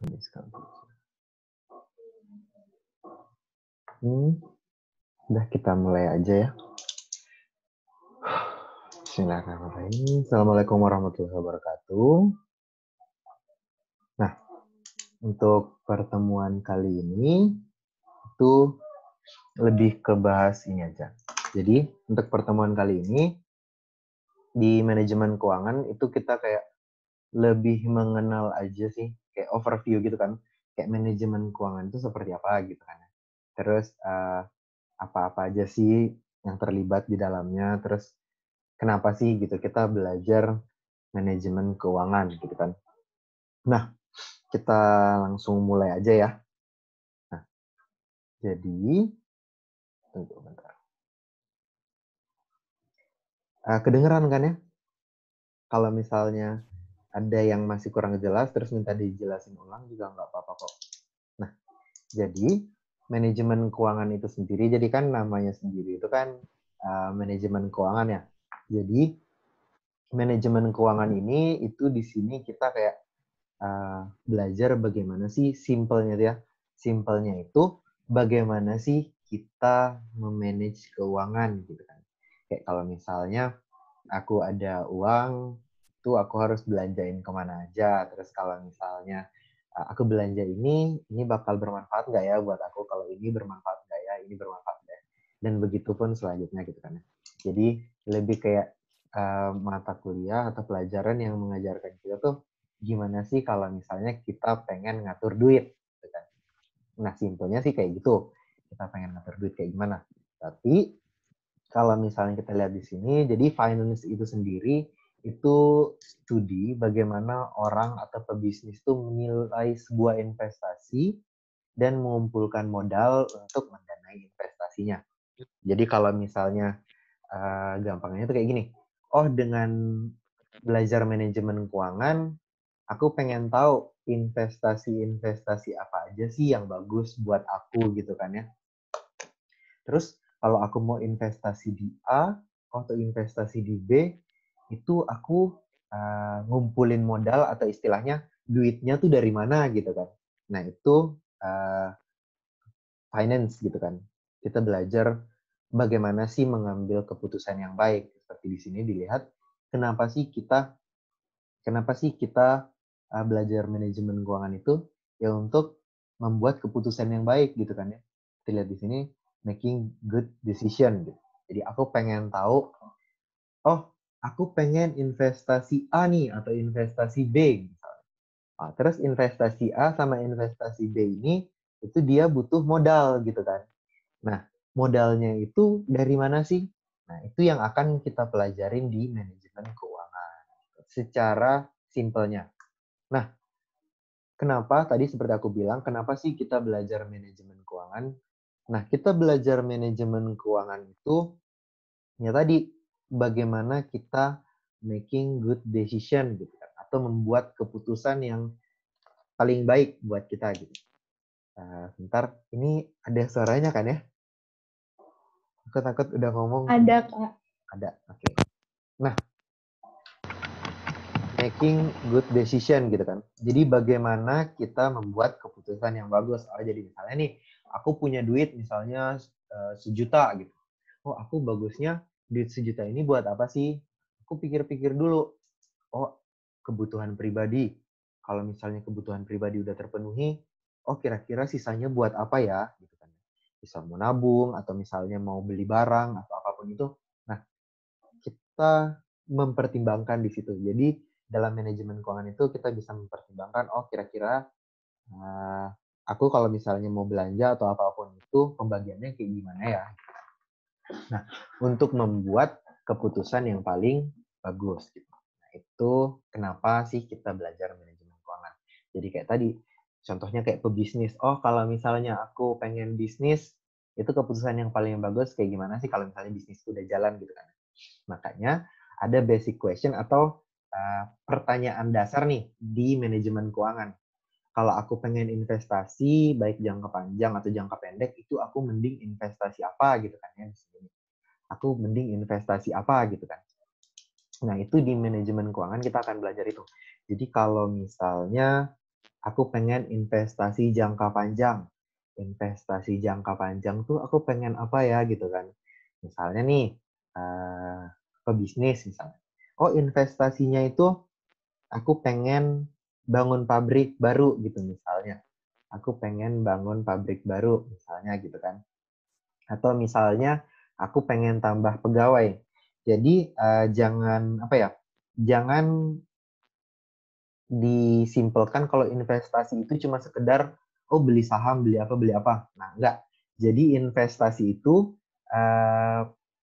Udah kita mulai aja ya. Bismillahirrahmanirrahim. Assalamualaikum warahmatullahi wabarakatuh. Nah, untuk pertemuan kali ini itu lebih ke bahas ini aja. Jadi, untuk pertemuan kali ini di manajemen keuangan itu kita kayak lebih mengenal aja sih, kayak overview gitu kan. Kayak manajemen keuangan itu seperti apa gitu kan. Terus apa-apa aja sih yang terlibat di dalamnya, terus kenapa sih gitu kita belajar manajemen keuangan gitu kan. Nah, kita langsung mulai aja ya. Nah, jadi tunggu bentar. Kedengeran kan ya? Kalau misalnya ada yang masih kurang jelas terus minta dijelasin ulang juga nggak apa-apa kok. Nah, jadi manajemen keuangan itu sendiri, jadi kan namanya sendiri itu kan manajemen keuangan ya. Jadi manajemen keuangan ini itu di sini kita kayak belajar bagaimana sih simpelnya ya. Simpelnya itu bagaimana sih kita memanage keuangan gitu kan. Kayak kalau misalnya aku ada uang, tuh aku harus belanjain kemana aja. Terus kalau misalnya aku belanja ini bakal bermanfaat nggak ya buat aku? Kalau ini bermanfaat nggak ya? Ini bermanfaat nggak ya? Dan begitu pun selanjutnya gitu kan. Jadi lebih kayak mata kuliah atau pelajaran yang mengajarkan kita tuh gimana sih kalau misalnya kita pengen ngatur duit. Gitu kan. Nah, simpelnya sih kayak gitu. Kita pengen ngatur duit kayak gimana. Tapi kalau misalnya kita lihat di sini, jadi finance itu sendiri itu studi bagaimana orang atau pebisnis itu menilai sebuah investasi dan mengumpulkan modal untuk mendanai investasinya. Jadi kalau misalnya gampangnya itu kayak gini, oh dengan belajar manajemen keuangan, aku pengen tahu investasi-investasi apa aja sih yang bagus buat aku gitu kan ya. Terus kalau aku mau investasi di A atau investasi di B, itu aku ngumpulin modal atau istilahnya duitnya tuh dari mana gitu kan. Nah itu finance gitu kan. Kita belajar bagaimana sih mengambil keputusan yang baik. Seperti di sini dilihat kenapa sih kita belajar manajemen keuangan itu ya untuk membuat keputusan yang baik gitu kan ya. Kita lihat di sini making good decision gitu. Jadi aku pengen tahu, oh aku pengen investasi A nih atau investasi B misalnya. Terus investasi A sama investasi B ini itu dia butuh modal gitu kan. Nah, modalnya itu dari mana sih? Nah, itu yang akan kita pelajarin di manajemen keuangan. Secara simpelnya. Nah, kenapa tadi seperti aku bilang, kenapa sih kita belajar manajemen keuangan? Nah, kita belajar manajemen keuangan itu, ya tadi, bagaimana kita making good decision, gitu kan, atau membuat keputusan yang paling baik buat kita, gitu. Bentar, ini ada suaranya kan ya? Aku takut udah ngomong. Ada, Kak. Ada, oke. Nah, making good decision gitu kan. Jadi bagaimana kita membuat keputusan yang bagus. Jadi misalnya nih, aku punya duit misalnya 1 juta gitu. Oh, aku bagusnya duit 1 juta ini buat apa sih? Aku pikir-pikir dulu. Oh, kebutuhan pribadi. Kalau misalnya kebutuhan pribadi udah terpenuhi, oh kira-kira sisanya buat apa ya? Gitu kan. Bisa mau nabung atau misalnya mau beli barang atau apapun itu. Nah, kita mempertimbangkan di situ. Jadi dalam manajemen keuangan itu kita bisa mempertimbangkan, oh kira-kira aku kalau misalnya mau belanja atau apapun itu pembagiannya kayak gimana ya. Nah, untuk membuat keputusan yang paling bagus gitu. Nah, itu kenapa sih kita belajar manajemen keuangan. Jadi kayak tadi, contohnya kayak pebisnis. Oh, kalau misalnya aku pengen bisnis, itu keputusan yang paling bagus kayak gimana sih kalau misalnya bisnis itu udah jalan gitu kan. Makanya ada basic question atau pertanyaan dasar nih di manajemen keuangan. Kalau aku pengen investasi, baik jangka panjang atau jangka pendek, itu aku mending investasi apa gitu kan ya di sini. Aku mending investasi apa gitu kan. Nah, itu di manajemen keuangan kita akan belajar itu. Jadi kalau misalnya aku pengen investasi jangka panjang. Investasi jangka panjang tuh aku pengen apa ya gitu kan. Misalnya nih, ke bisnis misalnya. Oh investasinya itu aku pengen bangun pabrik baru gitu misalnya. Aku pengen bangun pabrik baru misalnya gitu kan. Atau misalnya aku pengen tambah pegawai. Jadi jangan apa ya? Jangan disimpelkan kalau investasi itu cuma sekedar oh beli saham, beli apa, beli apa. Nah, enggak. Jadi investasi itu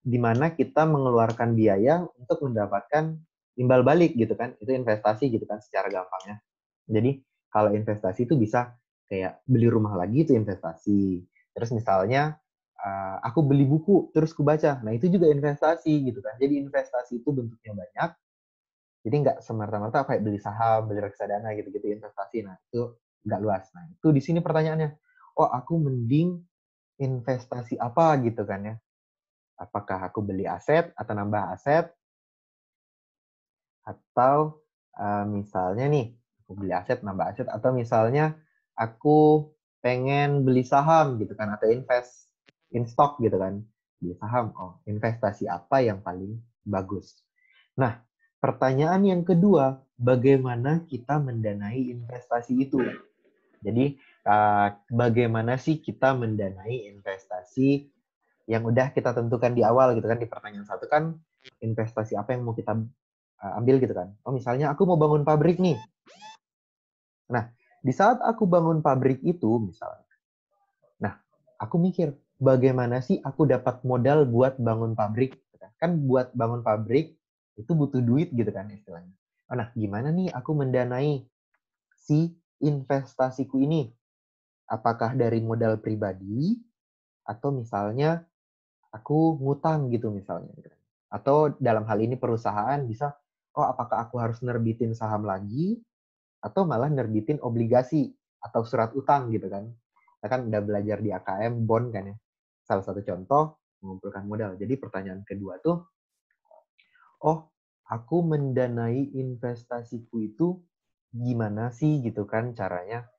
di mana kita mengeluarkan biaya untuk mendapatkan imbal balik gitu kan. Itu investasi gitu kan secara gampangnya. Jadi kalau investasi itu bisa kayak beli rumah lagi itu investasi. Terus misalnya aku beli buku terus ku baca. Nah, itu juga investasi gitu kan. Jadi investasi itu bentuknya banyak. Jadi nggak semerta-merta kayak beli saham, beli reksadana gitu-gitu investasi. Nah, itu nggak luas. Nah, itu di sini pertanyaannya. Oh, aku mending investasi apa gitu kan ya. Apakah aku beli aset atau nambah aset atau misalnya nih aku beli aset nambah aset atau misalnya aku pengen beli saham gitu kan atau invest in stock gitu kan. Beli saham. Oh, investasi apa yang paling bagus? Nah, pertanyaan yang kedua, bagaimana kita mendanai investasi itu? Jadi, bagaimana sih kita mendanai investasi yang udah kita tentukan di awal gitu kan, di pertanyaan satu kan, investasi apa yang mau kita ambil gitu kan. Oh, misalnya aku mau bangun pabrik nih. Nah, di saat aku bangun pabrik itu, misalnya, nah, aku mikir, bagaimana sih aku dapat modal buat bangun pabrik? Kan buat bangun pabrik, itu butuh duit gitu kan istilahnya. Oh, nah, gimana nih aku mendanai si investasiku ini? Apakah dari modal pribadi, atau misalnya aku ngutang gitu misalnya. Atau dalam hal ini perusahaan bisa, oh apakah aku harus nerbitin saham lagi, atau malah nerbitin obligasi atau surat utang gitu kan. Kita kan udah belajar di AKM, bond kan ya. Salah satu contoh mengumpulkan modal. Jadi pertanyaan kedua tuh, oh aku mendanai investasiku itu gimana sih gitu kan caranya.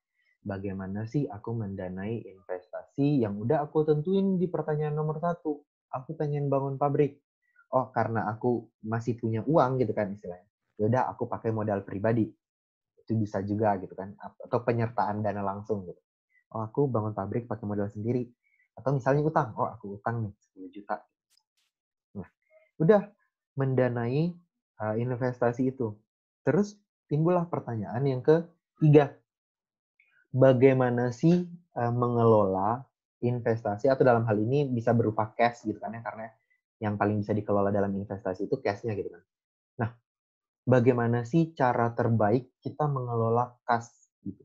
Bagaimana sih aku mendanai investasi yang udah aku tentuin di pertanyaan nomor satu. Aku pengen bangun pabrik. Oh, karena aku masih punya uang gitu kan istilahnya. Yaudah aku pakai modal pribadi. Itu bisa juga gitu kan. Atau penyertaan dana langsung gitu. Oh, aku bangun pabrik pakai modal sendiri. Atau misalnya utang. Oh, aku utang nih 10 juta. Nah, udah mendanai investasi itu. Terus timbullah pertanyaan yang ketiga. Bagaimana sih mengelola investasi atau dalam hal ini bisa berupa cash gitu kan ya, karena yang paling bisa dikelola dalam investasi itu cash-nya gitu kan. Nah, bagaimana sih cara terbaik kita mengelola kas gitu.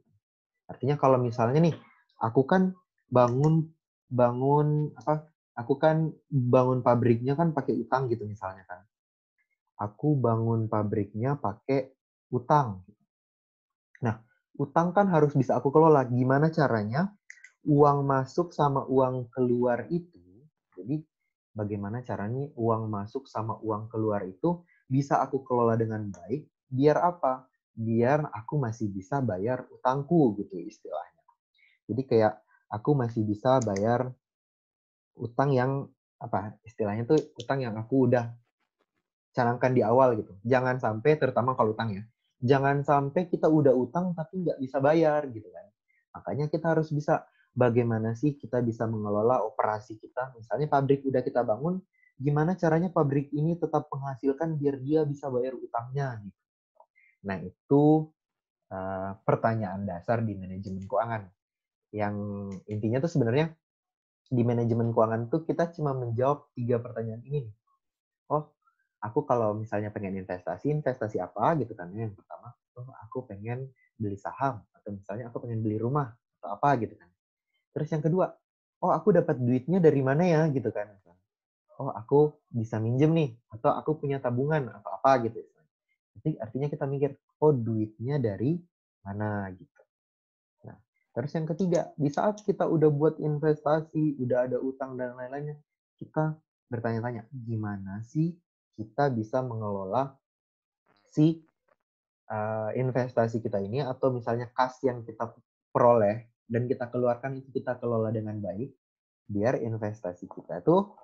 Artinya kalau misalnya nih, aku kan bangun bangun apa? Aku kan bangun pabriknya kan pakai utang gitu misalnya kan. Aku bangun pabriknya pakai utang. Nah, utang kan harus bisa aku kelola. Gimana caranya uang masuk sama uang keluar itu, jadi bagaimana caranya uang masuk sama uang keluar itu bisa aku kelola dengan baik, biar apa? Biar aku masih bisa bayar utangku gitu istilahnya. Jadi kayak aku masih bisa bayar utang yang apa istilahnya tuh utang yang aku udah canangkan di awal gitu. Jangan sampai terutama kalau utang ya. Jangan sampai kita udah utang tapi nggak bisa bayar gitu kan. Makanya kita harus bisa bagaimana sih kita bisa mengelola operasi kita. Misalnya pabrik udah kita bangun, gimana caranya pabrik ini tetap menghasilkan biar dia bisa bayar utangnya gitu. Nah, itu pertanyaan dasar di manajemen keuangan. Yang intinya tuh sebenarnya di manajemen keuangan tuh kita cuma menjawab 3 pertanyaan ini. Oh, aku kalau misalnya pengen investasi, investasi apa gitu kan ya. Yang pertama, oh aku pengen beli saham atau misalnya aku pengen beli rumah atau apa gitu kan. Terus yang kedua, oh aku dapat duitnya dari mana ya gitu kan. Oh aku bisa minjem nih atau aku punya tabungan atau apa gitu. Jadi artinya kita mikir, oh duitnya dari mana gitu. Nah, terus yang ketiga, di saat kita udah buat investasi, udah ada utang dan lain-lainnya, kita bertanya-tanya, gimana sih kita bisa mengelola si investasi kita ini atau misalnya kas yang kita peroleh dan kita keluarkan itu kita kelola dengan baik, biar investasi kita tuh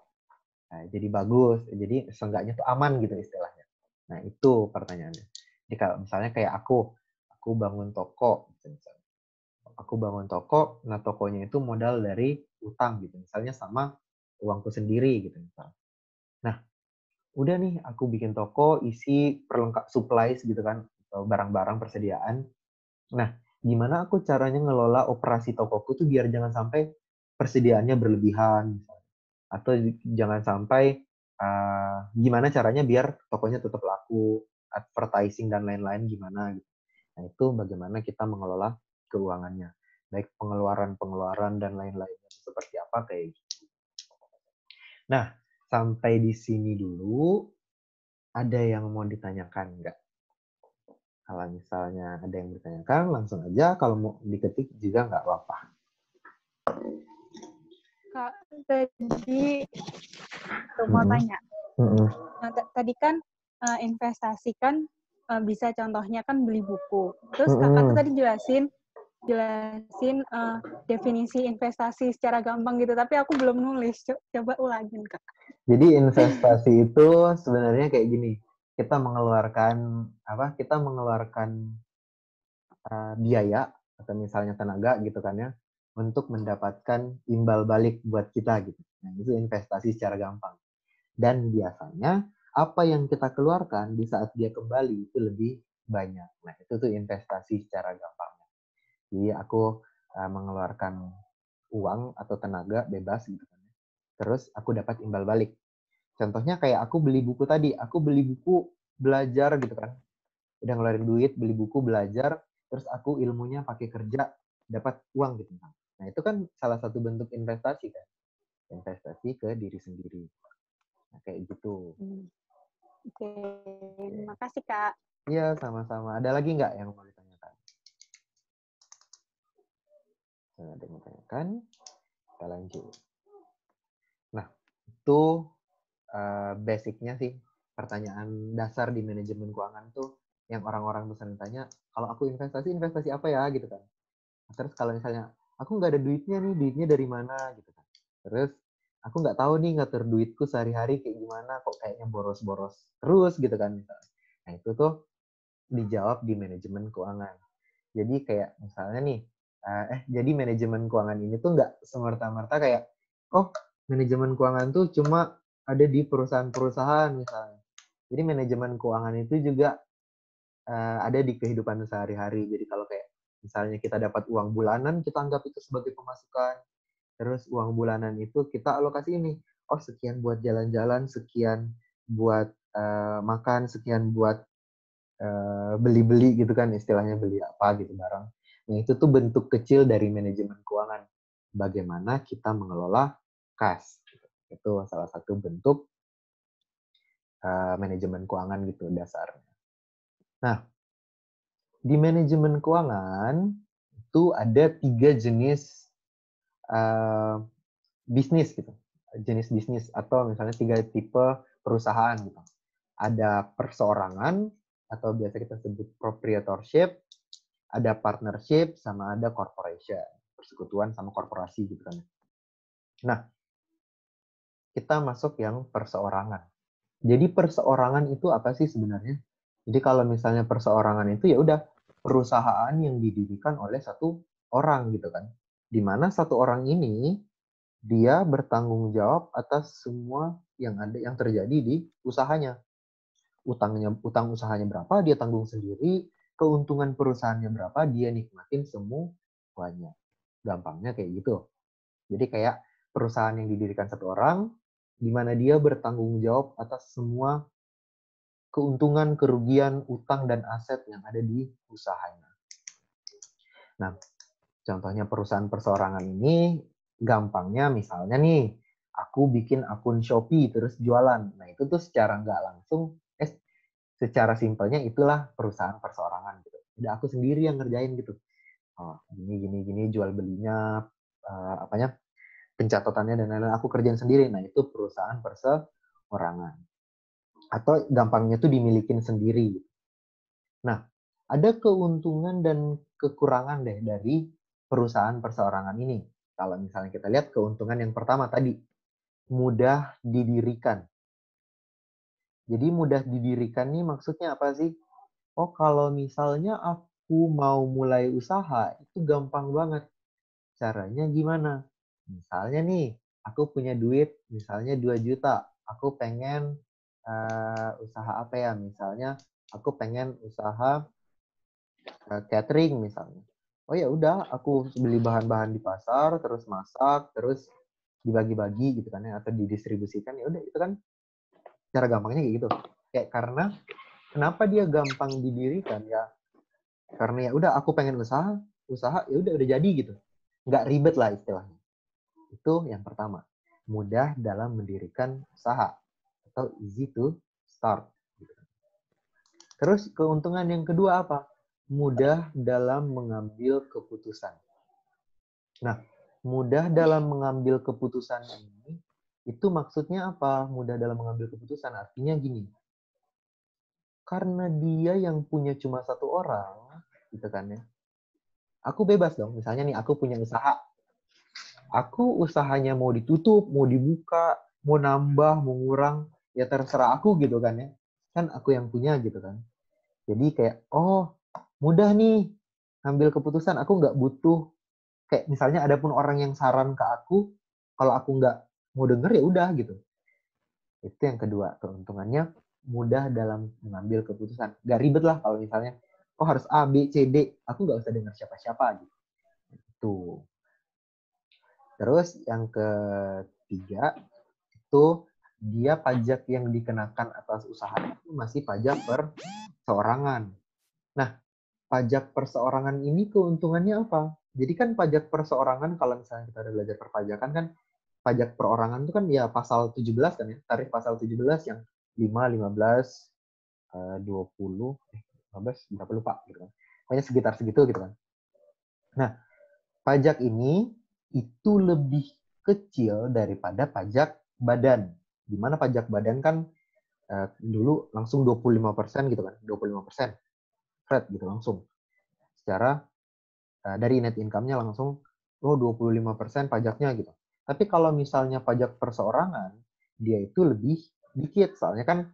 jadi bagus, jadi seenggaknya tuh aman gitu istilahnya. Nah itu pertanyaannya. Jadi kalau misalnya kayak aku bangun toko, misalnya. Aku bangun toko, nah tokonya itu modal dari utang gitu, misalnya sama uangku sendiri gitu misalnya. Nah, udah nih aku bikin toko isi perlengkap supplies gitu kan, atau barang-barang persediaan. Nah, gimana aku caranya ngelola operasi tokoku tuh biar jangan sampai persediaannya berlebihan, atau jangan sampai gimana caranya biar tokonya tetap laku, advertising dan lain-lain gimana gitu. Nah, itu bagaimana kita mengelola keuangannya. Baik pengeluaran-pengeluaran dan lain-lainnya seperti apa kayak gitu. Nah, sampai di sini dulu, ada yang mau ditanyakan nggak? Kalau misalnya ada yang ditanyakan, langsung aja. Kalau mau diketik juga nggak apa-apa. Kak, tadi mau tanya. Nah, tadi kan investasi kan bisa contohnya kan beli buku. Terus kakak tuh tadi jelasin definisi investasi secara gampang gitu, tapi aku belum nulis. Coba ulangin, Kak. Jadi investasi itu sebenarnya kayak gini. Kita mengeluarkan biaya atau misalnya tenaga gitu kan ya untuk mendapatkan imbal balik buat kita gitu. Nah, itu investasi secara gampang. Dan biasanya apa yang kita keluarkan di saat dia kembali itu lebih banyak. Nah, itu tuh investasi secara gampang. Jadi aku mengeluarkan uang atau tenaga bebas gitu kan. Terus aku dapat imbal balik. Contohnya kayak aku beli buku tadi, aku beli buku belajar gitu kan. Udah ngeluarin duit, beli buku belajar, terus aku ilmunya pakai kerja, dapat uang gitu. Nah, itu kan salah satu bentuk investasi kan. Investasi ke diri sendiri. Nah, kayak gitu. Oke, makasih Kak. Iya, sama-sama. Ada lagi nggak yang mau ditanyakan? Ada yang mau ditanyakan? Kita lanjut. Nah, itu basicnya sih. Pertanyaan dasar di manajemen keuangan tuh yang orang-orang tuh sering tanya, kalau aku investasi apa ya gitu kan. Terus kalau misalnya, aku nggak ada duitnya nih, duitnya dari mana gitu kan. Terus, aku nggak tahu nih ngatur duitku sehari-hari kayak gimana, kok kayaknya boros-boros terus gitu kan. Nah, itu tuh dijawab di manajemen keuangan. Jadi kayak misalnya nih, jadi manajemen keuangan ini tuh nggak semerta-merta kayak, oh manajemen keuangan tuh cuma ada di perusahaan-perusahaan misalnya. Jadi manajemen keuangan itu juga ada di kehidupan sehari-hari. Jadi kalau kayak misalnya kita dapat uang bulanan, kita anggap itu sebagai pemasukan. Terus uang bulanan itu kita alokasi ini. Oh sekian buat jalan-jalan, sekian buat makan, sekian buat beli-beli gitu kan, istilahnya beli apa gitu barang. Nah itu tuh bentuk kecil dari manajemen keuangan. Bagaimana kita mengelola kas. Itu salah satu bentuk manajemen keuangan gitu dasarnya. Nah, di manajemen keuangan itu ada 3 jenis bisnis gitu. Jenis bisnis atau misalnya 3 tipe perusahaan gitu. Ada perseorangan atau biasa kita sebut proprietorship, ada partnership, sama ada corporation, persekutuan sama korporasi gitu kan. Nah, kita masuk yang perseorangan. Jadi perseorangan itu apa sih sebenarnya? Jadi kalau misalnya perseorangan itu ya udah perusahaan yang didirikan oleh satu orang gitu kan. Di mana satu orang ini dia bertanggung jawab atas semua yang ada yang terjadi di usahanya. Utang usahanya berapa dia tanggung sendiri, keuntungan perusahaannya berapa dia nikmatin semuanya. Gampangnya kayak gitu. Jadi kayak perusahaan yang didirikan satu orang di mana dia bertanggung jawab atas semua keuntungan, kerugian, utang, dan aset yang ada di usahanya. Nah, contohnya perusahaan perseorangan ini, gampangnya misalnya nih, aku bikin akun Shopee terus jualan. Nah, itu tuh secara nggak langsung, secara simpelnya itulah perusahaan perseorangan gitu. Udah aku sendiri yang ngerjain gitu. Oh, gini, jual belinya, apanya, pencatatannya dan lain-lain aku kerjain sendiri. Nah, itu perusahaan perseorangan. Atau gampangnya tuh dimilikin sendiri. Nah, ada keuntungan dan kekurangan deh dari perusahaan perseorangan ini. Kalau misalnya kita lihat keuntungan yang pertama tadi, mudah didirikan. Jadi mudah didirikan nih maksudnya apa sih? Oh, kalau misalnya aku mau mulai usaha, itu gampang banget. Caranya gimana? Misalnya nih, aku punya duit, misalnya 2 juta. Aku pengen usaha apa ya? Misalnya, aku pengen usaha catering misalnya. Oh ya udah, aku beli bahan-bahan di pasar, terus masak, terus dibagi-bagi gitu kan ya, atau didistribusikan. Ya udah, itu kan cara gampangnya kayak gitu. Kayak karena kenapa dia gampang didirikan ya? Karena ya udah aku pengen usaha ya udah jadi gitu. Nggak ribet lah istilahnya. Itu yang pertama. Mudah dalam mendirikan usaha atau easy to start. Terus keuntungan yang kedua apa? Mudah dalam mengambil keputusan. Nah, mudah dalam mengambil keputusan ini itu maksudnya apa? Mudah dalam mengambil keputusan artinya gini. Karena dia yang punya cuma satu orang, gitu kan ya. Aku bebas dong. Misalnya nih aku punya usaha. Aku usahanya mau ditutup, mau dibuka, mau nambah, mau ngurang, ya terserah aku gitu kan ya. Kan aku yang punya gitu kan. Jadi kayak, oh mudah nih ambil keputusan. Aku nggak butuh, kayak misalnya ada pun orang yang saran ke aku, kalau aku nggak mau denger ya udah gitu. Itu yang kedua, keuntungannya mudah dalam mengambil keputusan. Gak ribet lah kalau misalnya, oh harus A, B, C, D. Aku nggak usah dengar siapa-siapa gitu. Tuh. Terus yang ketiga, itu dia pajak yang dikenakan atas usaha itu masih pajak perseorangan. Nah, pajak perseorangan ini keuntungannya apa? Jadi kan pajak perseorangan, kalau misalnya kita udah belajar perpajakan kan, pajak perorangan itu kan ya pasal 17 kan ya, tarif pasal 17 yang 5, 15, 20, 15, berapa lupa gitu kan. Pokoknya sekitar segitu gitu kan. Nah, pajak ini itu lebih kecil daripada pajak badan. Di mana pajak badan kan dulu langsung 25% gitu kan, 25% flat gitu langsung. Secara dari net income-nya langsung 25% pajaknya gitu. Tapi kalau misalnya pajak perseorangan, dia itu lebih dikit. Soalnya kan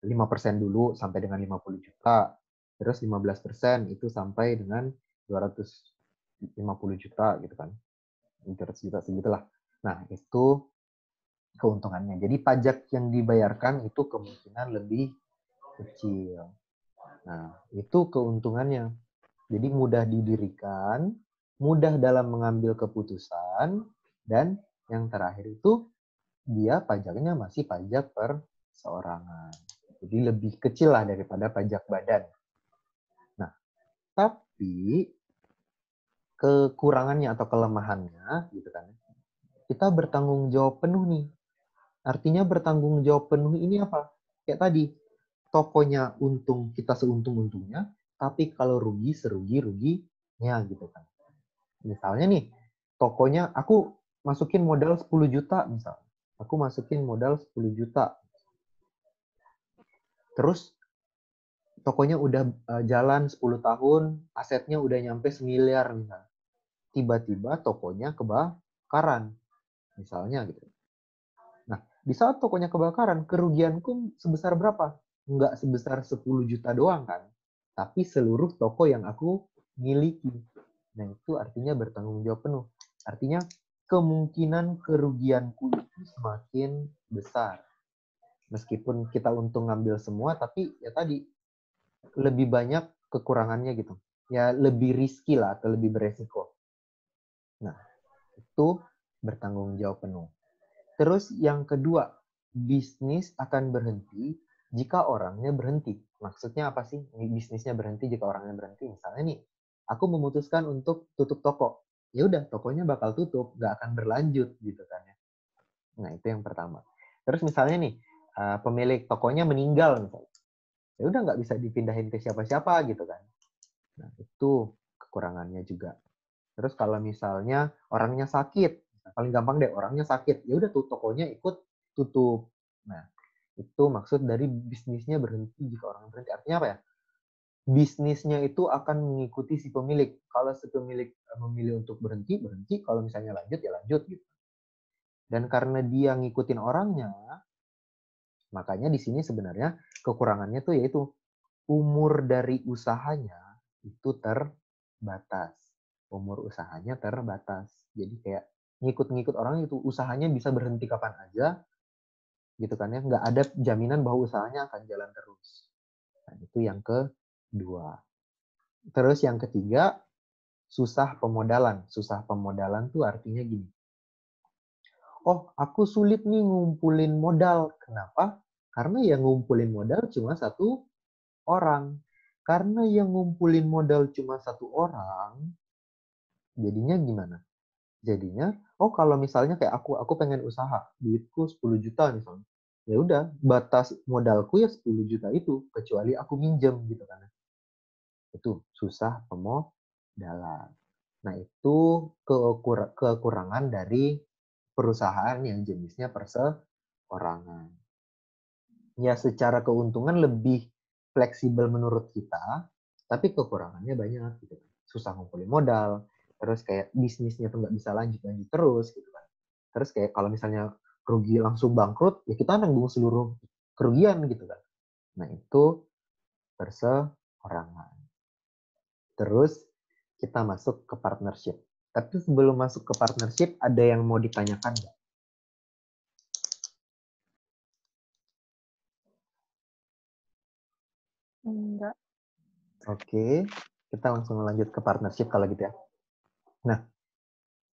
5% dulu sampai dengan 50 juta. Terus 15% itu sampai dengan 250 juta gitu kan. 300 juta segitulah. Nah, itu keuntungannya. Jadi pajak yang dibayarkan itu kemungkinan lebih kecil. Nah, itu keuntungannya. Jadi mudah didirikan, mudah dalam mengambil keputusan, dan yang terakhir itu dia pajaknya masih pajak perseorangan. Jadi lebih kecil lah daripada pajak badan. Nah, tapi kekurangannya atau kelemahannya gitu kan. Kita bertanggung jawab penuh nih. Artinya bertanggung jawab penuh ini apa? Kayak tadi, tokonya untung kita seuntung-untungnya, tapi kalau rugi serugi-ruginya gitu kan. Misalnya nih, tokonya aku masukin modal 10 juta misal. Aku masukin modal 10 juta. Terus tokonya udah jalan 10 tahun, asetnya udah nyampe 1 miliar misal. Tiba-tiba tokonya kebakaran misalnya gitu. Nah, di saat tokonya kebakaran, kerugianku sebesar berapa? Enggak sebesar 10 juta doang kan, tapi seluruh toko yang aku miliki. Nah, itu artinya bertanggung jawab penuh. Artinya kemungkinan kerugianku itu semakin besar. Meskipun kita untung ngambil semua, tapi ya tadi, lebih banyak kekurangannya gitu. Ya lebih risky lah, atau lebih beresiko. Nah, itu bertanggung jawab penuh. Terus yang kedua, bisnis akan berhenti jika orangnya berhenti. Maksudnya apa sih? Bisnisnya berhenti jika orangnya berhenti. Misalnya nih, aku memutuskan untuk tutup toko. Ya udah, tokonya bakal tutup, nggak akan berlanjut gitu kan ya. Nah, itu yang pertama. Terus misalnya nih, pemilik tokonya meninggal misalnya. Ya udah nggak bisa dipindahin ke siapa-siapa gitu kan. Nah, itu kekurangannya juga. Terus kalau misalnya orangnya sakit, paling gampang deh orangnya sakit, ya udah tuh tokonya ikut tutup. Nah, itu maksud dari bisnisnya berhenti jika orang berhenti. Artinya apa ya? bisnisnya itu akan mengikuti si pemilik. Kalau si pemilik memilih untuk berhenti, berhenti. Kalau misalnya lanjut, ya lanjut gitu. Dan karena dia ngikutin orangnya, makanya di sini sebenarnya kekurangannya tuh yaitu umur dari usahanya itu terbatas. Umur usahanya terbatas. Jadi kayak ngikut-ngikut orang itu usahanya bisa berhenti kapan aja, gitu kan ya. Nggak ada jaminan bahwa usahanya akan jalan terus. Nah, itu yang kedua. Terus yang ketiga, susah pemodalan. Susah pemodalan tuh artinya gini. Oh, aku sulit nih ngumpulin modal. Kenapa? Karena yang ngumpulin modal cuma satu orang. Karena yang ngumpulin modal cuma satu orang, jadinya gimana? Jadinya, oh kalau misalnya kayak aku pengen usaha, duitku 10 juta misalnya. Ya udah, batas modalku ya 10 juta itu, kecuali aku minjem gitu kan. Itu susah pemodalan. Nah, itu kekurangan dari perusahaan yang jenisnya perseorangan. Ya, secara keuntungan lebih fleksibel menurut kita, tapi kekurangannya banyak gitu kan. Susah ngumpulin modal, terus kayak bisnisnya tuh nggak bisa lanjut-lanjut terus gitu kan. Terus kayak kalau misalnya rugi langsung bangkrut, ya kita nanggung seluruh kerugian gitu kan. Nah, itu perseorangan. Terus kita masuk ke partnership. Tapi sebelum masuk ke partnership, ada yang mau ditanyakan nggak? Enggak. Oke, kita langsung lanjut ke partnership kalau gitu ya. Nah,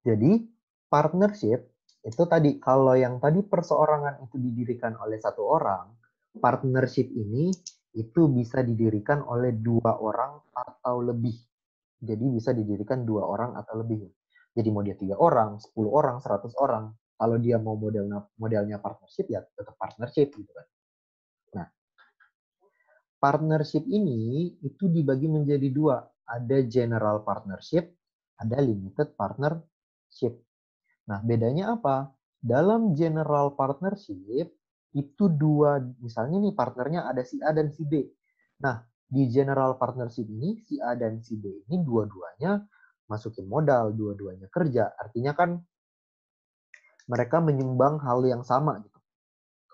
jadi partnership itu tadi, kalau yang tadi perseorangan itu didirikan oleh satu orang, partnership ini itu bisa didirikan oleh 2 orang atau lebih. Jadi bisa didirikan 2 orang atau lebih. Jadi mau dia 3 orang, 10 orang, 100 orang. Kalau dia mau modelnya partnership, ya tetap partnership gitu kan. Nah, partnership ini itu dibagi menjadi 2. Ada general partnership, ada limited partnership. Nah, bedanya apa? Dalam general partnership, itu 2, misalnya nih partnernya ada si A dan si B. Nah, di general partnership ini, si A dan si B ini dua-duanya masukin modal, dua-duanya kerja. Artinya kan mereka menyumbang hal yang sama gitu.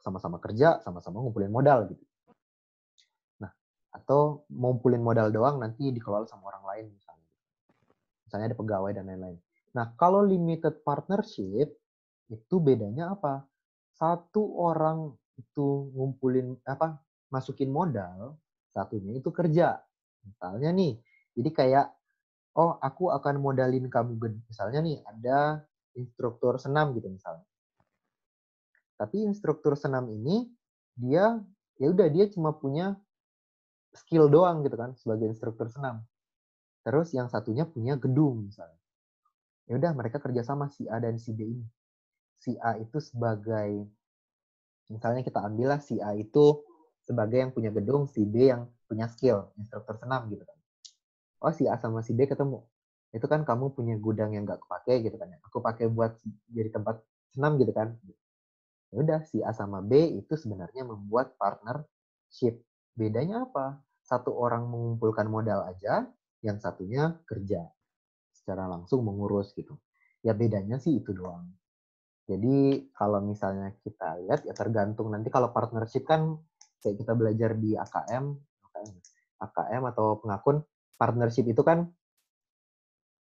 Sama-sama kerja, sama-sama ngumpulin modal gitu. Nah, atau ngumpulin modal doang nanti dikelola sama orang lain misalnya. Misalnya ada pegawai dan lain-lain. Nah, kalau limited partnership itu bedanya apa? Satu orang itu ngumpulin masukin modal, satunya itu kerja. Misalnya nih, jadi kayak oh aku akan modalin kamu, misalnya nih ada instruktur senam gitu misalnya. Tapi instruktur senam ini dia ya udah dia cuma punya skill doang gitu kan sebagai instruktur senam. Terus yang satunya punya gedung misalnya. Ya udah mereka kerjasama si A dan si B ini. Si A itu sebagai, misalnya kita ambillah si A itu sebagai yang punya gedung, si B yang punya skill, instruktur senam gitu kan. Oh si A sama si B ketemu. Itu kan kamu punya gudang yang nggak kepake gitu kan ya. Aku pakai buat jadi tempat senam gitu kan. Ya udah si A sama B itu sebenarnya membuat partnership. Bedanya apa? Satu orang mengumpulkan modal aja, yang satunya kerja secara langsung mengurus gitu. Ya bedanya sih itu doang. Jadi kalau misalnya kita lihat ya tergantung nanti kalau partnership kan kayak kita belajar di AKM atau pengakun, partnership itu kan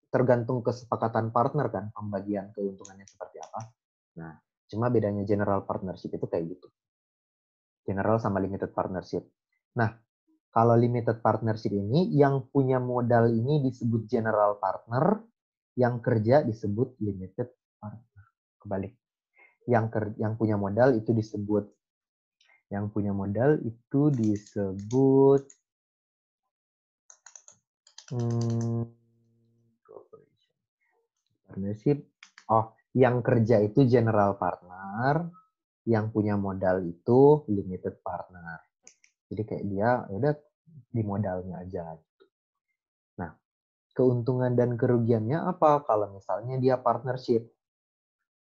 tergantung kesepakatan partner kan, pembagian keuntungannya seperti apa. Nah, cuma bedanya general partnership itu kayak gitu. General sama limited partnership. Nah, kalau limited partnership ini yang punya modal ini disebut general partner, yang kerja disebut limited partner. Kebalik. Yang punya modal itu disebut partnership. Oh, yang kerja itu general partner, yang punya modal itu limited partner. Jadi kayak dia udah di modalnya aja. Nah, keuntungan dan kerugiannya apa kalau misalnya dia partnership?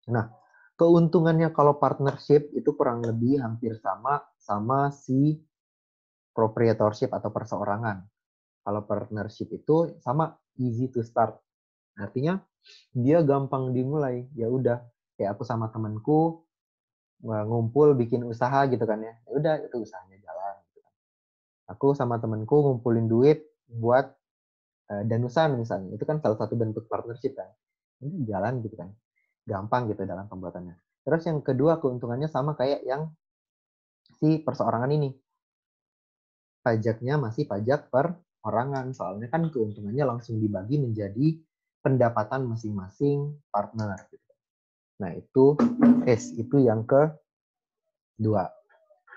Nah, keuntungannya kalau partnership itu kurang lebih hampir sama si proprietorship atau perseorangan. Kalau partnership itu sama, easy to start. Artinya dia gampang dimulai. Ya udah, kayak aku sama temanku ngumpul bikin usaha gitu kan ya. Ya udah, itu usahanya jalan gitu kan. Aku sama temanku ngumpulin duit buat danusan misalnya. Itu kan salah satu bentuk partnership kan. Ini jalan gitu kan. Gampang gitu dalam pembuatannya. Terus yang kedua keuntungannya sama kayak yang si perseorangan ini. Pajaknya masih pajak perorangan. Soalnya kan keuntungannya langsung dibagi menjadi pendapatan masing-masing partner. Nah, itu yang kedua.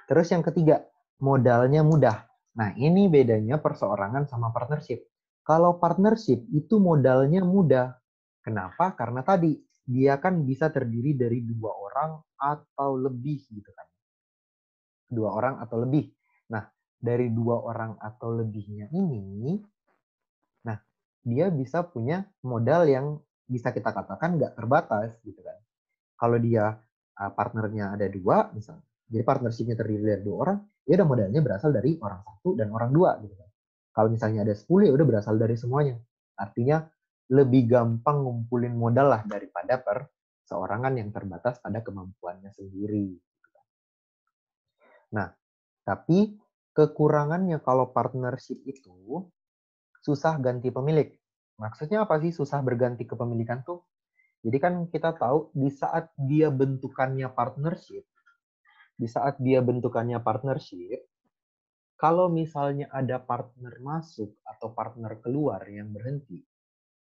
Terus yang ketiga, modalnya mudah. Nah, ini bedanya perseorangan sama partnership. Kalau partnership itu modalnya mudah. Kenapa? Karena tadi dia kan bisa terdiri dari 2 orang atau lebih gitu kan. 2 orang atau lebih. Nah, dari 2 orang atau lebihnya ini, nah dia bisa punya modal yang bisa kita katakan nggak terbatas gitu kan. Kalau dia partnernya ada 2 misalnya, jadi partnershipnya terdiri dari 2 orang, ya udah modalnya berasal dari orang 1 dan orang 2 gitu kan. Kalau misalnya ada 10 ya udah berasal dari semuanya. Artinya lebih gampang ngumpulin modal lah daripada seorangan yang terbatas pada kemampuannya sendiri. Nah, tapi kekurangannya kalau partnership itu susah ganti pemilik. Maksudnya apa sih susah berganti kepemilikan tuh? Jadi kan kita tahu di saat dia bentukannya partnership, kalau misalnya ada partner masuk atau partner keluar yang berhenti,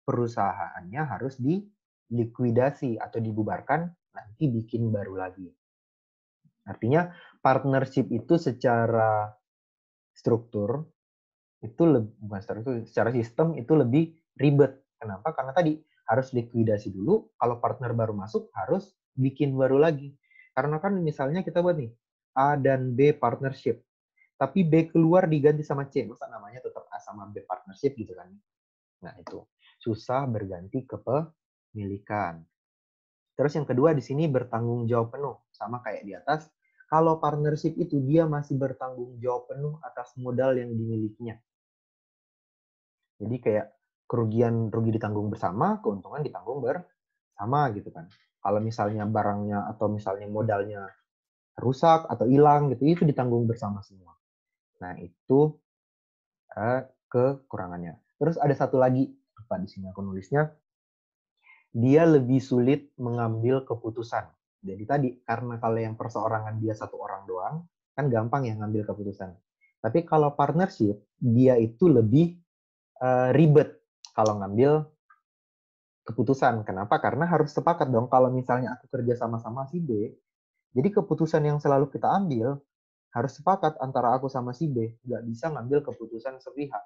perusahaannya harus dilikuidasi atau dibubarkan, nanti bikin baru lagi. Artinya partnership itu secara struktur itu secara sistem itu lebih ribet. Kenapa? Karena tadi harus likuidasi dulu, kalau partner baru masuk harus bikin baru lagi. Karena kan misalnya kita buat nih A dan B partnership, tapi B keluar diganti sama C, masa namanya tetap A sama B partnership gitu kan. Nah, itu susah berganti kepemilikan. Terus yang kedua di sini bertanggung jawab penuh, sama kayak di atas. Kalau partnership itu dia masih bertanggung jawab penuh atas modal yang dimilikinya. Jadi kayak rugi ditanggung bersama, keuntungan ditanggung bersama gitu kan. Kalau misalnya barangnya atau misalnya modalnya rusak atau hilang gitu, itu ditanggung bersama semua. Nah, itu kekurangannya. Terus ada satu lagi, lupa di sini aku nulisnya, dia lebih sulit mengambil keputusan. Jadi tadi, karena kalau yang perseorangan dia 1 orang doang, kan gampang ya ngambil keputusan. Tapi kalau partnership, dia itu lebih ribet kalau ngambil keputusan. Kenapa? Karena harus sepakat dong. Kalau misalnya aku kerja sama-sama si B, jadi keputusan yang selalu kita ambil harus sepakat antara aku sama si B. Nggak bisa ngambil keputusan sepihak.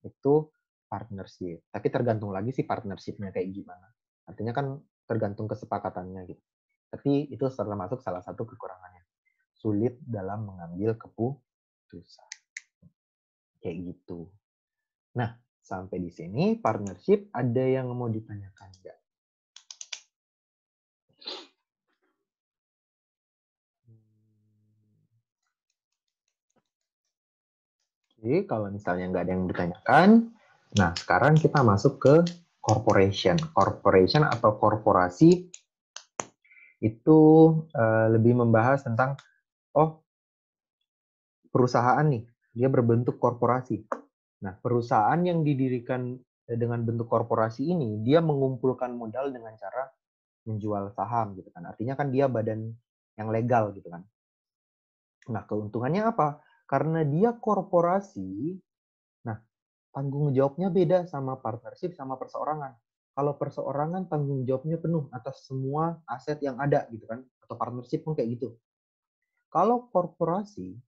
Itu partnership. Tapi tergantung lagi sih partnershipnya kayak gimana. Artinya kan tergantung kesepakatannya gitu. Tapi itu termasuk salah satu kekurangannya. Sulit dalam mengambil keputusan. Kayak gitu. Nah, sampai di sini partnership ada yang mau ditanyakan nggak? Oke, kalau misalnya nggak ada yang ditanyakan, nah sekarang kita masuk ke corporation. Corporation atau korporasi itu lebih membahas tentang, perusahaan nih, dia berbentuk korporasi. Nah, perusahaan yang didirikan dengan bentuk korporasi ini, dia mengumpulkan modal dengan cara menjual saham gitu kan. Artinya kan dia badan yang legal gitu kan. Nah, keuntungannya apa? Karena dia korporasi, nah tanggung jawabnya beda sama partnership sama perseorangan. Kalau perseorangan tanggung jawabnya penuh atas semua aset yang ada gitu kan, atau partnership pun kayak gitu. Kalau korporasi,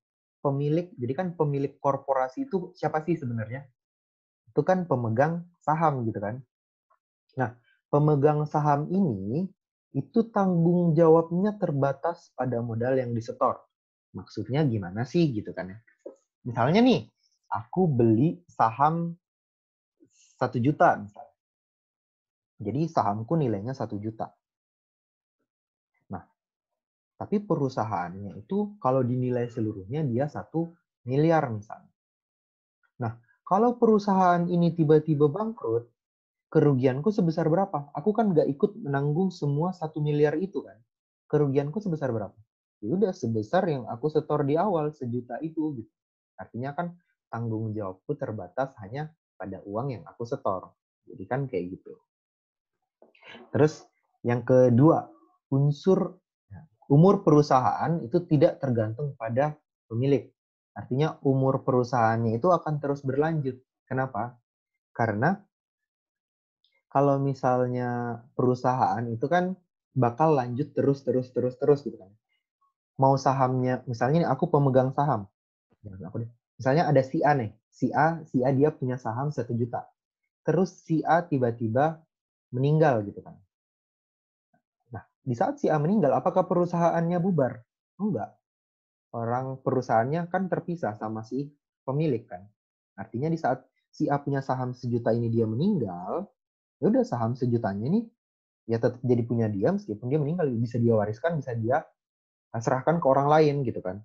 jadi kan pemilik korporasi itu siapa sih sebenarnya? Itu kan pemegang saham gitu kan. Nah, pemegang saham ini itu tanggung jawabnya terbatas pada modal yang disetor. Maksudnya gimana sih gitu kan ya? Misalnya nih, aku beli saham 1 juta misalnya. Jadi sahamku nilainya 1 juta. Nah, tapi perusahaannya itu kalau dinilai seluruhnya dia 1 miliar misalnya. Nah, Kalau perusahaan ini tiba-tiba bangkrut, kerugianku sebesar berapa? Aku kan nggak ikut menanggung semua 1 miliar itu kan. Kerugianku sebesar berapa? Ya udah sebesar yang aku setor di awal, 1 juta itu gitu. Artinya kan tanggung jawabku terbatas hanya pada uang yang aku setor. Jadi kan kayak gitu. Terus yang kedua, umur perusahaan itu tidak tergantung pada pemilik. Artinya umur perusahaannya itu akan terus berlanjut. Kenapa? Karena kalau misalnya perusahaan itu kan bakal lanjut terus gitu kan. Mau sahamnya, misalnya nih aku pemegang saham. Misalnya ada si A nih, si A dia punya saham 1 juta. Terus si A tiba-tiba meninggal gitu kan. Nah, di saat si A meninggal, apakah perusahaannya bubar? Enggak. Orang perusahaannya kan terpisah sama si pemilik kan. Artinya di saat si A punya saham 1 juta ini dia meninggal, ya udah saham 1 jutanya ini ya tetap jadi punya dia meskipun dia meninggal, bisa dia wariskan, bisa dia serahkan ke orang lain gitu kan.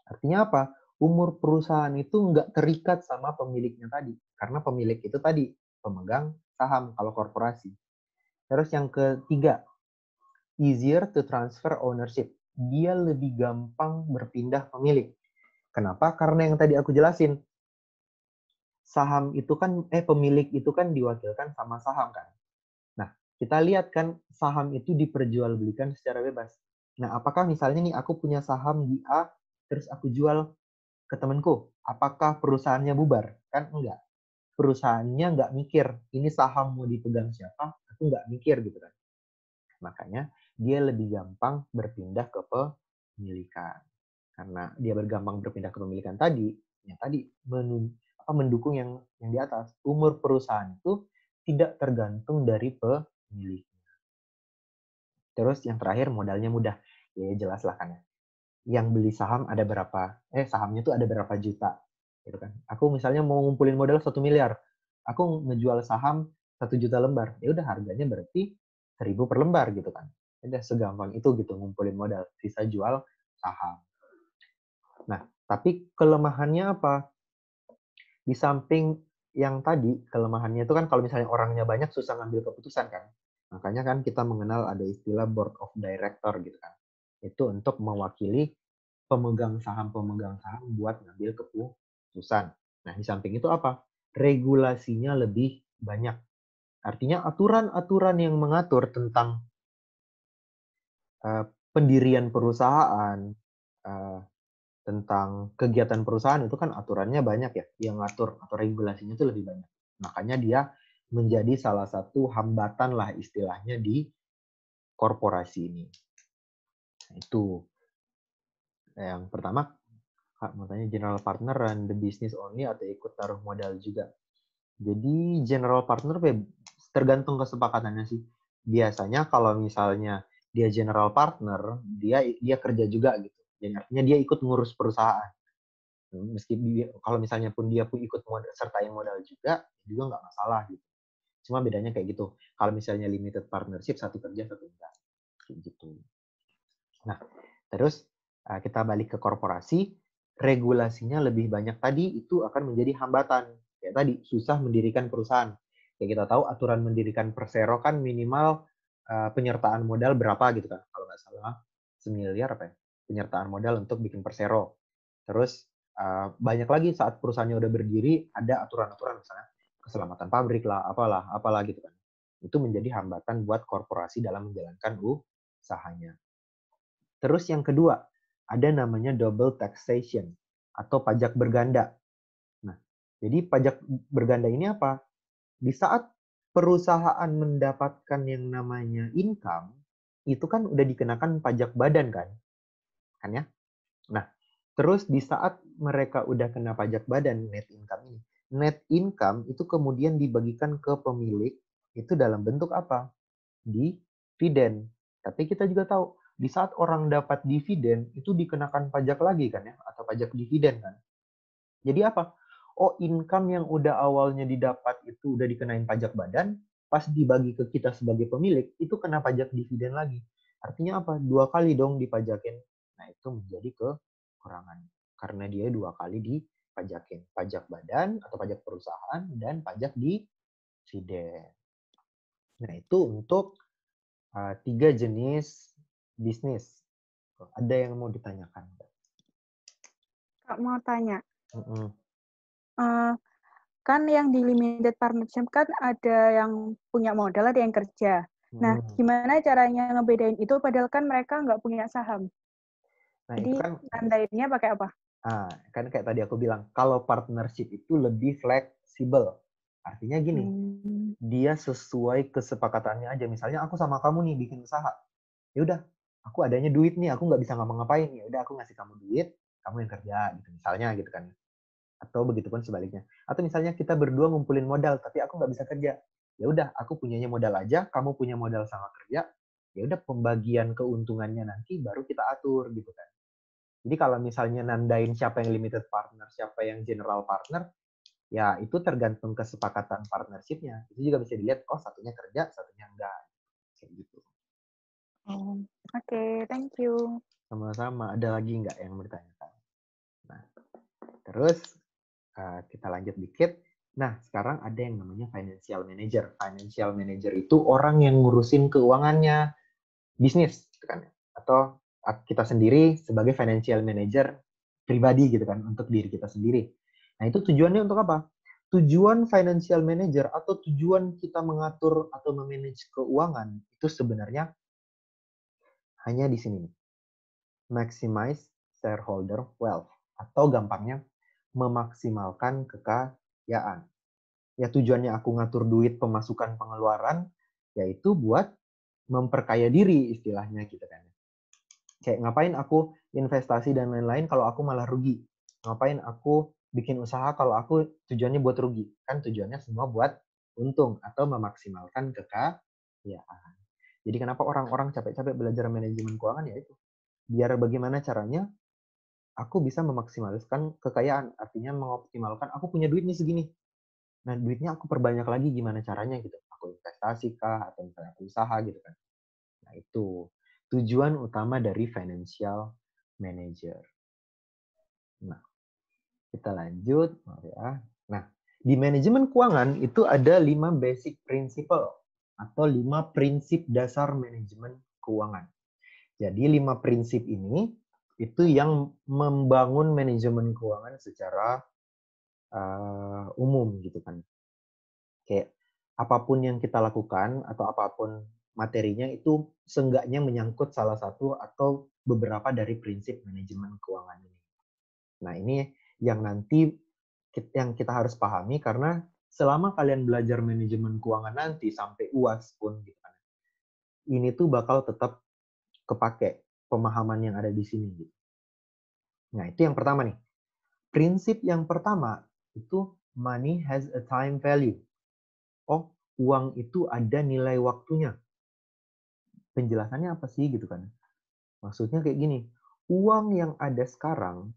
Artinya apa? Umur perusahaan itu nggak terikat sama pemiliknya tadi, karena pemilik itu tadi pemegang saham kalau korporasi. Terus yang ketiga, easier to transfer ownership. Dia lebih gampang berpindah pemilik. Kenapa? Karena yang tadi aku jelasin, pemilik itu kan diwakilkan sama saham kan. Nah, kita lihat kan saham itu diperjualbelikan secara bebas. Nah, apakah misalnya nih aku punya saham di A, terus aku jual ke temanku, apakah perusahaannya bubar? Kan enggak. Perusahaannya nggak mikir, ini saham mau dipegang siapa, aku nggak mikir gitu kan. Makanya dia lebih gampang berpindah ke pemilikan. Karena dia bergampang berpindah ke pemilikan tadi, yang tadi mendukung yang di atas. Umur perusahaan itu tidak tergantung dari pemilik. Terus yang terakhir modalnya mudah. Ya jelas lah kan ya. Yang beli saham ada berapa, sahamnya tuh ada berapa juta. Gitu kan. Aku misalnya mau ngumpulin modal 1 miliar. Aku ngejual saham 1 juta lembar. Ya udah harganya berarti 1.000 per lembar gitu kan. Udah segampang itu gitu ngumpulin modal. Sisa jual saham. Nah, tapi kelemahannya apa? Di samping yang tadi, kelemahannya itu kan kalau misalnya orangnya banyak susah ngambil keputusan kan. Makanya kan kita mengenal ada istilah board of director gitu kan. Itu untuk mewakili pemegang saham buat ngambil keputusan. Nah, di samping itu apa? Regulasinya lebih banyak. Artinya aturan-aturan yang mengatur tentang pendirian perusahaan, tentang kegiatan perusahaan itu kan aturannya banyak ya, yang ngatur atau regulasinya itu lebih banyak. Makanya dia menjadi salah satu hambatan lah istilahnya di korporasi ini. Itu yang pertama, mau tanya general partner run the business only atau ikut taruh modal juga. Jadi general partner tergantung kesepakatannya sih. Biasanya kalau misalnya dia general partner, dia kerja juga gitu. Jadi artinya dia ikut ngurus perusahaan. Meski kalau misalnya pun dia pun ikut sertain modal juga nggak masalah gitu. Cuma bedanya kayak gitu. Kalau misalnya limited partnership, satu kerja satu enggak, kayak gitu. Nah, terus kita balik ke korporasi, regulasinya lebih banyak tadi itu akan menjadi hambatan. Kayak tadi susah mendirikan perusahaan. Kayak kita tahu aturan mendirikan persero kan minimal penyertaan modal berapa gitu kan? Kalau nggak salah 1 miliar apa ya? Penyertaan modal untuk bikin persero. Terus banyak lagi saat perusahaannya udah berdiri ada aturan-aturan misalnya keselamatan pabrik lah, apalah gitu kan. Itu menjadi hambatan buat korporasi dalam menjalankan usahanya. Terus yang kedua, ada namanya double taxation atau pajak berganda. Nah, jadi pajak berganda ini apa? Di saat perusahaan mendapatkan yang namanya income, itu kan udah dikenakan pajak badan kan? Kan ya? Nah, terus di saat mereka udah kena pajak badan net income ini, net income itu kemudian dibagikan ke pemilik itu dalam bentuk apa? Dividen. Tapi kita juga tahu di saat orang dapat dividen itu dikenakan pajak lagi kan ya, atau pajak dividen kan. Jadi apa? Oh, income yang udah awalnya didapat itu udah dikenain pajak badan, pas dibagi ke kita sebagai pemilik itu kena pajak dividen lagi. Artinya apa? 2 kali dong dipajakin. Nah, itu menjadi kekurangan karena dia 2 kali pajakin. Pajak badan atau pajak perusahaan dan pajak dividen. Nah, itu untuk 3 jenis bisnis. Ada yang mau ditanyakan? Kak mau tanya. Mm-mm. Kan yang di limited partnership kan ada yang punya modal, ada yang kerja. Nah, gimana caranya ngebedain itu padahal kan mereka nggak punya saham? Nah, jadi itu kan nandainnya pakai apa? Kan kayak tadi aku bilang, kalau partnership itu lebih fleksibel. Artinya gini, dia sesuai kesepakatannya aja. Misalnya aku sama kamu nih bikin usaha. Ya udah, aku adanya duit nih, aku nggak bisa ngapa-ngapain. Ya udah, aku ngasih kamu duit, kamu yang kerja gitu. Misalnya gitu kan. Atau begitupun sebaliknya. Atau misalnya kita berdua ngumpulin modal, tapi aku nggak bisa kerja. Ya udah, aku punyanya modal aja, kamu punya modal sama kerja. Ya udah, pembagian keuntungannya nanti baru kita atur gitu kan. Jadi kalau misalnya nandain siapa yang limited partner, siapa yang general partner, ya itu tergantung kesepakatan partnership-nya. Itu juga bisa dilihat, oh satunya kerja, satunya enggak. Kayak gitu. Oke, thank you. Sama-sama. Ada lagi nggak yang mau ditanyakan? Nah, terus kita lanjut dikit. Nah, sekarang ada yang namanya financial manager. Financial manager itu orang yang ngurusin keuangannya bisnis, gitu kan? Atau kita sendiri sebagai financial manager pribadi gitu kan, untuk diri kita sendiri. Nah, itu tujuannya untuk apa? Tujuan financial manager atau tujuan kita mengatur atau memanage keuangan itu sebenarnya hanya di sini. Maximize shareholder wealth. Atau gampangnya, memaksimalkan kekayaan. Ya tujuannya aku ngatur duit pemasukan pengeluaran, yaitu buat memperkaya diri istilahnya gitu kan. Kayak ngapain aku investasi dan lain-lain kalau aku malah rugi? Ngapain aku bikin usaha kalau aku tujuannya buat rugi? Kan tujuannya semua buat untung atau memaksimalkan kekayaan. Jadi kenapa orang-orang capek-capek belajar manajemen keuangan ya itu. Biar bagaimana caranya aku bisa memaksimalkan kekayaan. Artinya mengoptimalkan aku punya duit nih segini. Nah, duitnya aku perbanyak lagi gimana caranya gitu. Aku investasi kah atau misalnya aku usaha gitu kan. Nah, itu tujuan utama dari financial manager. Nah, kita lanjut. Nah, di manajemen keuangan itu ada 5 basic principle atau 5 prinsip dasar manajemen keuangan. Jadi 5 prinsip ini itu yang membangun manajemen keuangan secara umum gitu kan. Kayak apapun yang kita lakukan atau apapun materinya itu seenggaknya menyangkut salah satu atau beberapa dari prinsip manajemen keuangan ini. Nah, ini yang nanti yang kita harus pahami karena selama kalian belajar manajemen keuangan nanti sampai UAS pun gitu kan. Ini tuh bakal tetap kepake pemahaman yang ada di sini gitu. Nah, itu yang pertama nih. Prinsip yang pertama itu money has a time value. Oh, uang itu ada nilai waktunya. Penjelasannya apa sih gitu kan? Maksudnya kayak gini, uang yang ada sekarang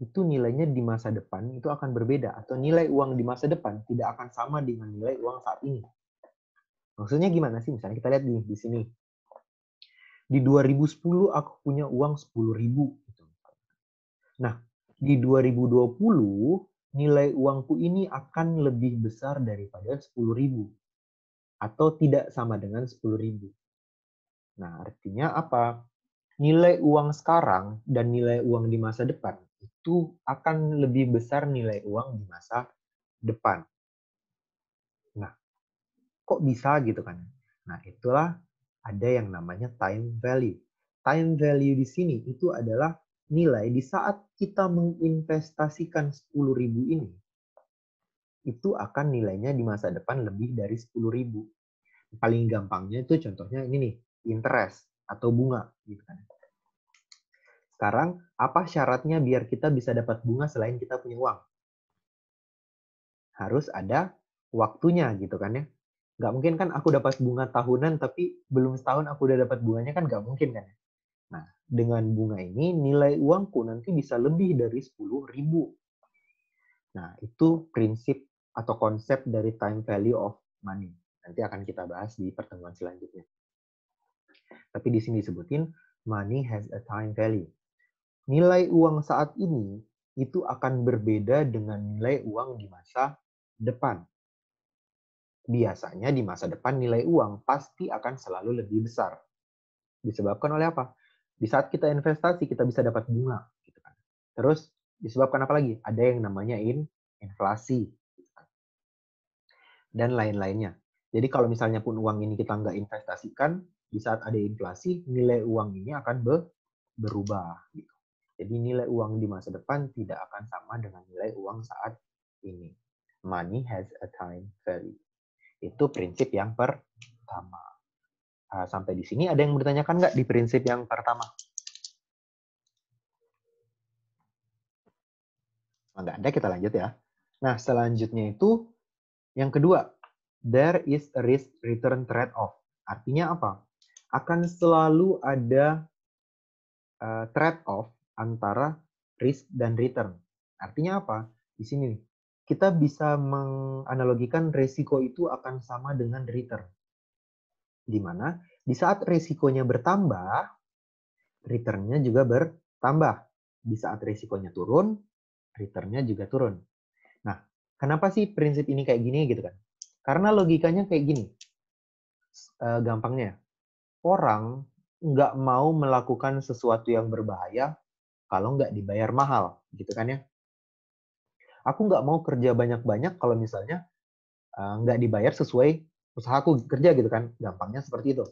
itu nilainya di masa depan itu akan berbeda atau nilai uang di masa depan tidak akan sama dengan nilai uang saat ini. Maksudnya gimana sih? Misalnya kita lihat di sini. Di 2010 aku punya uang 10.000 gitu. Nah, di 2020 nilai uangku ini akan lebih besar daripada 10.000 atau tidak sama dengan 10.000. Nah, artinya apa? Nilai uang sekarang dan nilai uang di masa depan itu akan lebih besar nilai uang di masa depan. Nah, kok bisa gitu kan? Nah, itulah ada yang namanya time value. Time value di sini itu adalah nilai di saat kita menginvestasikan 10.000 ini, itu akan nilainya di masa depan lebih dari 10.000. Paling gampangnya itu contohnya ini nih, interest atau bunga gitu kan. Sekarang, apa syaratnya biar kita bisa dapat bunga selain kita punya uang? Harus ada waktunya gitu kan ya. Nggak mungkin kan aku dapat bunga tahunan tapi belum setahun aku udah dapat bunganya kan nggak mungkin kan ya. Nah, dengan bunga ini nilai uangku nanti bisa lebih dari 10.000. Nah, itu prinsip atau konsep dari time value of money. Nanti akan kita bahas di pertemuan selanjutnya. Tapi di sini disebutin money has a time value. Nilai uang saat ini itu akan berbeda dengan nilai uang di masa depan. Biasanya di masa depan nilai uang pasti akan selalu lebih besar. Disebabkan oleh apa? Di saat kita investasi, kita bisa dapat bunga. Gitu kan. Terus disebabkan apa lagi? Ada yang namanya inflasi. Gitu kan. Dan lain-lainnya. Jadi kalau misalnya pun uang ini kita nggak investasikan, di saat ada inflasi, nilai uang ini akan berubah. Gitu. Jadi nilai uang di masa depan tidak akan sama dengan nilai uang saat ini. Money has a time value. Itu prinsip yang pertama. Sampai di sini ada yang bertanyakan nggak di prinsip yang pertama? Nggak ada, kita lanjut ya. Nah, selanjutnya itu yang kedua, there is a risk-return trade-off. Artinya apa? Akan selalu ada trade-off antara risk dan return. Artinya apa? Di sini nih, kita bisa menganalogikan resiko itu akan sama dengan return. Di mana di saat resikonya bertambah, return-nya juga bertambah. Di saat resikonya turun, return-nya juga turun. Nah, kenapa sih prinsip ini kayak gini gitu kan? Karena logikanya kayak gini. Gampangnya, orang nggak mau melakukan sesuatu yang berbahaya kalau nggak dibayar mahal, gitu kan ya. Aku nggak mau kerja banyak-banyak kalau misalnya nggak dibayar sesuai usahaku kerja gitu kan. Gampangnya seperti itu.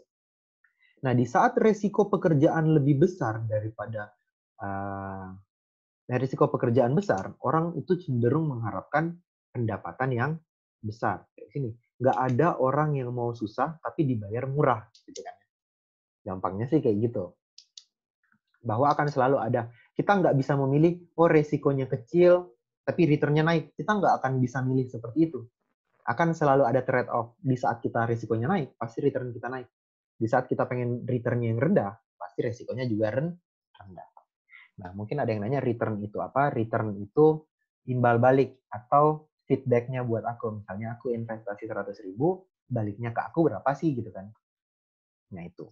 Nah, di saat resiko pekerjaan lebih besar daripada risiko pekerjaan besar, orang itu cenderung mengharapkan pendapatan yang besar. Kayak sini, nggak ada orang yang mau susah tapi dibayar murah, gitu kan. Gampangnya sih kayak gitu. Bahwa akan selalu ada. Kita nggak bisa memilih, oh resikonya kecil, tapi returnnya naik. Kita nggak akan bisa milih seperti itu. Akan selalu ada trade-off. Di saat kita resikonya naik, pasti return kita naik. Di saat kita pengen returnnya yang rendah, pasti resikonya juga rendah. Nah, mungkin ada yang nanya return itu apa? Return itu imbal balik atau feedback-nya buat aku. Misalnya aku investasi 100.000, baliknya ke aku berapa sih gitu kan. Nah, itu.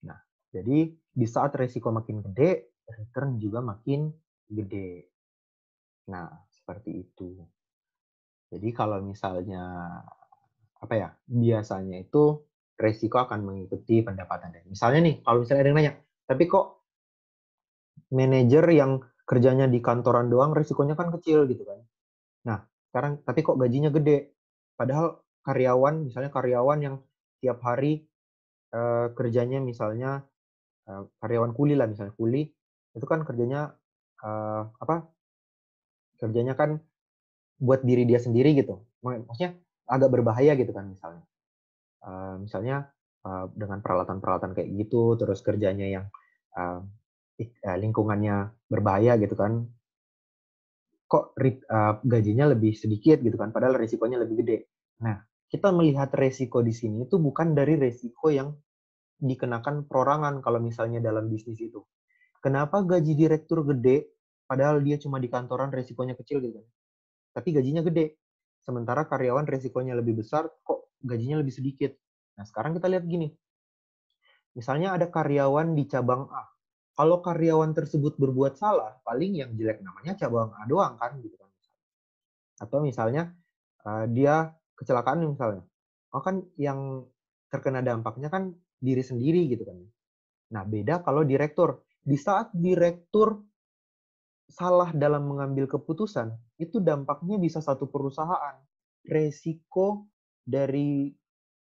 Nah, jadi di saat resiko makin gede, return juga makin gede. Nah, seperti itu. Jadi kalau misalnya apa ya? Biasanya itu resiko akan mengikuti pendapatan. Misalnya nih, kalau misalnya ada yang nanya, tapi kok manajer yang kerjanya di kantoran doang resikonya kan kecil gitu kan. Nah, sekarang tapi kok gajinya gede. Padahal karyawan, misalnya karyawan yang tiap hari kerjanya misalnya karyawan kuli lah, misalnya kuli, itu kan kerjanya apa? Kerjanya kan buat diri dia sendiri gitu. Maksudnya agak berbahaya gitu kan misalnya. Misalnya dengan peralatan-peralatan kayak gitu, terus kerjanya yang lingkungannya berbahaya gitu kan. Kok gajinya lebih sedikit gitu kan, padahal resikonya lebih gede. Nah, kita melihat resiko di sini itu bukan dari resiko yang dikenakan perorangan kalau misalnya dalam bisnis itu. Kenapa gaji direktur gede, padahal dia cuma di kantoran resikonya kecil gitu kan. Tapi gajinya gede. Sementara karyawan resikonya lebih besar, kok gajinya lebih sedikit. Nah, sekarang kita lihat gini. Misalnya ada karyawan di cabang A. Kalau karyawan tersebut berbuat salah, paling yang jelek namanya cabang A doang kan gitu kan. Atau misalnya dia kecelakaan misalnya. Oh kan yang terkena dampaknya kan diri sendiri gitu kan. Nah, beda kalau direktur. Di saat direktur salah dalam mengambil keputusan, itu dampaknya bisa satu perusahaan. Resiko dari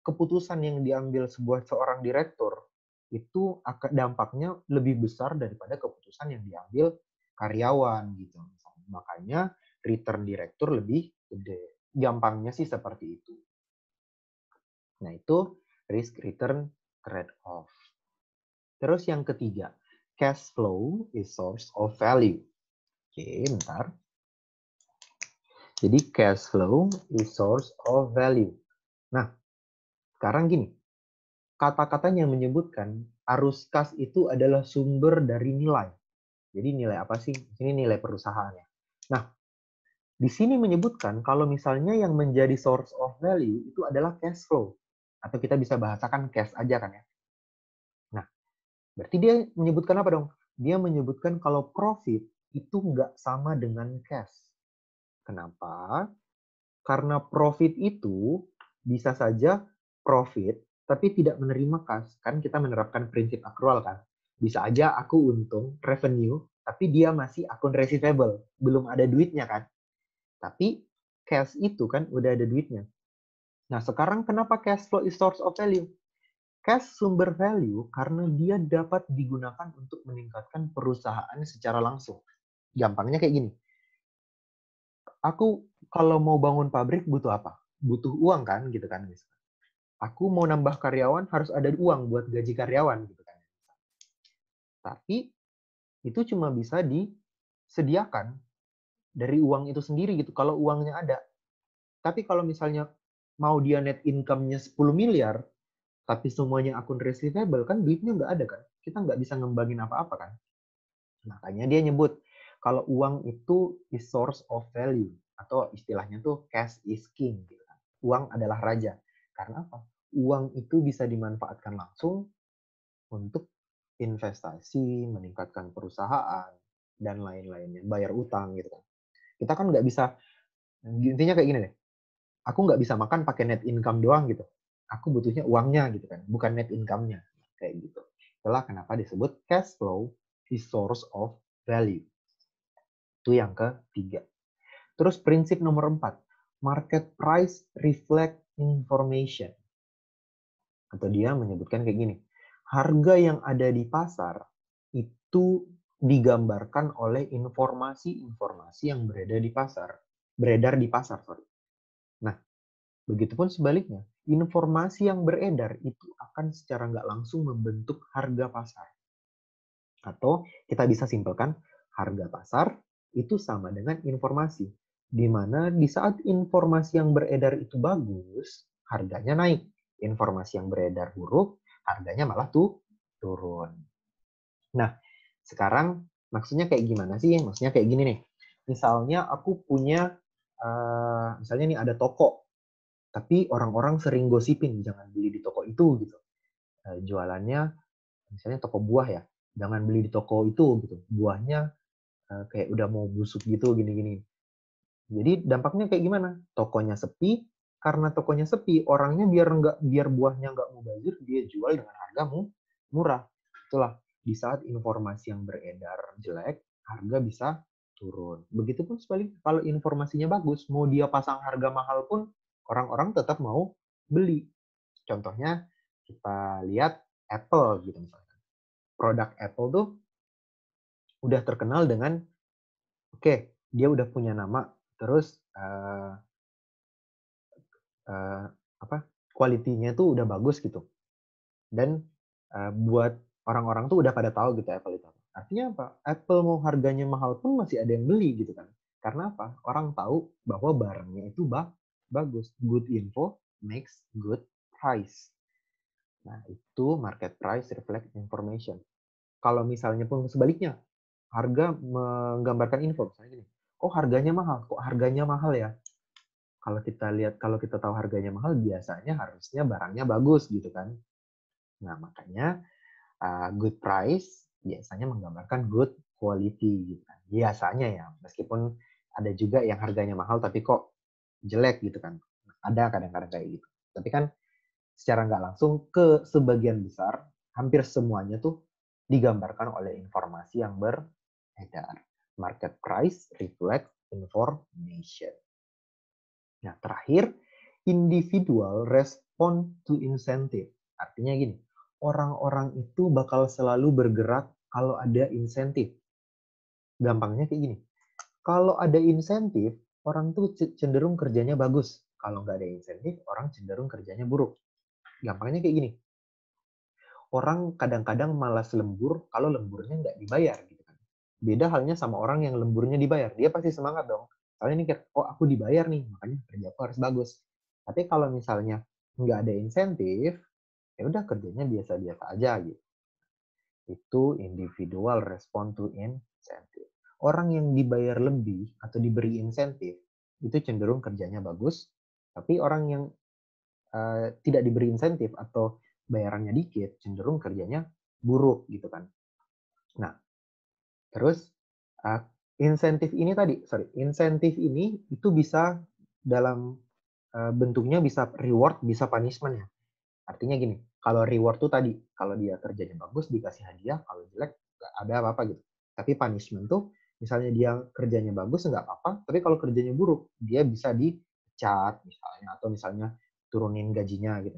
keputusan yang diambil seorang direktur itu dampaknya lebih besar daripada keputusan yang diambil karyawan gitu. Makanya return direktur lebih gede. Gampangnya sih seperti itu. Nah, itu risk return trade-off. Terus yang ketiga, cash flow is source of value. Oke, bentar. Jadi cash flow is source of value. Nah, sekarang gini. Kata-katanya menyebutkan arus kas itu adalah sumber dari nilai. Jadi nilai apa sih? Ini nilai perusahaannya. Nah, di sini menyebutkan kalau misalnya yang menjadi source of value itu adalah cash flow. Atau kita bisa bahasakan cash aja kan ya. Nah, berarti dia menyebutkan apa dong? Dia menyebutkan kalau profit itu nggak sama dengan cash. Kenapa? Karena profit itu bisa saja profit, tapi tidak menerima cash. Kan kita menerapkan prinsip accrual kan. Bisa aja aku untung, revenue, tapi dia masih akun receivable. Belum ada duitnya kan. Tapi cash itu kan udah ada duitnya. Nah sekarang kenapa cash flow is source of value? Cash sumber value karena dia dapat digunakan untuk meningkatkan perusahaan secara langsung. Gampangnya kayak gini. Aku kalau mau bangun pabrik butuh apa? Butuh uang kan, gitu kan. Aku mau nambah karyawan harus ada uang buat gaji karyawan, gitu kan. Tapi itu cuma bisa disediakan dari uang itu sendiri gitu. Kalau uangnya ada. Tapi kalau misalnya mau dia net income-nya 10 miliar, tapi semuanya akun receivable, kan duitnya nggak ada kan. Kita nggak bisa ngembangin apa-apa kan. Makanya dia nyebut kalau uang itu is source of value atau istilahnya tuh cash is king gitu kan. Uang adalah raja. Karena apa? Uang itu bisa dimanfaatkan langsung untuk investasi, meningkatkan perusahaan dan lain-lainnya, bayar utang gitu kan. Kita kan nggak bisa, intinya kayak gini deh. Aku nggak bisa makan pakai net income doang gitu. Aku butuhnya uangnya gitu kan, bukan net income-nya kayak gitu. Itulah kenapa disebut cash flow is source of value. Itu yang ketiga. Terus prinsip nomor 4, market price reflect information. Atau dia menyebutkan kayak gini, harga yang ada di pasar itu digambarkan oleh informasi-informasi yang beredar di pasar. Nah, begitupun sebaliknya, informasi yang beredar itu akan secara nggak langsung membentuk harga pasar. Atau kita bisa simpelkan, harga pasar itu sama dengan informasi. Di mana di saat informasi yang beredar itu bagus, harganya naik. Informasi yang beredar buruk, harganya malah turun. Nah, sekarang maksudnya kayak gimana sih? Maksudnya kayak gini nih. Misalnya aku punya, misalnya nih ada toko, tapi orang-orang sering gosipin, jangan beli di toko itu gitu. Jualannya, misalnya toko buah ya, jangan beli di toko itu gitu. Buahnya kayak udah mau busuk gitu, gini-gini. Jadi dampaknya kayak gimana? Tokonya sepi, karena tokonya sepi, orangnya biar buahnya nggak mubazir, dia jual dengan harga murah. Itulah, di saat informasi yang beredar jelek, harga bisa turun. Begitupun sebaliknya, kalau informasinya bagus, mau dia pasang harga mahal pun, orang-orang tetap mau beli. Contohnya, kita lihat Apple gitu misalnya. Produk Apple tuh udah terkenal dengan, oke, dia udah punya nama, terus quality-nya tuh udah bagus gitu. Dan buat orang-orang tuh udah pada tahu gitu Apple itu. Artinya apa? Apple mau harganya mahal pun masih ada yang beli gitu kan. Karena apa? Orang tahu bahwa barangnya itu bagus. Good info makes good price. Nah, itu market price reflect information. Kalau misalnya pun sebaliknya, harga menggambarkan info. Misalnya gini, oh harganya mahal. Kok harganya mahal ya? Kalau kita lihat, kalau kita tahu harganya mahal, biasanya harusnya barangnya bagus gitu kan. Nah, makanya good price biasanya menggambarkan good quality gitu kan. Biasanya ya, meskipun ada juga yang harganya mahal tapi kok jelek gitu kan. Ada kadang-kadang kayak gitu. Tapi kan secara nggak langsung ke sebagian besar, hampir semuanya tuh digambarkan oleh informasi yang beredar. Market price reflect information. Nah, terakhir, individual respond to incentive. Artinya gini, orang-orang itu bakal selalu bergerak kalau ada insentif. Gampangnya kayak gini, kalau ada insentif, orang tuh cenderung kerjanya bagus. Kalau nggak ada insentif, orang cenderung kerjanya buruk. Gampangnya kayak gini, orang kadang-kadang malas lembur kalau lemburnya nggak dibayar gitu kan. Beda halnya sama orang yang lemburnya dibayar, dia pasti semangat dong. Soalnya mikir, oh aku dibayar nih, makanya kerja aku harus bagus. Tapi kalau misalnya nggak ada insentif, ya udah kerjanya biasa-biasa aja gitu. Itu individual respond to incentive. Orang yang dibayar lebih atau diberi insentif, itu cenderung kerjanya bagus. Tapi orang yang tidak diberi insentif atau bayarannya dikit, cenderung kerjanya buruk gitu kan. Nah, terus insentif ini itu bisa dalam bentuknya bisa reward, bisa punishment ya. Artinya gini, kalau reward tuh tadi, kalau dia kerjanya bagus dikasih hadiah, kalau jelek nggak ada apa-apa gitu. Tapi punishment tuh, misalnya dia kerjanya bagus nggak apa-apa, tapi kalau kerjanya buruk, dia bisa dipecat misalnya, atau misalnya turunin gajinya gitu.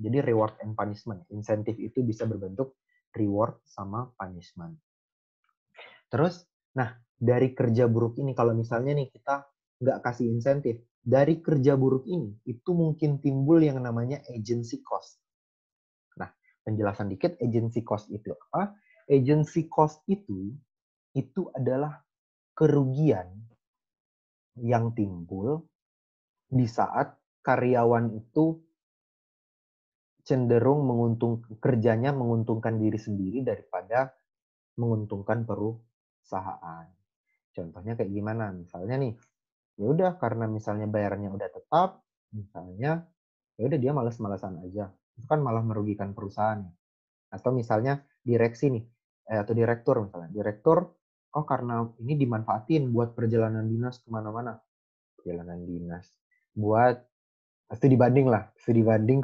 Jadi reward and punishment, insentif itu bisa berbentuk reward sama punishment. Terus, nah dari kerja buruk ini, kalau misalnya nih kita nggak kasih insentif, dari kerja buruk ini, itu mungkin timbul yang namanya agency cost. Nah, penjelasan dikit, agency cost itu apa? Agency cost itu adalah kerugian yang timbul di saat karyawan itu cenderung kerjanya menguntungkan diri sendiri daripada menguntungkan perusahaan. Contohnya kayak gimana? Misalnya nih, ya udah karena misalnya bayarnya udah tetap, misalnya ya udah dia malas-malasan aja. Itu kan malah merugikan perusahaan. Atau misalnya direksi nih, atau direktur misalnya. Direktur, oh karena ini dimanfaatin buat perjalanan dinas kemana-mana. Perjalanan dinas. Buat studi banding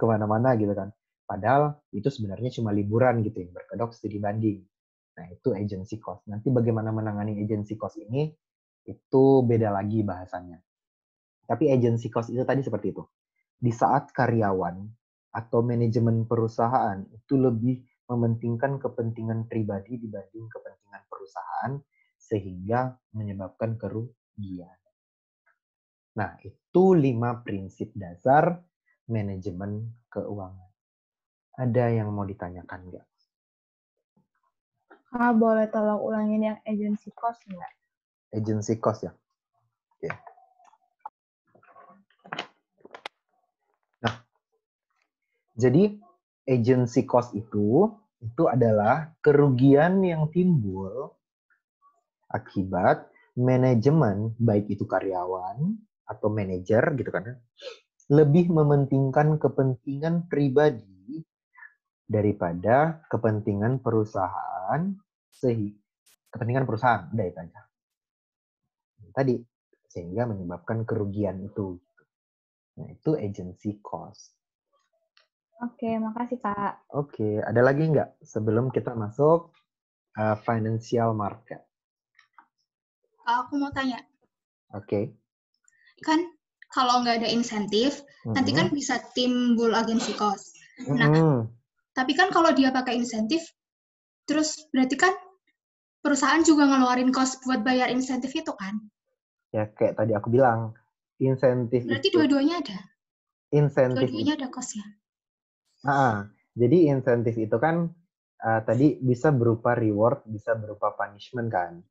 kemana-mana gitu kan. Padahal itu sebenarnya cuma liburan gitu ya, berkedok studi banding. Nah itu agency cost. Nanti bagaimana menangani agency cost ini, itu beda lagi bahasannya. Tapi agency cost itu tadi seperti itu. Di saat karyawan atau manajemen perusahaan itu lebih mementingkan kepentingan pribadi dibanding kepentingan perusahaan, sehingga menyebabkan kerugian. Nah, itu 5 prinsip dasar manajemen keuangan. Ada yang mau ditanyakan nggak? Boleh tolong ulangin yang agency cost nggak? Agency cost ya? Oke. Nah, jadi agency cost itu adalah kerugian yang timbul akibat manajemen, baik itu karyawan atau manajer gitu kan, lebih mementingkan kepentingan pribadi daripada kepentingan perusahaan, kepentingan perusahaan, udah itu aja. Tadi, sehingga menyebabkan kerugian itu. Nah, itu agency cost. Oke, makasih Kak. Oke, ada lagi nggak sebelum kita masuk financial market? Aku mau tanya. Oke. Kan kalau nggak ada insentif, nanti kan bisa timbul agency cost. Nah, tapi kan kalau dia pakai insentif, terus berarti kan perusahaan juga ngeluarin cost buat bayar insentif itu kan? Ya, kayak tadi aku bilang, insentif berarti itu. Dua-duanya ada? Insentif dua-duanya ada cost-nya? Jadi insentif itu kan tadi bisa berupa reward, bisa berupa punishment kan.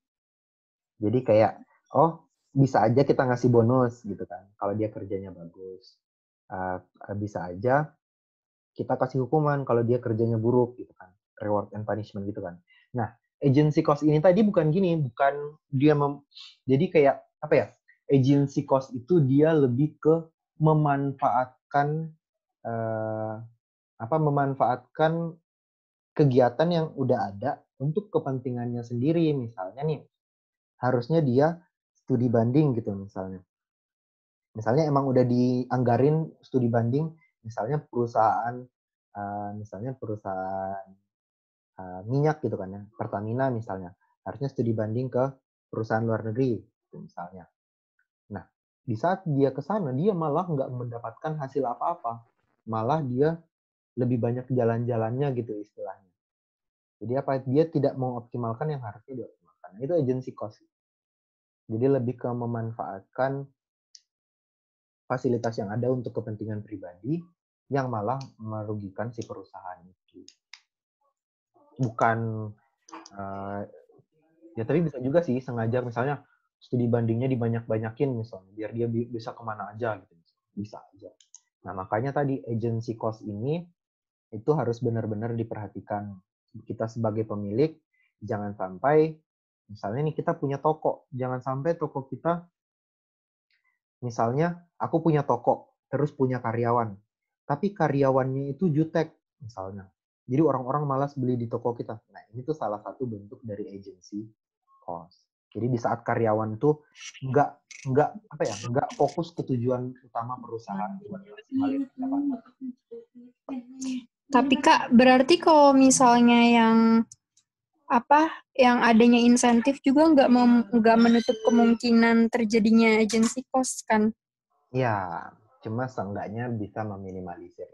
Jadi kayak, oh bisa aja kita ngasih bonus gitu kan, kalau dia kerjanya bagus. Bisa aja kita kasih hukuman kalau dia kerjanya buruk gitu kan, reward and punishment gitu kan. Nah, agency cost ini tadi bukan gini, bukan dia jadi kayak apa ya? Agency cost itu dia lebih ke memanfaatkan memanfaatkan kegiatan yang udah ada untuk kepentingannya sendiri. Misalnya nih, harusnya dia studi banding gitu misalnya. Misalnya emang udah dianggarin studi banding, misalnya perusahaan minyak gitu kan ya, Pertamina misalnya, harusnya studi banding ke perusahaan luar negeri gitu misalnya. Nah, di saat dia ke sana, dia malah nggak mendapatkan hasil apa-apa. Malah dia lebih banyak jalan-jalannya gitu istilahnya. Jadi apa? Dia tidak mengoptimalkan yang harusnya dioptimalkan. Itu agency cost. Jadi lebih ke memanfaatkan fasilitas yang ada untuk kepentingan pribadi yang malah merugikan si perusahaan itu. Bukan ya tapi bisa juga sih sengaja misalnya studi bandingnya dibanyak-banyakin misalnya biar dia bisa kemana aja gitu. Bisa aja. Nah makanya tadi agency cost ini itu harus benar-benar diperhatikan. Kita sebagai pemilik jangan sampai misalnya nih kita punya toko, jangan sampai toko kita misalnya aku punya toko terus punya karyawan, tapi karyawannya itu jutek misalnya. Jadi orang-orang malas beli di toko kita. Nah, ini tuh salah satu bentuk dari agency cost. Jadi di saat karyawan tuh nggak fokus ke tujuan utama perusahaan buat maksimalin pendapatan. Tapi Kak, berarti kalau misalnya yang adanya insentif juga nggak menutup kemungkinan terjadinya agency cost kan? Ya, cuma seenggaknya bisa meminimalisir.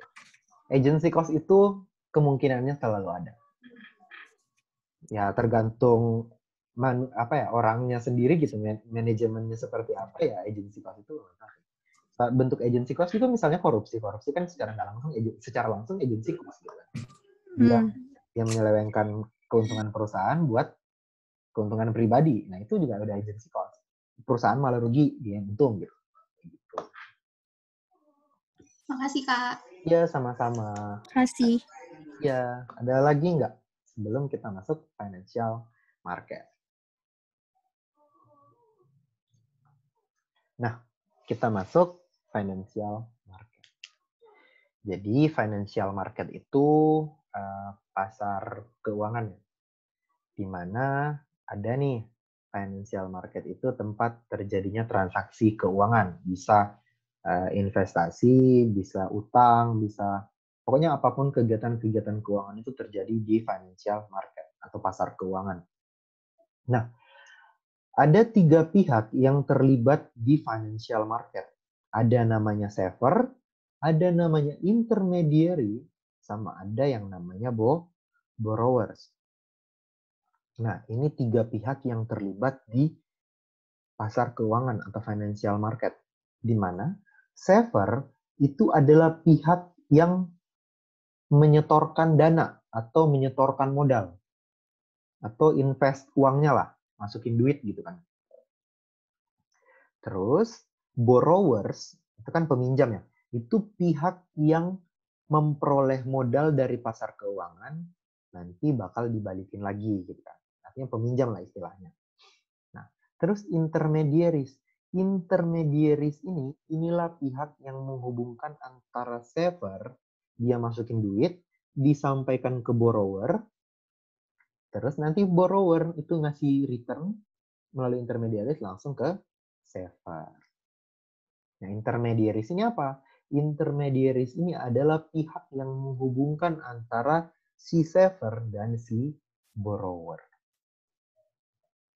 Agency cost itu kemungkinannya selalu ada. Ya tergantung orangnya sendiri gitu, manajemennya seperti apa ya agency cost itu. Bentuk agency cost itu misalnya korupsi kan secara langsung agency cost gitu kan. Dia yang menyelewengkan keuntungan perusahaan buat keuntungan pribadi. Nah, itu juga udah agency cost. Perusahaan malah rugi, dia yang untung gitu. Makasih, Kak. Ya, sama-sama. Makasih. Ya, ada lagi nggak sebelum kita masuk financial market? Nah, kita masuk financial market. Jadi, financial market itu pasar keuangan, di mana ada nih financial market itu tempat terjadinya transaksi keuangan, bisa investasi, bisa utang, bisa pokoknya apapun kegiatan-kegiatan keuangan itu terjadi di financial market atau pasar keuangan. Nah, ada 3 pihak yang terlibat di financial market. Ada namanya saver, ada namanya intermediary, sama ada yang namanya borrowers. Nah, ini 3 pihak yang terlibat di pasar keuangan atau financial market, di mana saver itu adalah pihak yang menyetorkan dana atau menyetorkan modal atau invest uangnya lah, masukin duit gitu kan. Terus borrowers itu kan peminjam ya, itu pihak yang memperoleh modal dari pasar keuangan nanti bakal dibalikin lagi gitu kan. Artinya peminjam lah istilahnya. Nah, terus intermediaries. Intermediaries inilah pihak yang menghubungkan antara saver, dia masukin duit, disampaikan ke borrower, terus nanti borrower itu ngasih return melalui intermediaries langsung ke saver. Nah, intermediaries ini apa? Intermediaries ini adalah pihak yang menghubungkan antara si saver dan si borrower.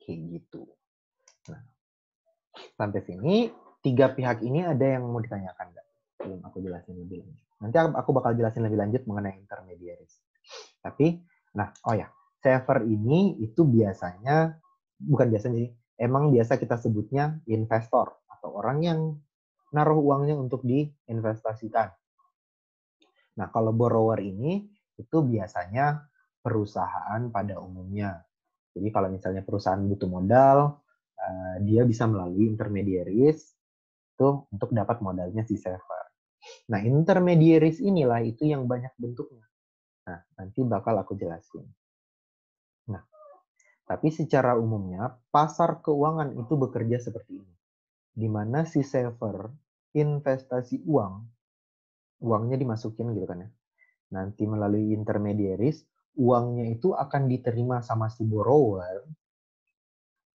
Kayak gitu. Nah, sampai sini 3 pihak ini ada yang mau ditanyakan nggak? Belum aku jelasin lebih lanjut. Nanti aku bakal jelasin lebih lanjut mengenai intermediaries. Tapi, saver ini itu biasanya, bukan biasanya sih, emang biasa kita sebutnya investor atau orang yang naruh uangnya untuk diinvestasikan. Nah, kalau borrower ini itu biasanya perusahaan pada umumnya. Jadi kalau misalnya perusahaan butuh modal, dia bisa melalui intermediaries itu untuk dapat modalnya si saver. Nah, intermediaries inilah itu yang banyak bentuknya. Nah, nanti bakal aku jelasin. Nah, tapi secara umumnya pasar keuangan itu bekerja seperti ini. Di mana si saver investasi uangnya dimasukin gitu kan ya. Nanti melalui intermediaries, uangnya itu akan diterima sama si borrower.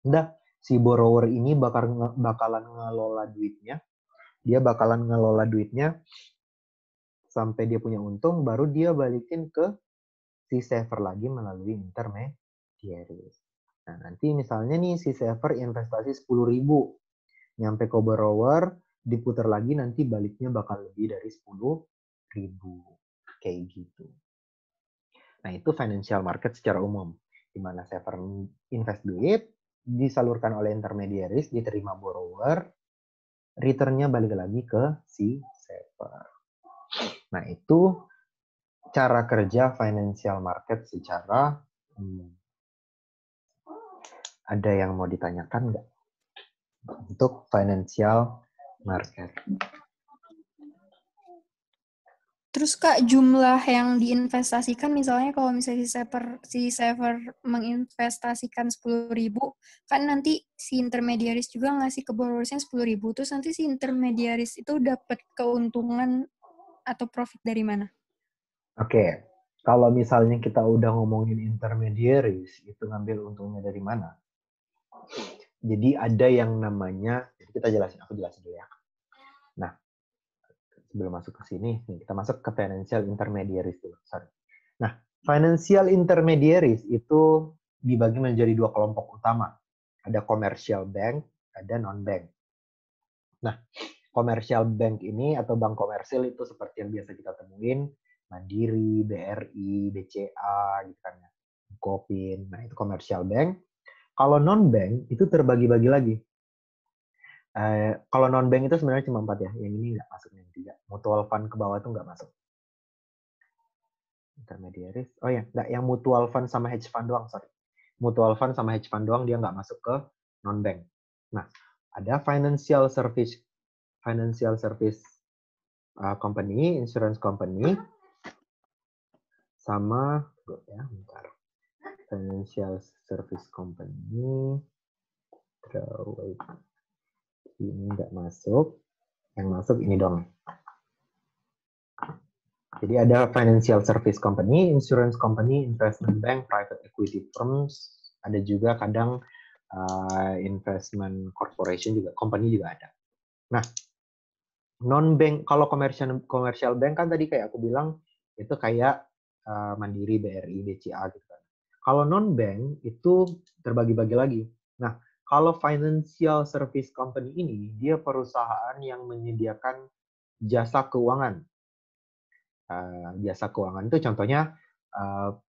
Udah, si borrower ini bakalan ngelola duitnya. Dia bakalan ngelola duitnya sampai dia punya untung, baru dia balikin ke si saver lagi melalui intermediaries. Nah, nanti misalnya nih si saver investasi 10.000, nyampe ke borrower, diputar lagi nanti baliknya bakal lebih dari 10.000. Kayak gitu. Nah, itu financial market secara umum, di mana saver invest duit, disalurkan oleh intermediaries, diterima borrower, return-nya balik lagi ke si saver. Nah, itu cara kerja financial market secara umum. Ada yang mau ditanyakan nggak untuk financial market? Terus Kak, jumlah yang diinvestasikan, misalnya kalau misalnya si saver menginvestasikan 10.000, kan nanti si intermediaries juga ngasih ke borrowersnya 10.000, terus nanti si intermediaries itu dapat keuntungan atau profit dari mana? Oke, kalau misalnya kita udah ngomongin intermediaries, itu ngambil untungnya dari mana? Jadi ada yang namanya, aku jelasin dulu ya. Nah, sebelum masuk ke sini, kita masuk ke financial intermediaries dulu. Sorry. Nah, financial intermediaries itu dibagi menjadi dua kelompok utama. Ada commercial bank, ada non-bank. Nah, commercial bank ini atau bank komersil itu seperti yang biasa kita temuin, Mandiri, BRI, BCA, gitu kan ya, Bukopin. Nah, itu commercial bank. Kalau non-bank itu terbagi-bagi lagi. Kalau non-bank itu sebenarnya cuma 4 ya. Yang ini nggak masuk, yang 3. Mutual fund ke bawah itu nggak masuk. Intermediaries. Oh ya, nggak, yang mutual fund sama hedge fund doang, sorry. Mutual fund sama hedge fund doang, dia nggak masuk ke non-bank. Nah, ada financial service company, insurance company, sama ya, bentar. Financial service company, ini nggak masuk. Yang masuk ini dong. Jadi ada financial service company, insurance company, investment bank, private equity firms, ada juga kadang investment corporation juga, company juga ada. Nah, non-bank, kalau commercial bank kan tadi kayak aku bilang, itu kayak Mandiri, BRI, BCA gitu kan. Kalau non-bank itu terbagi-bagi lagi. Nah, kalau financial service company ini, dia perusahaan yang menyediakan jasa keuangan. Jasa keuangan itu contohnya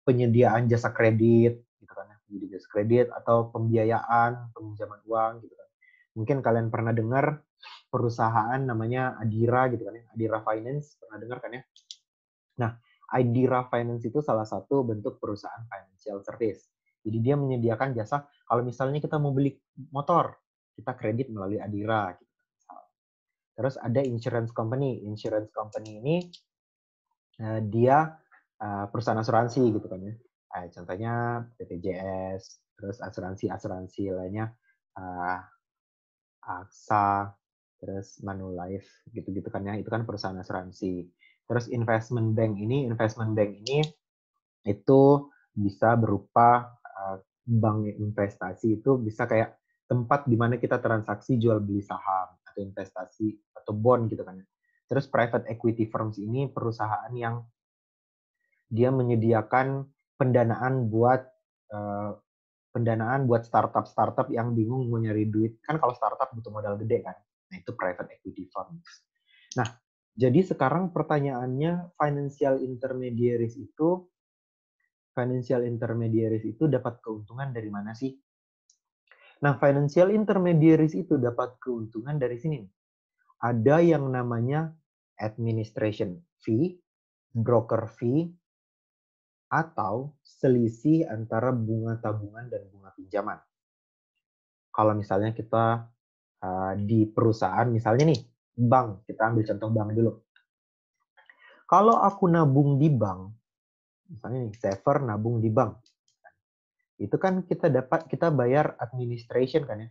penyediaan jasa kredit, gitu kan, jasa kredit atau pembiayaan, peminjaman uang, gitu kan. Mungkin kalian pernah dengar perusahaan namanya Adira, gitu kan ya, Adira Finance, pernah dengar kan ya? Nah, Adira Finance itu salah satu bentuk perusahaan financial service. Jadi dia menyediakan jasa, kalau misalnya kita mau beli motor, kita kredit melalui Adira. Gitu. Terus ada insurance company. Insurance company ini dia perusahaan asuransi gitu kan ya. Contohnya BPJS, terus asuransi lainnya AXA, terus Manulife gitu-gitu kan ya. Itu kan perusahaan asuransi. Terus investment bank ini itu bisa berupa bank investasi, itu bisa kayak tempat di mana kita transaksi jual beli saham atau investasi atau bond gitu kan. Terus private equity firms ini perusahaan yang dia menyediakan pendanaan buat startup yang bingung mau nyari duit. Kan kalau startup butuh modal gede kan. Nah, itu private equity firms. Nah, jadi sekarang pertanyaannya financial intermediaries itu dapat keuntungan dari mana sih? Nah, financial intermediaries itu dapat keuntungan dari sini. Ada yang namanya administration fee, broker fee, atau selisih antara bunga tabungan dan bunga pinjaman. Kalau misalnya kita di perusahaan, misalnya nih, bank, kita ambil contoh bank dulu. Kalau aku nabung di bank, misalnya nih, saver nabung di bank, itu kan kita bayar administration kan ya,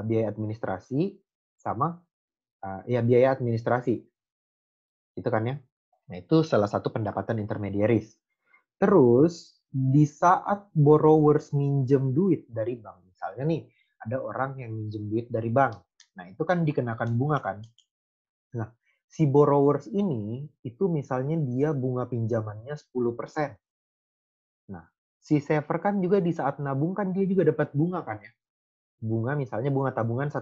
biaya administrasi sama biaya administrasi, itu kan ya. Nah, itu salah satu pendapatan intermediaries. Terus di saat borrowers minjem duit dari bank, misalnya nih ada orang yang minjem duit dari bank, nah itu kan dikenakan bunga kan. Nah, si borrowers ini itu misalnya dia bunga pinjamannya 10%. Nah, si saver kan juga di saat nabung kan dia juga dapat bunga kan ya. Bunga misalnya bunga tabungan 1%.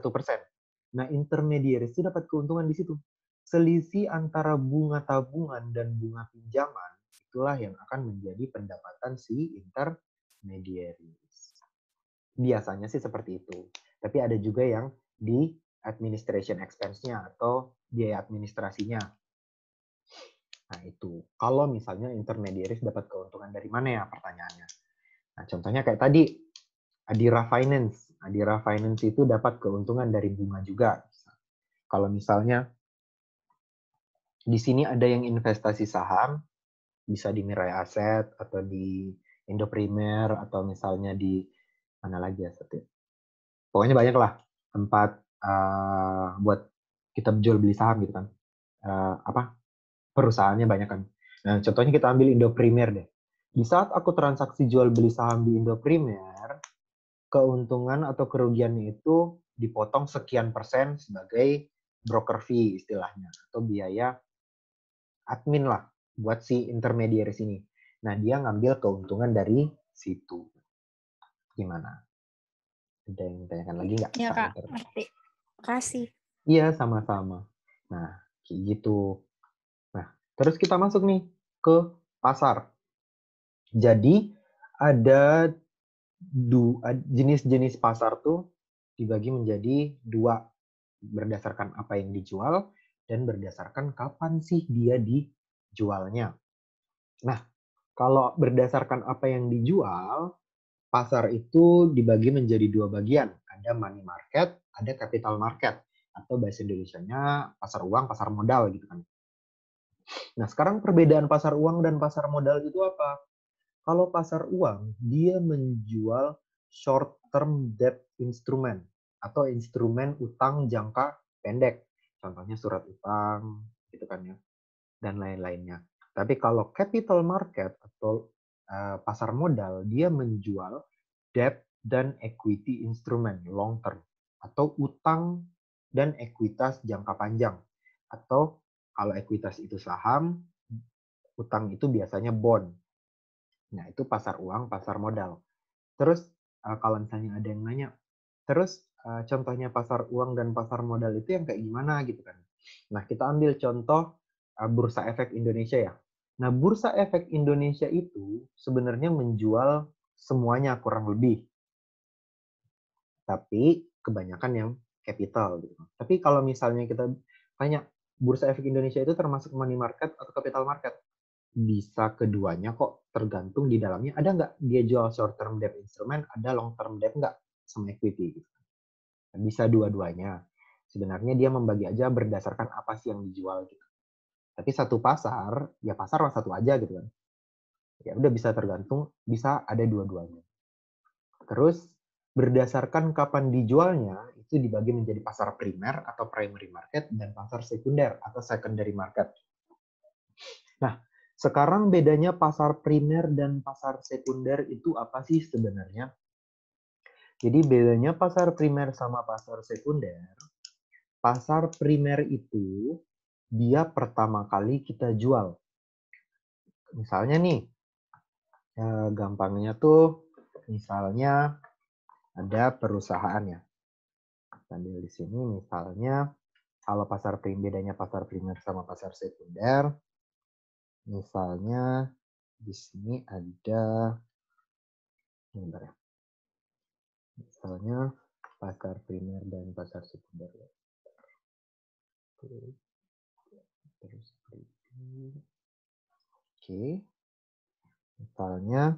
Nah, intermediaries itu dapat keuntungan di situ. Selisih antara bunga tabungan dan bunga pinjaman itulah yang akan menjadi pendapatan si intermediaries. Biasanya sih seperti itu. Tapi ada juga yang di administration expense-nya atau biaya administrasinya. Nah, itu. Kalau misalnya intermediaries dapat keuntungan dari mana ya pertanyaannya. Nah, contohnya kayak tadi, Adira Finance. Adira Finance itu dapat keuntungan dari bunga juga. Kalau misalnya di sini ada yang investasi saham, bisa di Mirai Asset atau di Indo Premier atau misalnya di mana lagi ya, pokoknya banyak lah tempat buat kita jual beli saham gitu kan. Perusahaannya banyak kan. Nah, contohnya kita ambil Indo Premier deh. Di saat aku transaksi jual beli saham di Indo Premier, keuntungan atau kerugiannya itu dipotong sekian persen sebagai broker fee istilahnya, atau biaya admin lah buat si intermediaries ini. Nah, dia ngambil keuntungan dari situ. Gimana? Ada yang tanyakan lagi nggak? Ya, Kak. Ngerti. Kasih. Iya, sama-sama. Nah, kayak gitu. Nah, terus kita masuk nih ke pasar. Jadi, ada jenis-jenis pasar tuh dibagi menjadi dua, berdasarkan apa yang dijual dan berdasarkan kapan sih dia dijualnya. Nah, kalau berdasarkan apa yang dijual, pasar itu dibagi menjadi dua bagian. Ada money market, ada capital market. Atau bahasa Indonesianya pasar uang, pasar modal gitu kan. Nah, sekarang perbedaan pasar uang dan pasar modal itu apa? Kalau pasar uang, dia menjual short term debt instrument atau instrumen utang jangka pendek. Contohnya surat utang gitu kan ya. Dan lain-lainnya. Tapi kalau capital market atau pasar modal, dia menjual debt dan equity instrument long term atau utang dan ekuitas jangka panjang. Atau kalau ekuitas itu saham, utang itu biasanya bond. Nah, itu pasar uang, pasar modal. Terus kalau misalnya ada yang nanya, terus contohnya pasar uang dan pasar modal itu yang kayak gimana gitu kan. Nah, kita ambil contoh Bursa Efek Indonesia ya. Nah, Bursa Efek Indonesia itu sebenarnya menjual semuanya kurang lebih. Tapi kebanyakan yang capital gitu. Tapi kalau misalnya kita tanya, Bursa Efek Indonesia itu termasuk money market atau capital market? Bisa keduanya kok, tergantung di dalamnya ada nggak dia jual short term debt instrument, ada long term debt nggak sama equity gitu. Bisa dua-duanya. Sebenarnya dia membagi aja berdasarkan apa sih yang dijual gitu. Tapi satu pasar, ya pasar satu aja gitu kan. Ya udah bisa tergantung, bisa ada dua-duanya. Terus berdasarkan kapan dijualnya itu dibagi menjadi pasar primer atau primary market dan pasar sekunder atau secondary market. Nah, sekarang bedanya pasar primer dan pasar sekunder itu apa sih sebenarnya? Jadi bedanya pasar primer sama pasar sekunder, pasar primer itu dia pertama kali kita jual. Misalnya nih, gampangnya tuh misalnya ada perusahaan ya. Sambil di sini misalnya kalau pasar primer, bedanya pasar primer sama pasar sekunder, misalnya di sini ada, bentar ya. Misalnya pasar primer dan pasar sekunder. Oke. Misalnya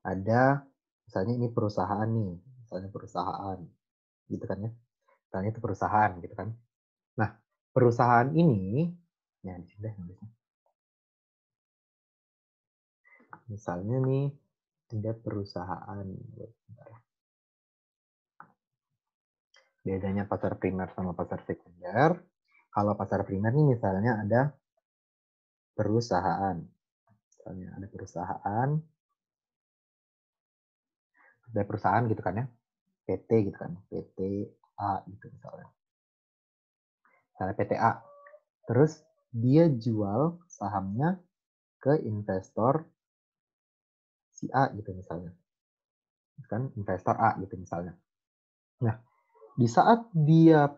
ada, misalnya ini perusahaan nih, misalnya perusahaan, gitu kan ya. Misalnya itu perusahaan, gitu kan. Nah, perusahaan ini, ya di sini nulisnya. Misalnya nih, ada perusahaan. Bedanya pasar primer sama pasar sekunder. Kalau pasar primer nih misalnya ada perusahaan. Misalnya ada perusahaan gitu kan ya. PT gitu kan. PT A gitu misalnya. Misalnya PT A. Terus dia jual sahamnya ke investor si A gitu misalnya. Kan investor A gitu misalnya. Nah, di saat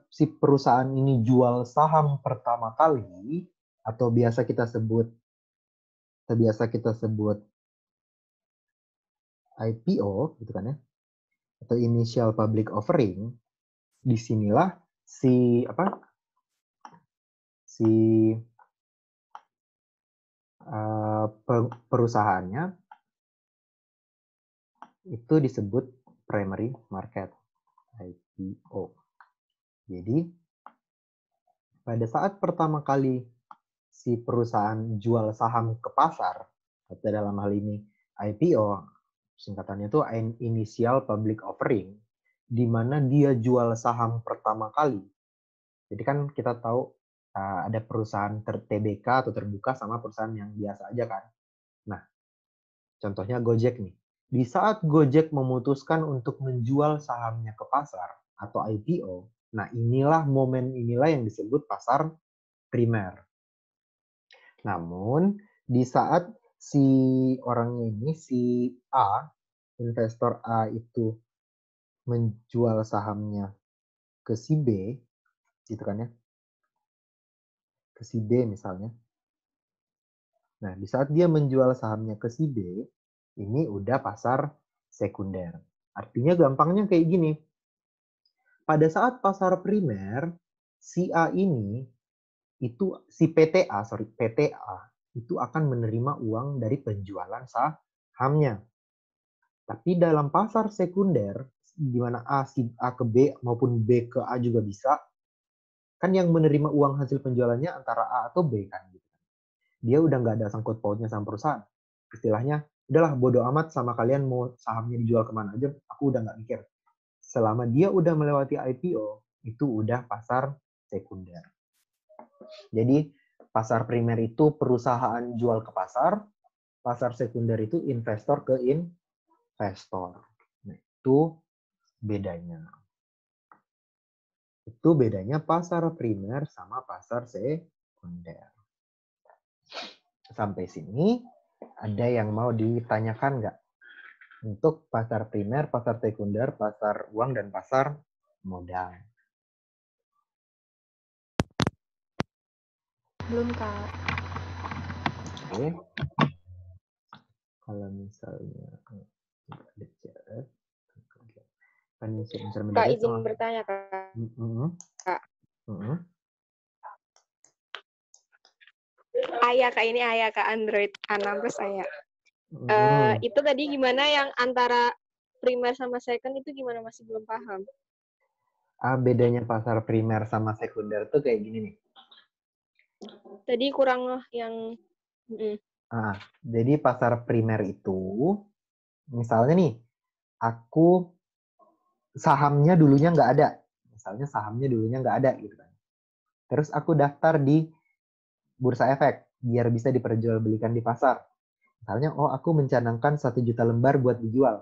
si perusahaan ini jual saham pertama kali atau biasa kita sebut IPO gitu kan ya, atau initial public offering, disinilah si perusahaannya itu disebut primary market, IPO. Jadi pada saat pertama kali si perusahaan jual saham ke pasar, atau dalam hal ini IPO, singkatannya itu initial public offering, di mana dia jual saham pertama kali. Jadi kan kita tahu ada perusahaan TBK atau terbuka sama perusahaan yang biasa aja kan. Nah, contohnya Gojek nih. Di saat Gojek memutuskan untuk menjual sahamnya ke pasar atau IPO, nah momen inilah yang disebut pasar primer. Namun, di saat si orangnya ini, si A, investor A itu menjual sahamnya ke si B, gitu kan ya, ke si B misalnya. Nah, di saat dia menjual sahamnya ke si B, ini udah pasar sekunder. Artinya gampangnya kayak gini. Pada saat pasar primer, si A ini, itu si PTA itu akan menerima uang dari penjualan sahamnya. Tapi dalam pasar sekunder, di mana si A ke B maupun B ke A juga bisa, kan yang menerima uang hasil penjualannya antara A atau B kan. Dia udah nggak ada sangkut pautnya sama perusahaan. Istilahnya, udahlah bodo amat sama kalian mau sahamnya dijual kemana aja, aku udah nggak mikir. Selama dia udah melewati IPO, itu udah pasar sekunder. Jadi pasar primer itu perusahaan jual ke pasar sekunder itu investor ke investor. Nah, itu bedanya. Itu bedanya pasar primer sama pasar sekunder. Sampai sini, ada yang mau ditanyakan nggak? Untuk pasar primer, pasar sekunder, pasar uang, dan pasar modal. Belum, Kak. Oke. Kalau misalnya ada chat, financial intermediary. Kak, izin bertanya, Kak. Kak. Ayah Kak, Android A16 Ayah. Itu tadi gimana yang antara primer sama second itu gimana, masih belum paham. Bedanya pasar primer sama sekunder tuh kayak gini nih. Tadi kurang yang... Jadi pasar primer itu, misalnya nih, aku sahamnya dulunya nggak ada. Misalnya sahamnya dulunya nggak ada gitu kan. Terus aku daftar di Bursa Efek biar bisa diperjualbelikan di pasar. Misalnya, aku mencanangkan 1 juta lembar buat dijual.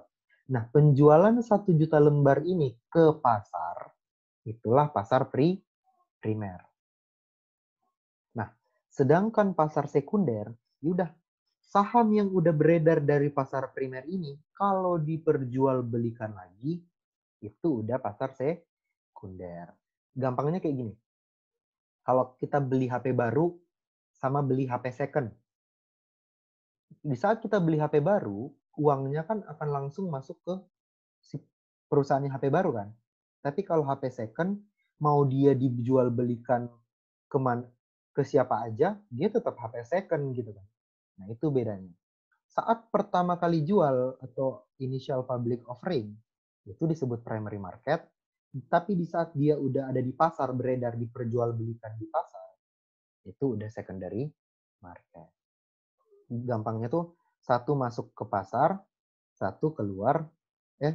Nah, penjualan 1 juta lembar ini ke pasar, itulah pasar primer. Nah, sedangkan pasar sekunder, yaudah, saham yang udah beredar dari pasar primer ini, kalau diperjualbelikan lagi, itu udah pasar sekunder. Gampangnya kayak gini. Kalau kita beli HP baru, sama beli HP second. Di saat kita beli HP baru, uangnya kan akan langsung masuk ke si perusahaannya HP baru kan. Tapi kalau HP second, mau dia dijual belikan ke siapa aja, dia tetap HP second gitu kan. Nah, itu bedanya. Saat pertama kali jual atau initial public offering, itu disebut primary market. Tapi di saat dia udah ada di pasar, beredar, diperjualbelikan di pasar, itu udah secondary market. Gampangnya tuh, satu masuk ke pasar, satu keluar,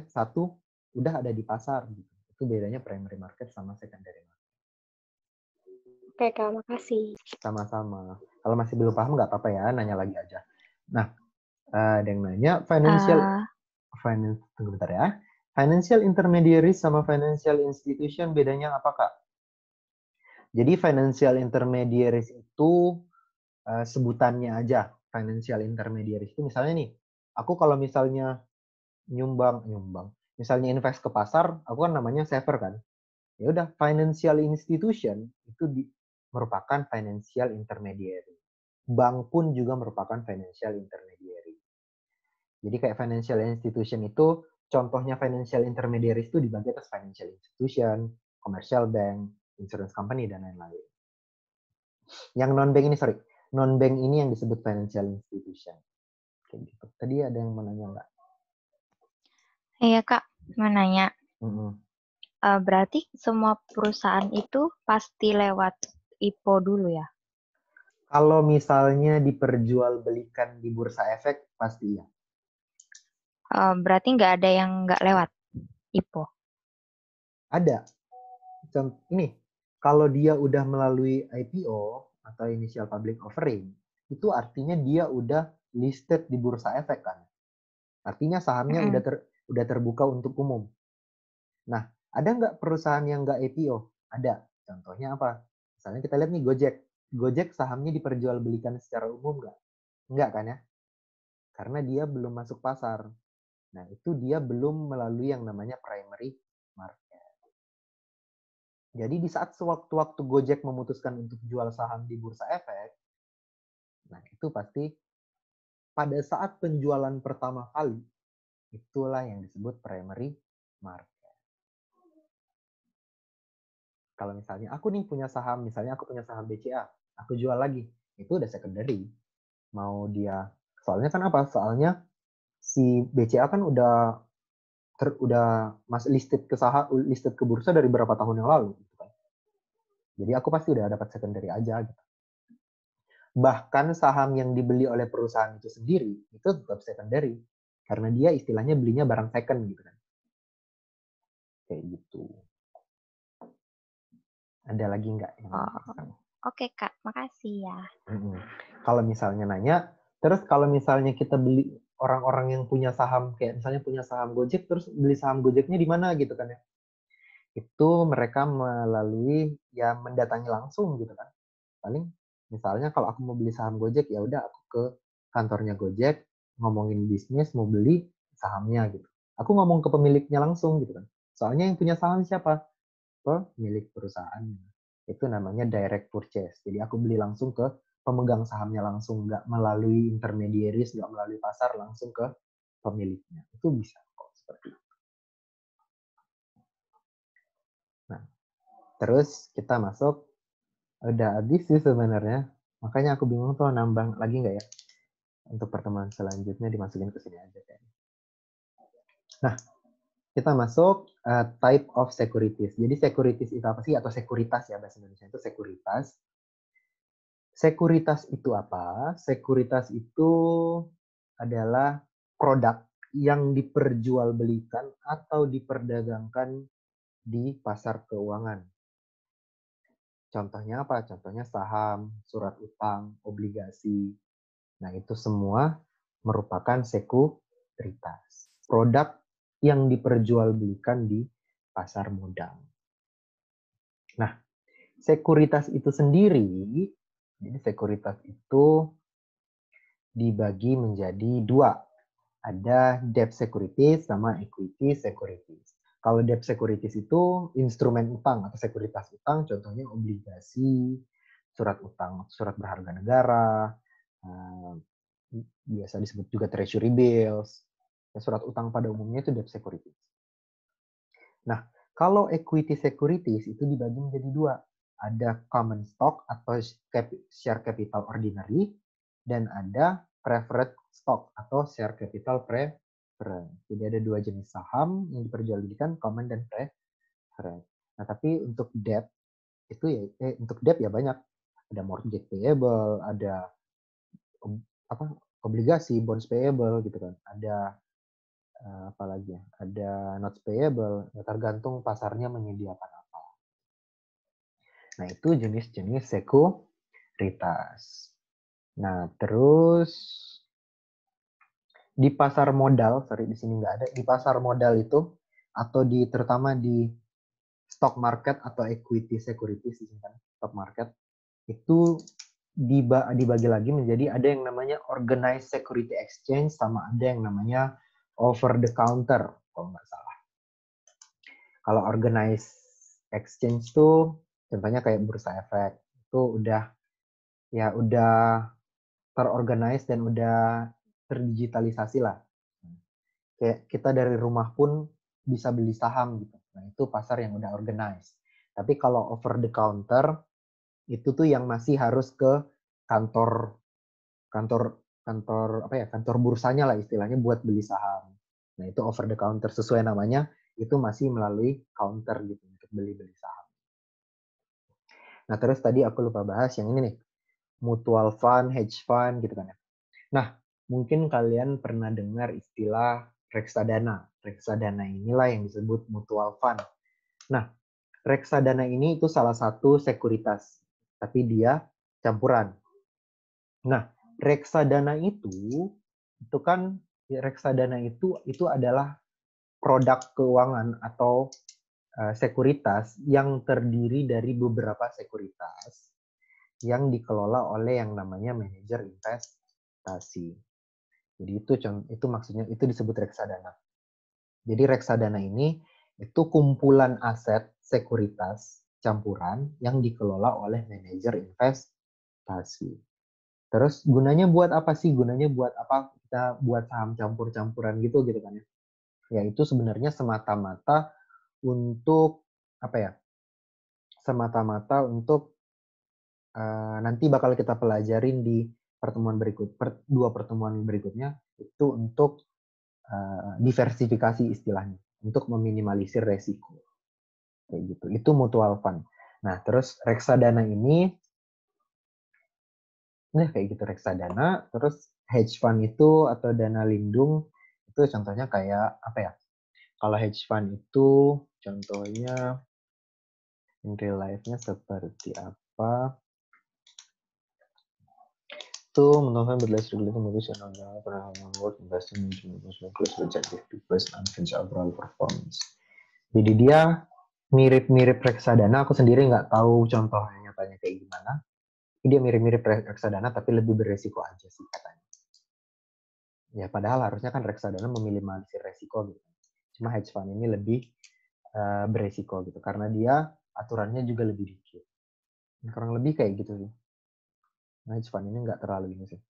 satu udah ada di pasar. Gitu. Itu bedanya primary market sama secondary market. Oke, Kak, makasih. Sama-sama. Kalau masih belum paham, nggak apa-apa ya, nanya lagi aja. Nah, ada yang nanya, tunggu bentar ya. Financial intermediaries sama financial institution bedanya apa, Kak? Jadi financial intermediaries itu sebutannya aja. Financial intermediaries itu misalnya nih, aku kalau misalnya nyumbang, misalnya invest ke pasar, aku kan namanya saver kan. Ya udah, financial institution itu merupakan financial intermediary. Bank pun juga merupakan financial intermediary. Jadi kayak financial institution itu, contohnya financial intermediaries itu dibagi atas financial institution, commercial bank, insurance company, dan lain-lain. Yang non-bank ini yang disebut financial institution. Kayak gitu. Tadi ada yang mau nanya nggak? Iya, Kak, mau nanya. Berarti semua perusahaan itu pasti lewat IPO dulu ya? Kalau misalnya diperjualbelikan di Bursa Efek, pasti ya. Berarti nggak ada yang nggak lewat IPO? Ada. Ini, kalau dia udah melalui IPO atau initial public offering, itu artinya dia udah listed di Bursa Efek kan. Artinya sahamnya udah terbuka untuk umum. Nah, ada nggak perusahaan yang nggak IPO? Ada. Contohnya apa? Misalnya kita lihat nih Gojek. Gojek sahamnya diperjualbelikan secara umum nggak? Nggak kan ya? Karena dia belum masuk pasar. Nah, itu dia belum melalui yang namanya primary market. Jadi di saat sewaktu-waktu Gojek memutuskan untuk jual saham di Bursa Efek, nah itu pasti pada saat penjualan pertama kali, itulah yang disebut primary market. Kalau misalnya aku nih punya saham, misalnya aku punya saham BCA, aku jual lagi, itu udah secondary. Mau dia, soalnya kan apa? Soalnya si BCA kan udah listed ke bursa dari berapa tahun yang lalu, gitu kan. Jadi aku pasti udah dapat secondary aja, gitu. Bahkan saham yang dibeli oleh perusahaan itu sendiri itu tetap secondary, karena dia istilahnya belinya barang second, gitu kan. Kayak gitu. Ada lagi nggak yang Oke, Kak, makasih ya. Kalau misalnya nanya, terus kalau misalnya kita beli orang-orang yang punya saham, kayak misalnya punya saham Gojek, terus beli saham Gojeknya di mana gitu kan ya? Itu mereka melalui ya mendatangi langsung gitu kan. Paling misalnya kalau aku mau beli saham Gojek, ya udah aku ke kantornya Gojek, ngomongin bisnis, mau beli sahamnya gitu. Aku ngomong ke pemiliknya langsung gitu kan. Soalnya yang punya saham siapa? Pemilik perusahaan. Itu namanya direct purchase. Jadi aku beli langsung ke pemegang sahamnya langsung, nggak melalui intermediaries, nggak melalui pasar, langsung ke pemiliknya. Itu bisa kok seperti itu. Nah, terus kita masuk, udah habis sih sebenarnya. Makanya aku bingung tuh nambah lagi nggak ya? Untuk pertemuan selanjutnya dimasukin ke sini aja kayaknya. Nah, kita masuk type of securities. Jadi securities itu apa sih? Atau sekuritas ya, bahasa Indonesia itu sekuritas. Sekuritas itu apa? Sekuritas itu adalah produk yang diperjualbelikan atau diperdagangkan di pasar keuangan. Contohnya apa? Contohnya saham, surat utang, obligasi. Nah, itu semua merupakan sekuritas. Produk yang diperjualbelikan di pasar modal. Nah, sekuritas itu sendiri, jadi sekuritas itu dibagi menjadi dua. Ada debt securities sama equity securities. Kalau debt securities itu instrumen utang atau sekuritas utang, contohnya obligasi, surat utang, surat berharga negara, biasa disebut juga treasury bills. Surat utang pada umumnya itu debt securities. Nah, kalau equity securities itu dibagi menjadi dua. Ada common stock atau share capital ordinary, dan ada preferred stock atau share capital preferred. Jadi ada dua jenis saham yang diperjualbelikan, common dan preferred. Nah, tapi untuk debt itu ya banyak. Ada mortgage payable, ada obligasi, bonds payable gitu kan. Ada apalagi ya, ada notes payable, tergantung pasarnya menyediakan apa. Nah, itu jenis-jenis sekuritas. Nah, terus di pasar modal, di sini nggak ada, di pasar modal itu, atau terutama di stock market atau equity securities, kan, stock market, itu dibagi lagi menjadi ada yang namanya organized security exchange sama ada yang namanya over the counter, kalau nggak salah. Kalau organized exchange tuh contohnya kayak Bursa Efek, itu udah terorganize dan udah terdigitalisasi lah. Kayak kita dari rumah pun bisa beli saham gitu. Nah, itu pasar yang udah organized. Tapi kalau over the counter itu tuh yang masih harus ke kantor bursanya lah istilahnya buat beli saham. Nah, itu over the counter sesuai namanya, itu masih melalui counter gitu untuk beli saham. Nah, terus tadi aku lupa bahas yang ini nih, mutual fund, hedge fund gitu kan ya. Nah, mungkin kalian pernah dengar istilah reksadana. Reksadana inilah yang disebut mutual fund. Nah, reksadana ini itu salah satu sekuritas, tapi dia campuran. Nah, reksadana itu kan reksadana itu adalah produk keuangan atau sekuritas yang terdiri dari beberapa sekuritas yang dikelola oleh yang namanya manajer investasi. Jadi itu maksudnya, itu disebut reksadana. Jadi reksadana ini itu kumpulan aset sekuritas campuran yang dikelola oleh manajer investasi. Terus gunanya buat apa sih? Gunanya buat apa kita buat saham campur-campuran gitu kan ya? Ya itu sebenarnya semata-mata untuk apa ya? Semata-mata untuk nanti bakal kita pelajarin di dua pertemuan berikutnya, itu untuk diversifikasi istilahnya, untuk meminimalisir resiko. Kayak gitu. Itu mutual fund. Nah, terus reksadana ini kayak gitu reksadana, terus hedge fund itu atau dana lindung itu contohnya kayak apa ya? Kalau hedge fund itu contohnya in real life-nya seperti apa? Itu menonton berdasarkan regulasi mengutus pernah work investment objective based on financial overall performance. Jadi dia mirip-mirip reksadana. Aku sendiri nggak tahu contohnya nyatanya kayak gimana. Dia mirip-mirip reksadana tapi lebih beresiko aja sih katanya. Ya padahal harusnya kan reksadana meminimalisir resiko gitu. Cuma hedge fund ini lebih beresiko gitu karena dia aturannya juga lebih dikit. Kurang lebih kayak gitu sih. Nah, hedge fund ini nggak terlalu ini sih.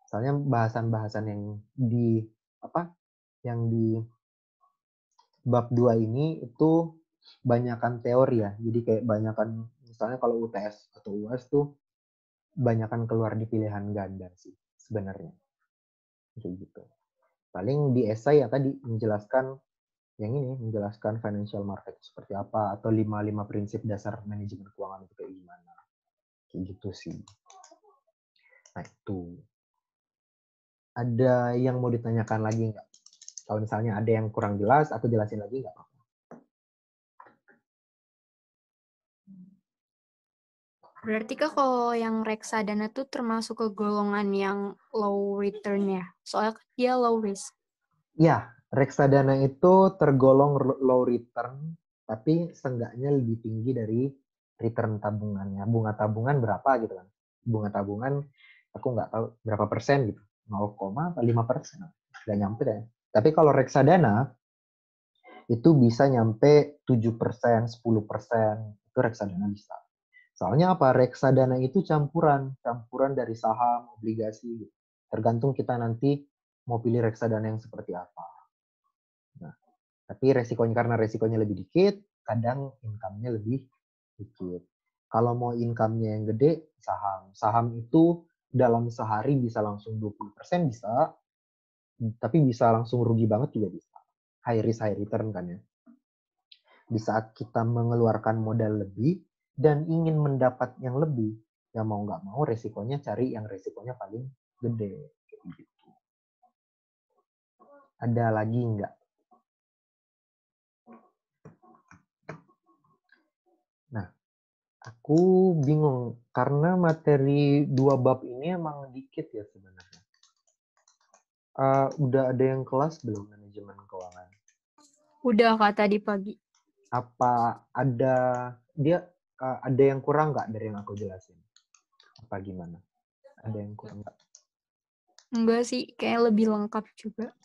Soalnya bahasan-bahasan yang di bab 2 ini itu banyakan teori ya. Jadi kayak banyakan misalnya kalau UTS atau UAS tuh banyakan keluar di pilihan ganda sih sebenarnya. Kayak gitu. Paling di esai ya tadi menjelaskan financial market seperti apa atau 5 prinsip dasar manajemen keuangan itu kayak gimana. Kayak gitu sih. Nah, itu. Ada yang mau ditanyakan lagi nggak? Kalau misalnya ada yang kurang jelas, aku jelasin lagi nggak apa-apa. Berarti Kak kalau yang reksadana tuh termasuk ke golongan yang low return ya? Soalnya dia low risk. Ya, reksadana itu tergolong low return, tapi seenggaknya lebih tinggi dari return tabungannya. Bunga tabungan berapa gitu kan? Bunga tabungan aku nggak tahu berapa persen gitu. 0,5%. Nggak nyampe deh. Tapi kalau reksadana itu bisa nyampe 7%, 10%. Itu reksadana bisa. Soalnya apa? Reksadana itu campuran dari saham, obligasi. Gitu. Tergantung kita nanti mau pilih reksadana yang seperti apa. Nah, tapi karena resikonya lebih dikit, kadang income-nya lebih dikit. Kalau mau income-nya yang gede, saham. Saham itu dalam sehari bisa langsung 20% bisa, tapi bisa langsung rugi banget juga bisa. High risk, high return kan ya. Di saat kita mengeluarkan modal lebih dan ingin mendapat yang lebih, ya mau nggak mau resikonya cari yang resikonya paling gede. Gitu. Ada lagi nggak? Nah, aku bingung karena materi 2 bab ini emang dikit ya sebenarnya. Udah ada yang kelas belum manajemen keuangan? Udah Kak tadi pagi. Apa ada yang kurang nggak dari yang aku jelasin? Apa gimana? Ada yang kurang nggak? Enggak sih, kayak lebih lengkap juga.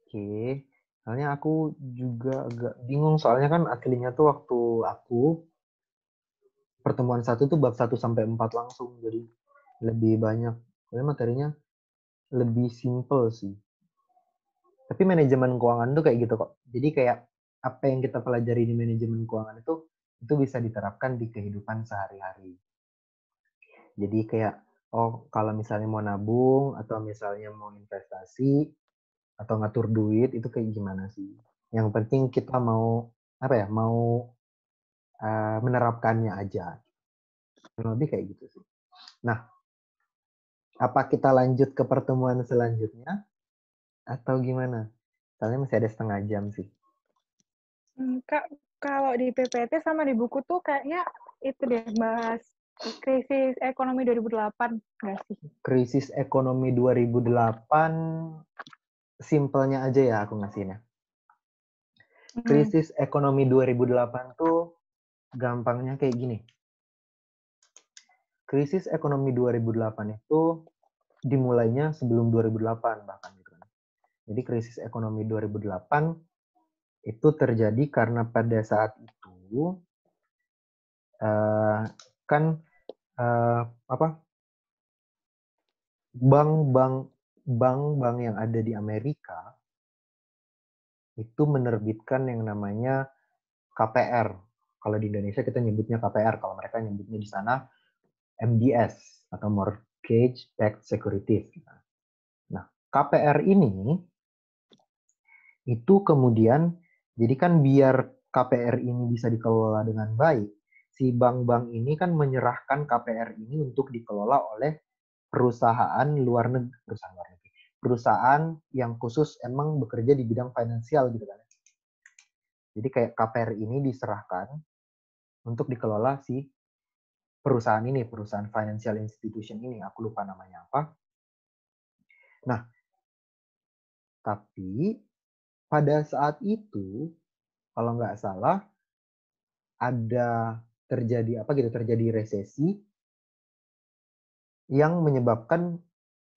Oke. Soalnya aku juga agak bingung soalnya kan aslinya tuh waktu aku pertemuan 1 tuh bab 1 sampai 4 langsung, jadi lebih banyak. Soalnya materinya lebih simple sih. Tapi manajemen keuangan tuh kayak gitu kok. Jadi kayak apa yang kita pelajari di manajemen keuangan itu bisa diterapkan di kehidupan sehari-hari. Jadi kayak kalau misalnya mau nabung atau misalnya mau investasi atau ngatur duit itu kayak gimana sih? Yang penting kita mau menerapkannya aja. Lebih kayak gitu sih. Nah, apa kita lanjut ke pertemuan selanjutnya atau gimana? Soalnya masih ada setengah jam sih. Kak, kalau di PPT sama di buku tuh kayaknya itu deh bahas krisis ekonomi 2008 nggak sih? Krisis ekonomi 2008 simpelnya aja ya aku ngasihnya. Krisis ekonomi 2008 tuh gampangnya kayak gini. Krisis ekonomi 2008 itu dimulainya sebelum 2008 bahkan gitu kan. Jadi krisis ekonomi 2008 itu terjadi karena pada saat itu bank-bank yang ada di Amerika itu menerbitkan yang namanya KPR. Kalau di Indonesia kita nyebutnya KPR, kalau mereka nyebutnya di sana MBS atau Mortgage Backed Securities. Nah, KPR ini itu kemudian, jadi kan biar KPR ini bisa dikelola dengan baik, si bank-bank ini kan menyerahkan KPR ini untuk dikelola oleh perusahaan luar negeri, perusahaan yang khusus emang bekerja di bidang finansial gitu kan. Jadi kayak KPR ini diserahkan untuk dikelola si perusahaan ini, perusahaan financial institution ini, aku lupa namanya apa. Nah, tapi pada saat itu, kalau nggak salah, ada terjadi resesi yang menyebabkan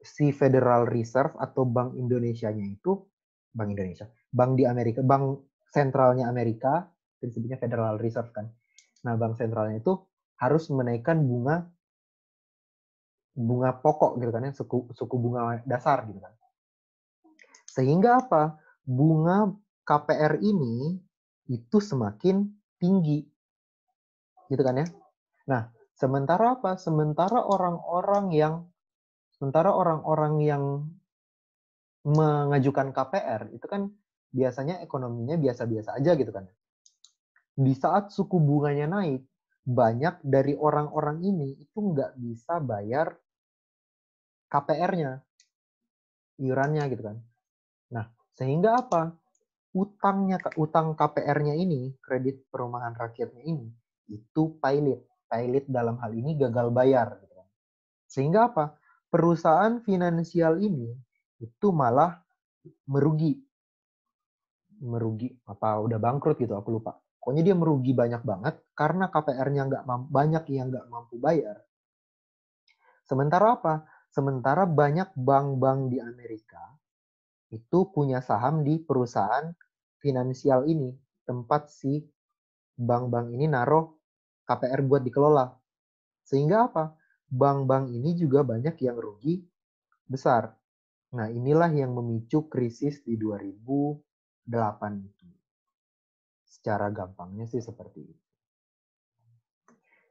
si Federal Reserve atau Bank Indonesianya itu, Bank di Amerika, Bank sentralnya Amerika, disebutnya Federal Reserve kan. Nah, bank sentralnya itu harus menaikkan bunga pokok gitu kan ya, suku bunga dasar gitu kan. Sehingga apa? Bunga KPR ini itu semakin tinggi. Gitu kan ya. Nah, sementara apa? Sementara orang-orang yang mengajukan KPR itu kan biasanya ekonominya biasa-biasa aja gitu kan. Di saat suku bunganya naik, banyak dari orang-orang ini itu nggak bisa bayar KPR-nya, iurannya gitu kan. Nah, sehingga apa? Utang KPR-nya ini, kredit perumahan rakyatnya ini, itu pailit. Pailit dalam hal ini gagal bayar. Gitu kan. Sehingga apa? Perusahaan finansial ini itu malah merugi apa udah bangkrut gitu, aku lupa. Pokoknya dia merugi banyak banget karena KPR-nya banyak yang nggak mampu bayar. Sementara apa? Sementara banyak bank-bank di Amerika itu punya saham di perusahaan finansial ini, tempat si bank-bank ini naruh KPR buat dikelola. Sehingga apa? Bank-bank ini juga banyak yang rugi besar. Nah, inilah yang memicu krisis di 2008 itu. Secara gampangnya sih seperti itu.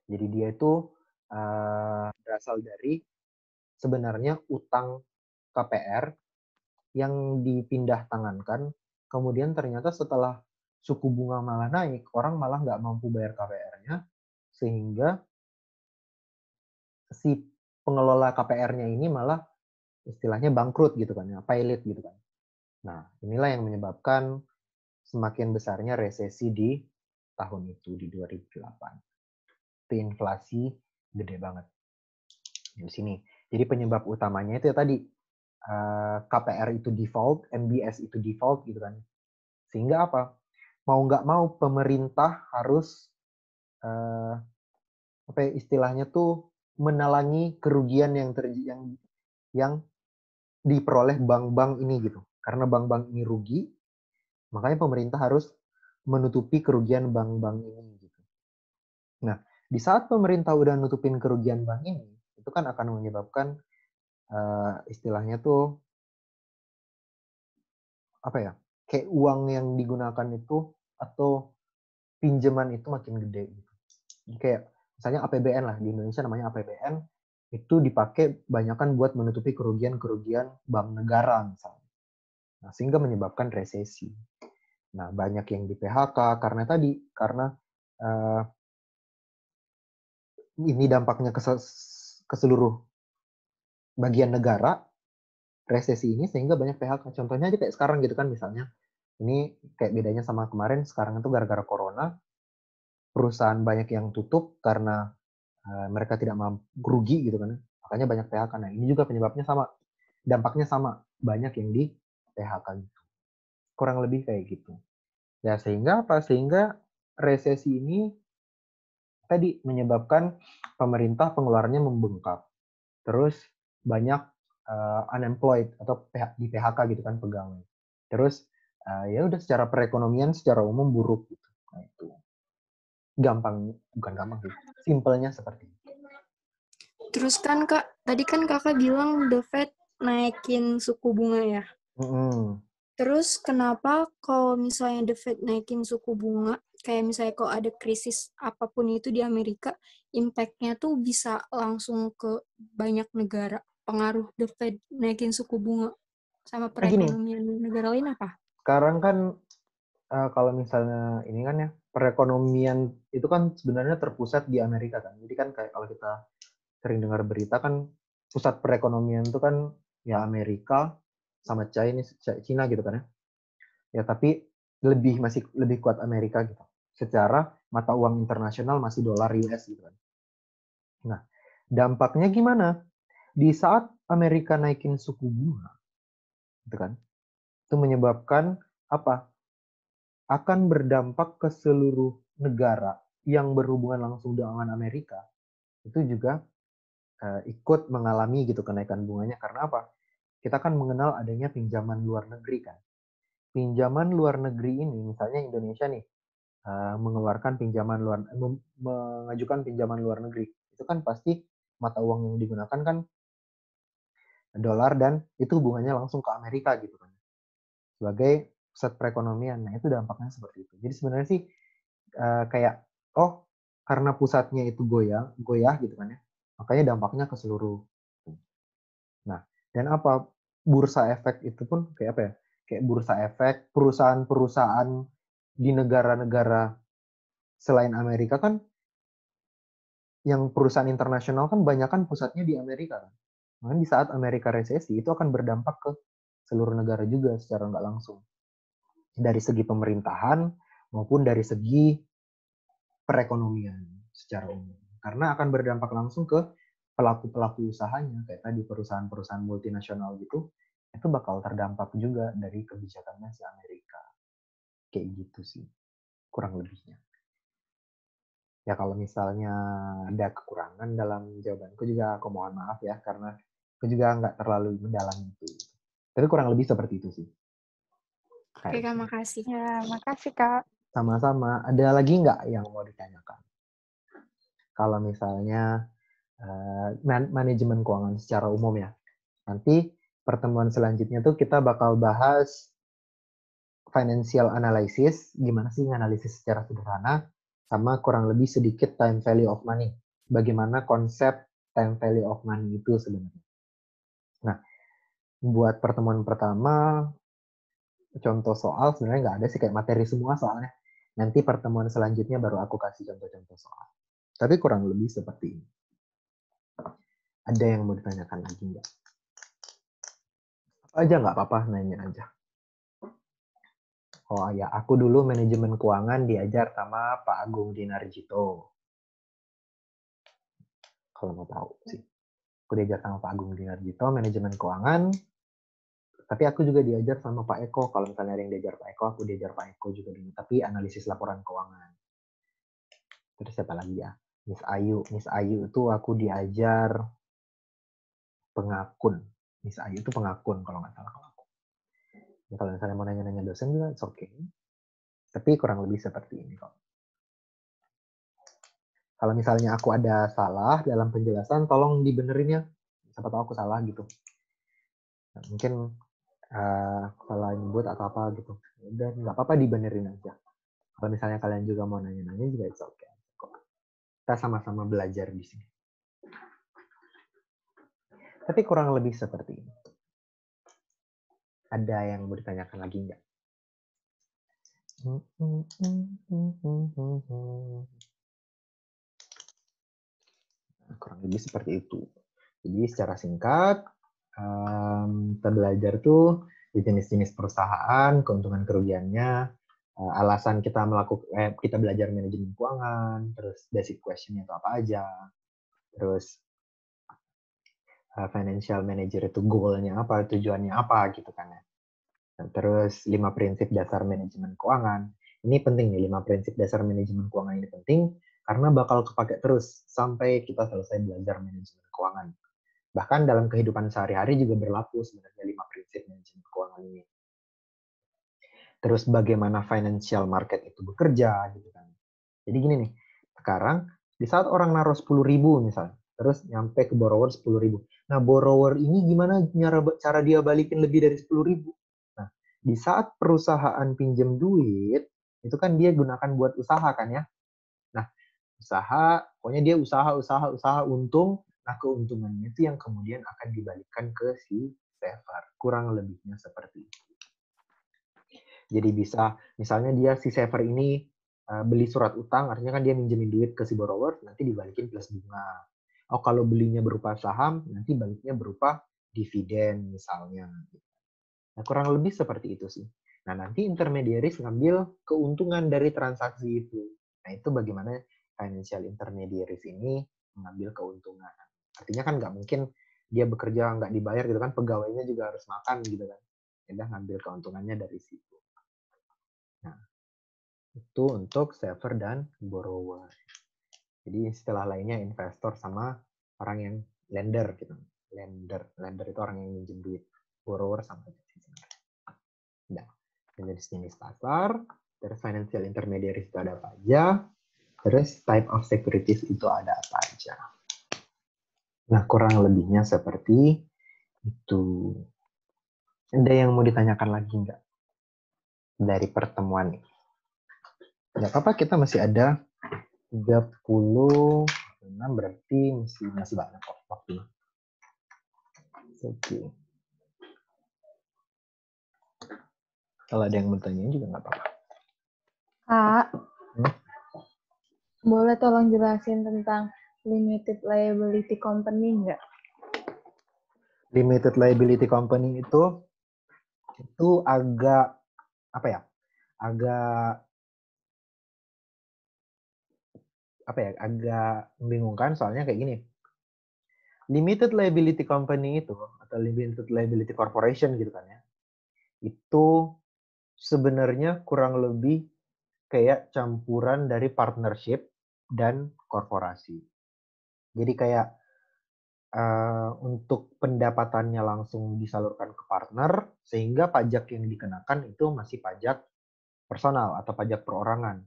Jadi dia itu berasal dari sebenarnya utang KPR yang dipindah tangankan, kemudian ternyata setelah suku bunga malah naik, orang malah nggak mampu bayar KPR-nya, sehingga si pengelola KPR-nya ini malah istilahnya bangkrut gitu kan, ya, pailit gitu kan. Nah, inilah yang menyebabkan semakin besarnya resesi di tahun itu, di 2008. Itu inflasi gede banget. Di sini. Jadi penyebab utamanya itu ya tadi, KPR itu default, MBS itu default gitu kan. Sehingga apa? Mau nggak mau pemerintah harus apa ya, istilahnya tuh menalangi kerugian yang diperoleh bank-bank ini gitu. Karena bank-bank ini rugi, makanya pemerintah harus menutupi kerugian bank-bank ini gitu. Nah, di saat pemerintah udah nutupin kerugian bank ini, itu kan akan menyebabkan istilahnya tuh apa ya? Kayak uang yang digunakan itu atau pinjaman itu makin gede gitu. Jadi kayak misalnya APBN lah, di Indonesia namanya APBN, itu dipakai banyakkan buat menutupi kerugian-kerugian bank negara misalnya. Nah, sehingga menyebabkan resesi. Nah, banyak yang di PHK karena ini dampaknya ke seluruh bagian negara, resesi ini, sehingga banyak PHK. Contohnya aja kayak sekarang gitu kan, misalnya. Ini kayak bedanya sama kemarin, sekarang itu gara-gara corona, perusahaan banyak yang tutup karena mereka tidak mampu, rugi gitu kan. Makanya banyak PHK. Nah, ini juga penyebabnya sama. Dampaknya sama. Banyak yang di PHK gitu. Kurang lebih kayak gitu. Ya sehingga apa? Sehingga resesi ini tadi menyebabkan pemerintah pengeluarannya membengkak. Terus banyak unemployed atau di PHK gitu kan pegawai. Terus ya udah secara perekonomian secara umum buruk gitu. Nah itu bukan gampang sih, simpelnya seperti itu. Terus kan Kak, tadi kan Kakak bilang The Fed naikin suku bunga ya. Terus kenapa kalau misalnya The Fed naikin suku bunga, kayak misalnya kalau ada krisis apapun itu di Amerika, impact-nya tuh bisa langsung ke banyak negara. Pengaruh The Fed naikin suku bunga sama perekonomian negara lain apa? Sekarang kan kalau misalnya ini kan ya, perekonomian itu kan sebenarnya terpusat di Amerika kan. Jadi kan kayak kalau kita sering dengar berita kan pusat perekonomian itu kan ya Amerika sama China gitu kan ya. Ya tapi masih lebih kuat Amerika gitu. Secara mata uang internasional masih dolar US gitu kan. Nah, dampaknya gimana? Di saat Amerika naikin suku bunga, gitu kan? Itu menyebabkan apa? Akan berdampak ke seluruh negara yang berhubungan langsung dengan Amerika. Itu juga ikut mengalami gitu kenaikan bunganya karena apa? Kita kan mengenal adanya pinjaman luar negeri kan. Pinjaman luar negeri ini misalnya Indonesia nih mengeluarkan mengajukan pinjaman luar negeri. Itu kan pasti mata uang yang digunakan kan dolar dan itu hubungannya langsung ke Amerika gitu kan. Sebagai pusat perekonomian. Nah, itu dampaknya seperti itu. Jadi sebenarnya sih kayak karena pusatnya itu goyah gitu kan ya. Makanya dampaknya ke seluruh. Nah, dan apa bursa efek itu pun kayak apa ya? Kayak bursa efek perusahaan-perusahaan di negara-negara selain Amerika kan yang perusahaan internasional kan banyak kan pusatnya di Amerika kan. Nah, di saat Amerika resesi itu akan berdampak ke seluruh negara juga secara nggak langsung. Dari segi pemerintahan maupun dari segi perekonomian secara umum. Karena akan berdampak langsung ke pelaku-pelaku usahanya, kayak tadi perusahaan-perusahaan multinasional gitu, itu bakal terdampak juga dari kebijakannya si Amerika. Kayak gitu sih, kurang lebihnya. Ya kalau misalnya ada kekurangan dalam jawabanku juga aku mohon maaf ya, karena aku juga nggak terlalu mendalam itu. Tapi kurang lebih seperti itu sih. Oke Kak, makasih. Ya, makasih Kak. Sama-sama. Ada lagi nggak yang mau ditanyakan? Kalau misalnya manajemen keuangan secara umum ya. Nanti pertemuan selanjutnya tuh kita bakal bahas financial analysis, gimana sih nganalisis secara sederhana, sama kurang lebih sedikit time value of money. Bagaimana konsep time value of money itu sebenarnya. Nah, buat pertemuan pertama, contoh soal sebenarnya nggak ada sih, kayak materi semua soalnya. Nanti pertemuan selanjutnya baru aku kasih contoh-contoh soal. Tapi kurang lebih seperti ini. Ada yang mau ditanyakan lagi nggak? Apa aja nggak apa-apa, nanya aja. Oh ya, aku dulu manajemen keuangan diajar sama Pak Agung Dinarjito. Kalau mau tahu sih. Aku diajar sama Pak Agung Dinarjito, manajemen keuangan. Tapi aku juga diajar sama Pak Eko. Kalau misalnya ada yang diajar Pak Eko, aku diajar Pak Eko juga dulu. Tapi analisis laporan keuangan. Terus siapa lagi ya? Miss Ayu. Miss Ayu itu aku diajar pengakun. Miss Ayu itu pengakun kalau nggak salah kalau aku. Ya, kalau misalnya mau nanya-nanya dosen juga, it's okay. Tapi kurang lebih seperti ini kok. Kalau misalnya aku ada salah dalam penjelasan, tolong dibenerin ya. Siapa tahu aku salah gitu. Nah, mungkin salah nyebut atau apa gitu. Udah nggak apa-apa dibenerin aja. Kalau misalnya kalian juga mau nanya-nanya juga it's okay. Kita sama-sama belajar di sini. Tapi kurang lebih seperti ini. Ada yang mau ditanyakan lagi nggak? Nah, kurang lebih seperti itu. Jadi secara singkat, kita belajar tuh di jenis-jenis perusahaan, keuntungan kerugiannya, alasan kita kita belajar manajemen keuangan, terus basic question-nya itu apa aja, terus financial manager itu goal-nya apa, tujuannya apa gitu kan ya. Nah, terus 5 prinsip dasar manajemen keuangan. Ini penting nih, 5 prinsip dasar manajemen keuangan ini penting karena bakal kepake terus sampai kita selesai belajar manajemen keuangan. Bahkan dalam kehidupan sehari-hari juga berlaku sebenarnya 5 prinsip manajemen keuangan ini. Terus bagaimana financial market itu bekerja gitu kan. Jadi gini nih, sekarang di saat orang naruh 10.000 misalnya, terus nyampe ke borrower 10.000. Nah, borrower ini gimana cara dia balikin lebih dari 10.000? Nah, di saat perusahaan pinjam duit, itu kan dia gunakan buat usaha kan ya. Nah, usaha, pokoknya dia usaha untung. Nah, keuntungannya itu yang kemudian akan dibalikkan ke si saver. Kurang lebihnya seperti itu. Jadi bisa, misalnya dia si saver ini beli surat utang, artinya kan dia minjemin duit ke si borrower, nanti dibalikin plus bunga. Oh, kalau belinya berupa saham, nanti baliknya berupa dividen misalnya. Nah, kurang lebih seperti itu sih. Nah, nanti intermediaries ngambil keuntungan dari transaksi itu. Nah, itu bagaimana financial intermediaries ini mengambil keuntungan. Artinya kan nggak mungkin dia bekerja nggak dibayar gitu kan, pegawainya juga harus makan gitu kan. Dia ngambil keuntungannya dari situ. Nah, itu untuk saver dan borrower. Jadi istilah lainnya investor sama orang yang lender gitu. Lender itu orang yang minjem duit. Borrower sama nah, jenis pasar, terus financial intermediaries itu ada apa aja, terus type of securities itu ada apa aja. Nah, kurang lebihnya seperti itu. Ada yang mau ditanyakan lagi nggak dari pertemuan ini? Nggak apa-apa, kita masih ada 36, berarti masih banyak kok waktunya. Oke. Kalau ada yang mau tanya juga nggak apa-apa. Kak, boleh tolong jelasin tentang limited liability company nggak? Limited liability company itu agak apa ya? Agak membingungkan soalnya kayak gini. Limited liability company itu atau limited liability corporation gitu kan ya. Itu sebenarnya kurang lebih kayak campuran dari partnership dan korporasi. Jadi kayak untuk pendapatannya langsung disalurkan ke partner, sehingga pajak yang dikenakan itu masih pajak personal atau pajak perorangan.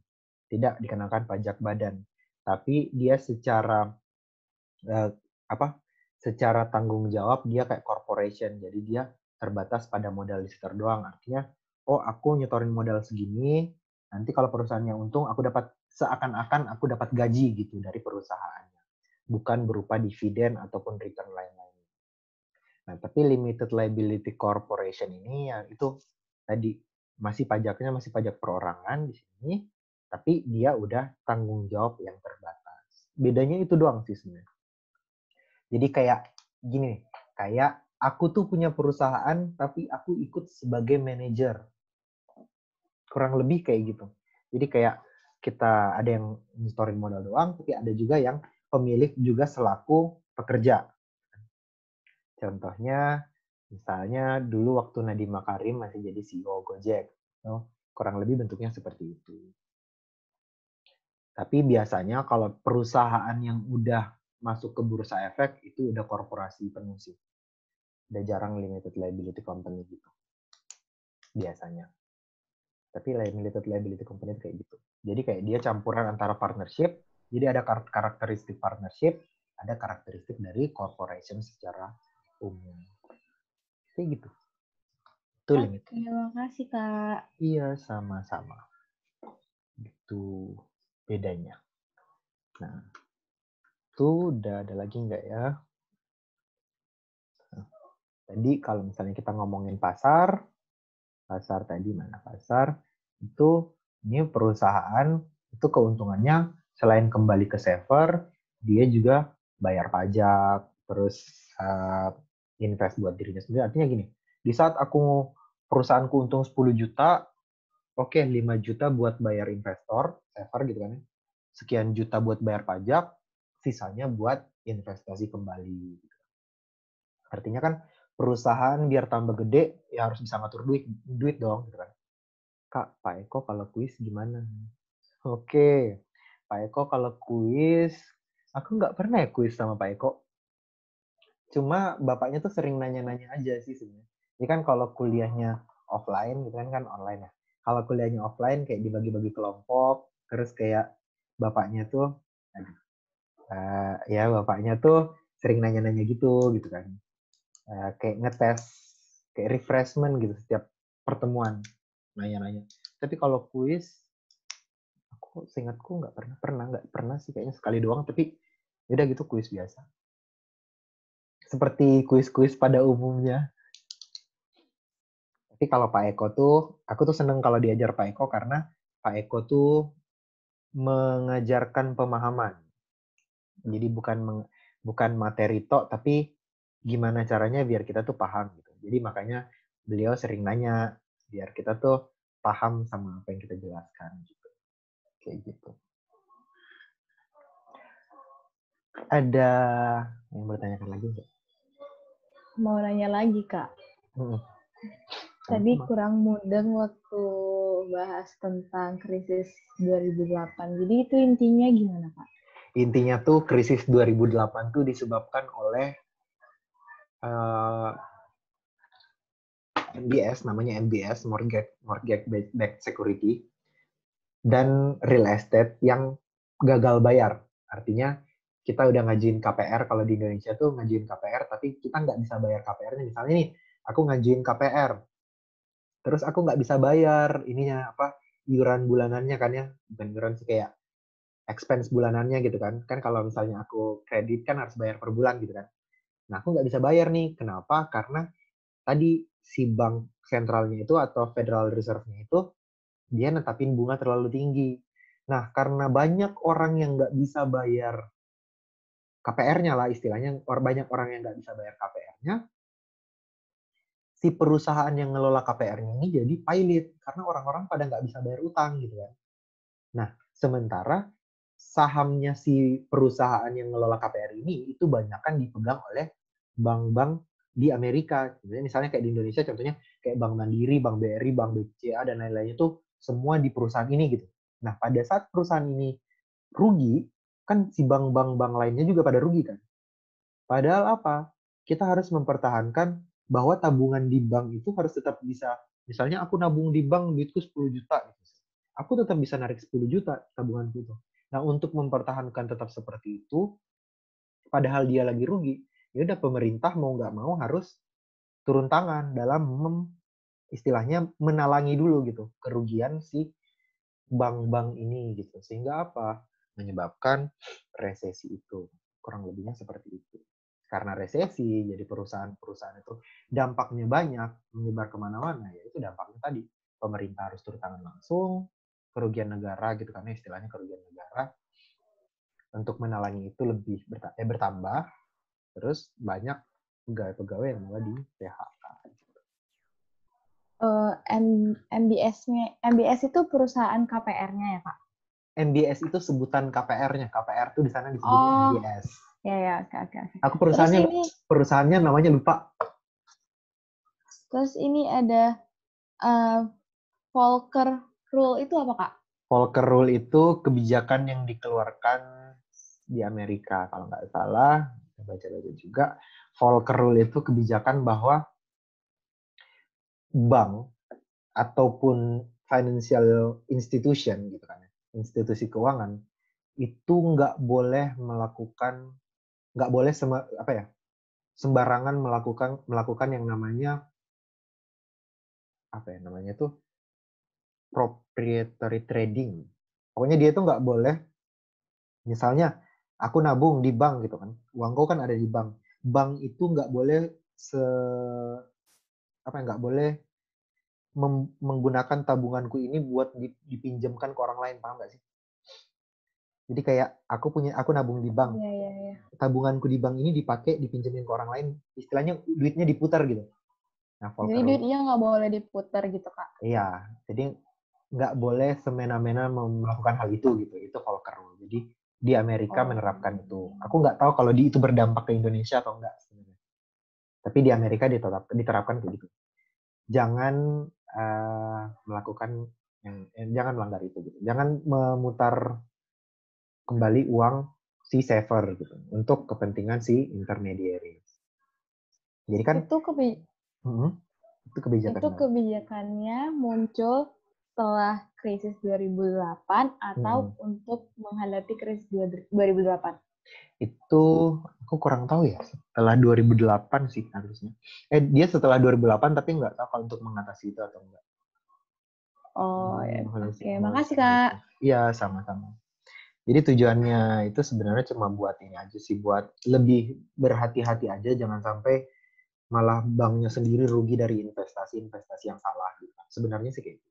Tidak dikenakan pajak badan. Tapi dia secara secara tanggung jawab dia kayak corporation. Jadi dia terbatas pada modal distor doang. Artinya, oh aku nyetorin modal segini, nanti kalau perusahaannya untung, aku dapat seakan-akan aku dapat gaji gitu dari perusahaannya. Bukan berupa dividen ataupun return lain-lain. Nah, tapi limited liability corporation ini ya itu tadi masih pajaknya masih pajak perorangan di sini, tapi dia udah tanggung jawab yang terbatas. Bedanya itu doang sih sebenarnya. Jadi kayak gini, kayak aku tuh punya perusahaan tapi aku ikut sebagai manajer. Kurang lebih kayak gitu. Jadi kayak kita ada yang nyetorin modal doang, tapi ada juga yang pemilik juga selaku pekerja. Contohnya, misalnya dulu waktu Nadiem Makarim masih jadi CEO Gojek. Kurang lebih bentuknya seperti itu. Tapi biasanya kalau perusahaan yang udah masuk ke bursa efek, itu udah korporasi penuh sih. Udah jarang limited liability company gitu. Biasanya. Tapi limited liability company itu kayak gitu. Jadi kayak dia campuran antara partnership, jadi ada karakteristik partnership, ada karakteristik dari corporation secara umum. Kayak gitu. Itu limit. Terima kasih, Kak. Iya, sama-sama. Itu bedanya. Nah, itu udah ada lagi nggak ya? Nah, tadi kalau misalnya kita ngomongin pasar tadi mana pasar, itu ini perusahaan, itu keuntungannya selain kembali ke saver, dia juga bayar pajak, terus invest buat dirinya sendiri. Artinya gini, di saat perusahaanku untung 10 juta, oke, 5 juta buat bayar investor, saver gitu kan ya. Sekian juta buat bayar pajak, sisanya buat investasi kembali. Artinya kan perusahaan biar tambah gede ya harus bisa ngatur duit dong gitu kan. Kak, Pak Eko kalau kuis gimana? Oke, Pak Eko kalau kuis, aku nggak pernah ya kuis sama Pak Eko. Cuma bapaknya tuh sering nanya-nanya aja sih sebenarnya. Ini kan kalau kuliahnya offline gitu kan online ya. Kalau kuliahnya offline kayak dibagi-bagi kelompok, terus kayak bapaknya tuh, ya bapaknya tuh sering nanya-nanya gitu kan. Kayak ngetes, kayak refreshment gitu setiap pertemuan nanya-nanya. Tapi kalau kuis, aku seingatku nggak pernah sih kayaknya sekali doang. Tapi udah gitu kuis biasa. Seperti kuis-kuis pada umumnya. Tapi kalau Pak Eko tuh, aku tuh seneng kalau diajar Pak Eko karena Pak Eko tuh mengajarkan pemahaman. Jadi bukan materi tok, tapi gimana caranya biar kita tuh paham gitu. Jadi makanya beliau sering nanya biar kita tuh paham sama apa yang kita jelaskan gitu. Kayak gitu. Ada yang bertanyakan lagi nggak? Mau nanya lagi, Kak. Tadi kurang mudeng waktu bahas tentang krisis 2008. Jadi itu intinya gimana, Pak? Intinya tuh krisis 2008 tuh disebabkan oleh MBS, namanya MBS, Mortgage Backed Security, dan real estate yang gagal bayar. Artinya kita udah ngajuin KPR, kalau di Indonesia tuh ngajuin KPR, tapi kita nggak bisa bayar KPR-nya. Misalnya nih, aku ngajuin KPR, terus aku nggak bisa bayar ininya iuran bulanannya kan ya, bukan iuran sih, kayak expense bulanannya gitu kan. Kan kalau misalnya aku kredit kan harus bayar per bulan gitu kan. Nah, aku nggak bisa bayar nih. Kenapa? Karena tadi si bank sentralnya itu atau Federal Reserve-nya itu dia netapin bunga terlalu tinggi. Nah, karena banyak orang yang nggak bisa bayar KPR-nya lah istilahnya, banyak orang yang nggak bisa bayar KPR-nya, si perusahaan yang ngelola KPR-nya ini jadi pailit karena orang-orang pada nggak bisa bayar utang gitu kan. Nah, sementara sahamnya si perusahaan yang ngelola KPR ini itu banyakkan dipegang oleh bank-bank di Amerika. Misalnya kayak di Indonesia contohnya kayak Bank Mandiri, Bank BRI, Bank BCA, dan lain-lainnya tuh semua di perusahaan ini gitu. Nah, pada saat perusahaan ini rugi, kan si bank-bank lainnya juga pada rugi kan. Padahal apa? Kita harus mempertahankan bahwa tabungan di bank itu harus tetap bisa, misalnya aku nabung di bank duitku 10 juta gitu. Aku tetap bisa narik 10 juta tabunganku itu. Nah, untuk mempertahankan tetap seperti itu, padahal dia lagi rugi, ya udah pemerintah mau nggak mau harus turun tangan dalam istilahnya menalangi dulu gitu kerugian si bank-bank ini gitu. Sehingga apa? Menyebabkan resesi itu. Kurang lebihnya seperti itu. Karena resesi, jadi perusahaan-perusahaan itu dampaknya banyak, menyebar kemana-mana, ya itu dampaknya tadi. Pemerintah harus turun tangan langsung, kerugian negara gitu, karena istilahnya kerugian negara, untuk menalangi itu lebih bertambah, terus banyak pegawai-pegawai yang malah di PHK. MBS itu perusahaan KPR-nya ya, Kak? MBS itu sebutan KPR-nya. KPR itu di sana disebut MBS. Ya, oke. Aku perusahaannya namanya lupa. Terus ini ada Volcker Rule itu apa, Kak? Volcker Rule itu kebijakan yang dikeluarkan di Amerika, kalau nggak salah. Baca-baca juga. Volcker Rule itu kebijakan bahwa bank ataupun financial institution gitu kan, institusi keuangan itu nggak boleh sembarangan melakukan yang namanya proprietary trading. Pokoknya dia tuh nggak boleh, misalnya aku nabung di bank gitu kan, uangku kan ada di bank. Bank itu nggak boleh menggunakan tabunganku ini buat dipinjamkan ke orang lain, paham nggak sih? Jadi kayak aku nabung di bank, tabunganku di bank ini dipakai dipinjemin ke orang lain, istilahnya duitnya diputar gitu. Nah, jadi duitnya nggak boleh diputar gitu, Kak? Iya, jadi nggak boleh semena-mena melakukan hal itu gitu. Itu Volcker Rule. Jadi di Amerika menerapkan itu. Aku nggak tahu kalau itu berdampak ke Indonesia atau enggak sebenarnya. Tapi di Amerika diterapkan kayak gitu. Jangan melakukan jangan melanggar itu gitu. Jangan memutar kembali uang si saver gitu untuk kepentingan si intermediary. Jadi kan itu kebijakan. Itu kebijakannya muncul setelah krisis 2008 atau untuk menghadapi krisis 2008? Itu aku kurang tahu ya. Setelah 2008 sih harusnya. Dia setelah 2008 tapi nggak tahu kalau untuk mengatasi itu atau enggak. Oh, ya. Oke. Makasih, Kak. Iya, sama-sama. Jadi tujuannya itu sebenarnya cuma buat ini aja sih, buat lebih berhati-hati aja, jangan sampai malah banknya sendiri rugi dari investasi yang salah gitu. Sebenarnya sih kayak gitu.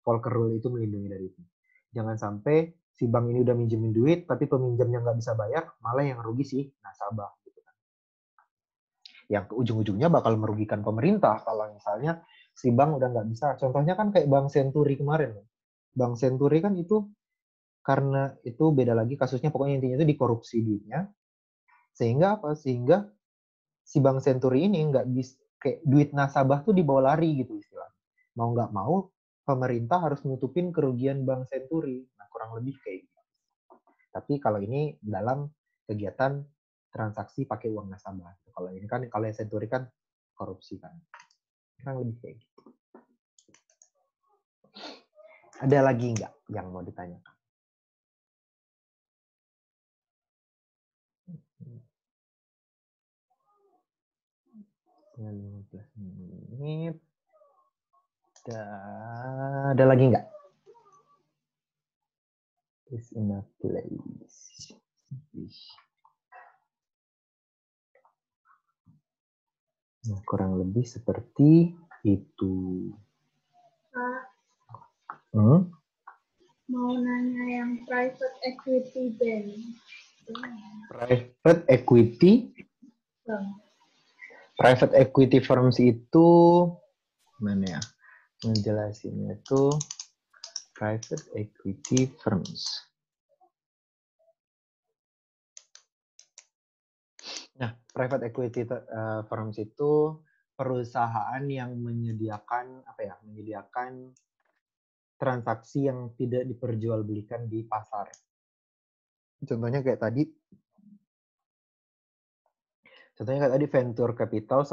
Volcker Rule itu melindungi dari itu. Jangan sampai si bank ini udah minjemin duit, tapi peminjamnya nggak bisa bayar, malah yang rugi sih nasabah. Gitu kan. Yang ujung-ujungnya bakal merugikan pemerintah kalau misalnya si bank udah nggak bisa. Contohnya kan kayak Bank Senturi kemarin. Bank Senturi kan itu karena itu beda lagi kasusnya, pokoknya intinya itu dikorupsi duitnya. Sehingga apa? Sehingga si Bank Senturi ini nggak bisa, kayak duit nasabah tuh dibawa lari gitu istilahnya. Mau nggak mau, pemerintah harus nutupin kerugian Bank Senturi. Nah, kurang lebih kayak gitu. Tapi kalau ini dalam kegiatan transaksi pakai uang nasabah. Kalau ini kan, kalau yang Senturi kan korupsi kan. Kurang lebih kayak gitu. Ada lagi nggak yang mau ditanyakan? Tinggal 15 menit. Ada lagi nggak? Is in a place. Nah, kurang lebih seperti itu. Mau nanya yang private equity bank. Private equity? Private equity firms itu mana ya? Menjelasinnya itu private equity firms. Nah, private equity firms itu perusahaan yang menyediakan menyediakan transaksi yang tidak diperjualbelikan di pasar. Contohnya kayak tadi venture capital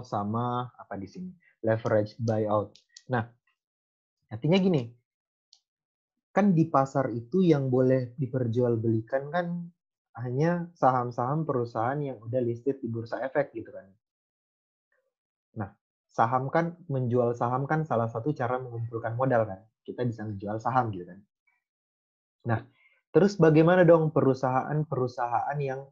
sama apa di sini? Leverage buyout. Nah, artinya gini, kan di pasar itu yang boleh diperjualbelikan kan hanya saham-saham perusahaan yang udah listed di bursa efek gitu kan. Nah, menjual saham kan salah satu cara mengumpulkan modal kan. Kita bisa menjual saham gitu kan. Nah, terus bagaimana dong perusahaan-perusahaan yang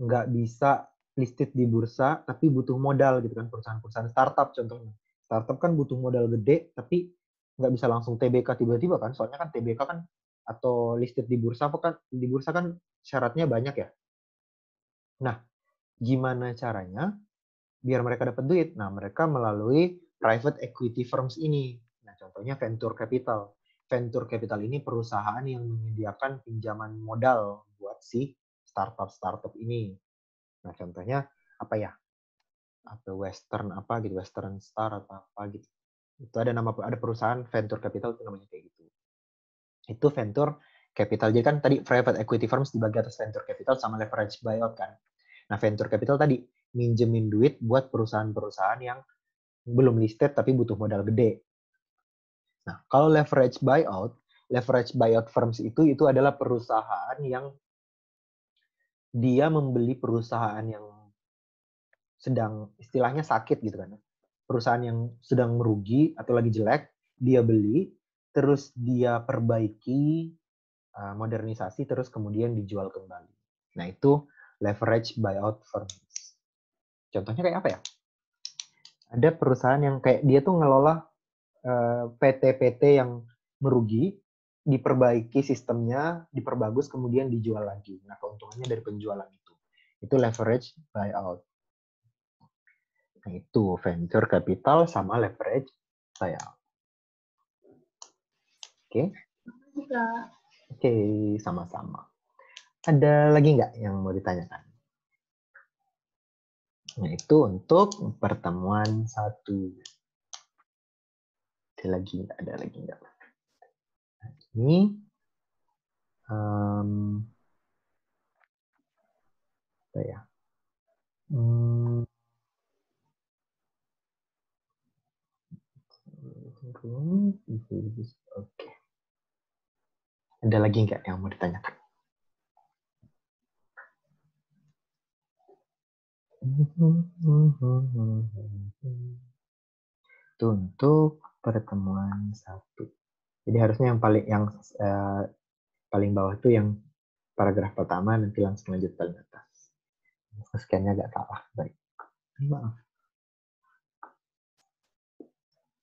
nggak bisa listed di bursa tapi butuh modal gitu kan, perusahaan-perusahaan startup contohnya. Startup kan butuh modal gede tapi nggak bisa langsung TBK tiba-tiba kan, soalnya kan TBK kan atau listed di bursa kan syaratnya banyak ya. Nah, gimana caranya biar mereka dapat duit? Nah, mereka melalui private equity firms ini. Nah, contohnya venture capital. Venture capital ini perusahaan yang menyediakan pinjaman modal buat si startup ini. Nah, contohnya apa ya? Western Star atau apa gitu. Itu ada perusahaan venture capital itu namanya kayak gitu. Itu venture capital. Jadi kan tadi private equity firms dibagi atas venture capital sama leverage buyout kan. Nah, venture capital tadi minjemin duit buat perusahaan-perusahaan yang belum listed tapi butuh modal gede. Nah, kalau leverage buyout firms itu adalah perusahaan yang dia membeli perusahaan yang sedang istilahnya sakit gitu kan. Perusahaan yang sedang merugi atau lagi jelek, dia beli, terus dia perbaiki, modernisasi, terus kemudian dijual kembali. Nah, itu leverage buyout firms. Contohnya kayak apa ya? Ada perusahaan yang kayak dia tuh ngelola PT-PT yang merugi, diperbaiki sistemnya, diperbagus, kemudian dijual lagi. Nah, keuntungannya dari penjualan itu. Itu leverage buyout. Nah, itu venture capital sama leverage buyout. Oke? Oke, sama-sama. Ada lagi nggak yang mau ditanyakan? Nah, itu untuk pertemuan 1. Ada lagi nggak? Ini apa ya? Oke. Ada lagi nggak yang mau ditanyakan? Itu untuk pertemuan 1. Jadi harusnya yang paling bawah itu yang paragraf pertama, nanti langsung lanjut paling atas. Scan-nya agak salah. Baik. Maaf.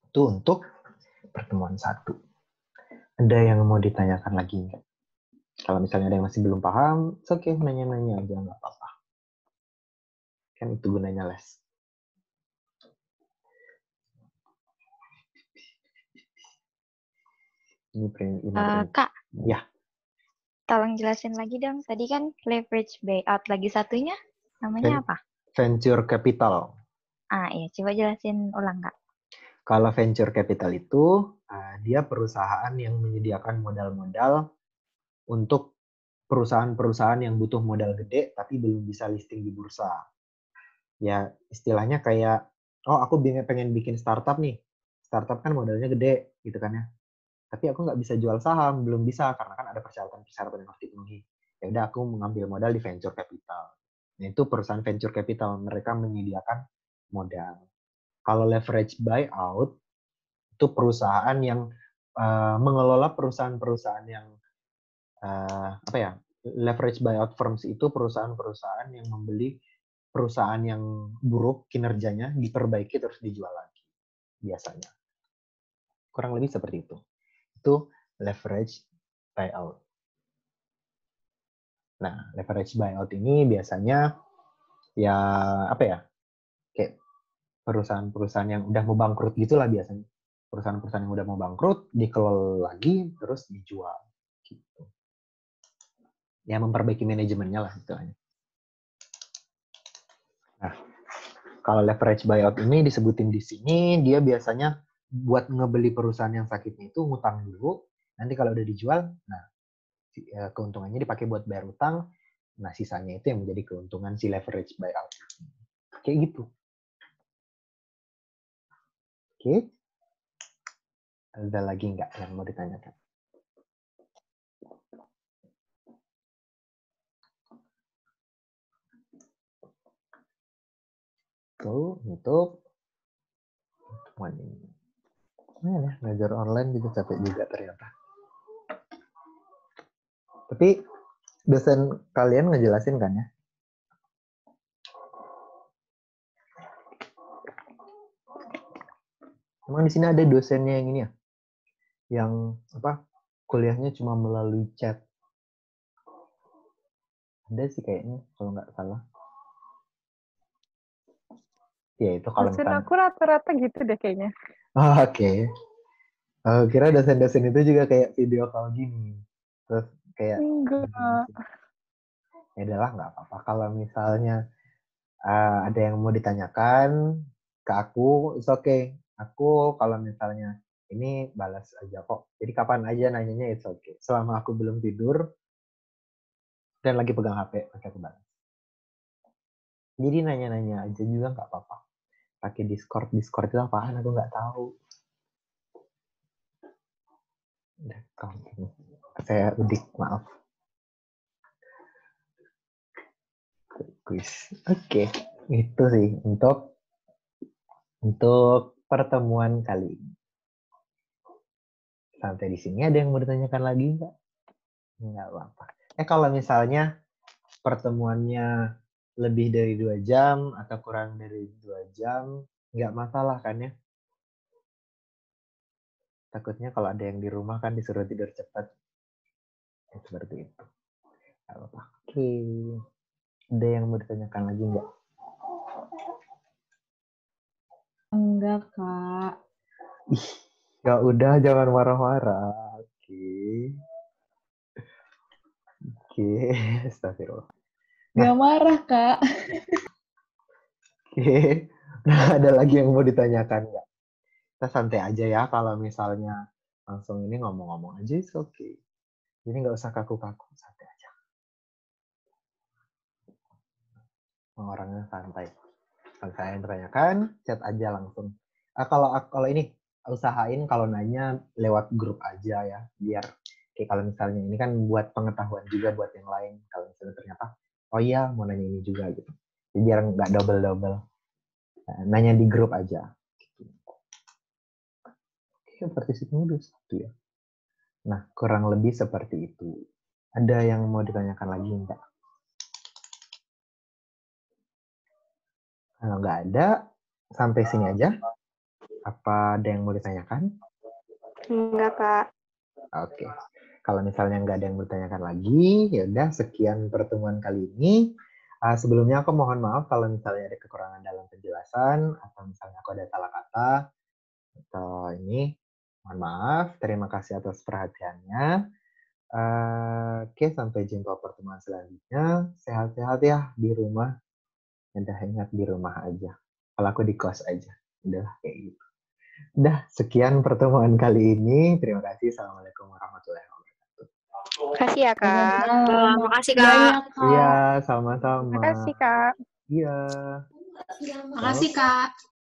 Itu untuk pertemuan 1. Ada yang mau ditanyakan lagi nggak? Kalau misalnya ada yang masih belum paham, oke, nanya-nanya aja, nggak apa-apa. Kan itu gunanya les. Kak, ya. Tolong jelasin lagi dong. Tadi kan leverage buyout, lagi satunya namanya apa? Venture capital. Iya, coba jelasin ulang, Kak. Kalau venture capital itu, dia perusahaan yang menyediakan modal-modal untuk perusahaan-perusahaan yang butuh modal gede tapi belum bisa listing di bursa. Ya, istilahnya kayak, aku pengen bikin startup nih. Startup kan modalnya gede, gitu kan ya. Tapi aku nggak bisa jual saham, belum bisa, karena kan ada persyaratan yang harus dipenuhi. Ya udah, aku mengambil modal di venture capital. Nah, itu perusahaan venture capital, mereka menyediakan modal. Kalau leverage buyout, itu perusahaan yang mengelola perusahaan-perusahaan yang leverage buyout firms itu perusahaan-perusahaan yang membeli perusahaan yang buruk kinerjanya, diperbaiki terus dijual lagi biasanya. Kurang lebih seperti itu. Itu leverage buyout. Nah, leverage buyout ini biasanya kayak perusahaan-perusahaan yang udah mau bangkrut gitulah biasanya. Perusahaan-perusahaan yang udah mau bangkrut dikelola lagi terus dijual gitu. Ya, memperbaiki manajemennya lah istilahnya. Nah, kalau leverage buyout ini disebutin di sini, dia biasanya buat ngebeli perusahaan yang sakitnya itu ngutang dulu, nanti kalau udah dijual, nah keuntungannya dipakai buat bayar utang, nah sisanya itu yang menjadi keuntungan si leverage buyout. Kayak gitu. Oke. Ada lagi nggak yang mau ditanyakan? Untuk ngajar online juga capek juga ternyata. Tapi dosen kalian ngejelasin kan ya? Emang di sini ada dosennya yang ini ya? Yang kuliahnya cuma melalui chat. Ada sih kayaknya kalau nggak salah. Ya itu kalau dosen misalnya. Aku rata-rata gitu deh kayaknya. Oke. Kira dosen-dosen itu juga kayak video call gini. Terus kayak. Enggak. Ya udahlah, nggak apa-apa. Kalau misalnya ada yang mau ditanyakan ke aku, it's okay. Aku kalau misalnya ini balas aja kok. Jadi kapan aja nanyanya it's okay. Selama aku belum tidur dan lagi pegang HP, pakai aku balas. Jadi nanya-nanya aja juga nggak apa-apa. Pakai Discord itu apaan? Aku nggak tahu. Saya udik, maaf. Quiz. Oke, itu sih untuk pertemuan kali ini. Sampai di sini ada yang mau ditanyakan lagi nggak? Nggak apa-apa. Kalau misalnya pertemuannya lebih dari 2 jam atau kurang dari 2 jam, nggak masalah kan ya? Takutnya kalau ada yang di rumah kan disuruh tidur cepat. Seperti itu. Nggak apa-apa. Oke. Ada yang mau ditanyakan lagi nggak? Enggak, Kak. Ya udah, jangan marah-marah. Oke. Astagfirullah. Gak marah, Kak. Oke. Nah, ada lagi yang mau ditanyakan nggak? Kita santai aja ya kalau misalnya langsung ini ngomong-ngomong aja, oke. Jadi nggak usah kaku-kaku, santai aja. Orangnya santai. Kalau saya yang ditanyakan, chat aja langsung. Kalau ini, usahain kalau nanya lewat grup aja ya, biar kayak kalau misalnya ini kan buat pengetahuan juga buat yang lain. Kalau misalnya ternyata, oh iya mau nanya ini juga gitu. Jadi biar nggak double-double. Nanya di grup aja. Oke, partisipasinya udah 1 ya. Nah, kurang lebih seperti itu. Ada yang mau ditanyakan lagi enggak? Kalau nggak ada, sampai sini aja. Apa ada yang mau ditanyakan? Enggak, Kak. Oke. Kalau misalnya nggak ada yang bertanyakan lagi, ya udah sekian pertemuan kali ini. Sebelumnya aku mohon maaf kalau misalnya ada kekurangan dalam penjelasan, atau misalnya aku ada salah kata, atau ini, mohon maaf. Terima kasih atas perhatiannya. Oke, sampai jumpa pertemuan selanjutnya. Sehat-sehat ya di rumah. Udah ingat di rumah aja. Kalau aku di kos aja. Udah kayak gitu. Udah, sekian pertemuan kali ini. Terima kasih. Assalamualaikum warahmatullahi wabarakatuh. Makasih ya, Kak. Makasih, Kak. Banyak, Kak. Iya, sama-sama. Makasih, Kak. Iya. Makasih, Kak.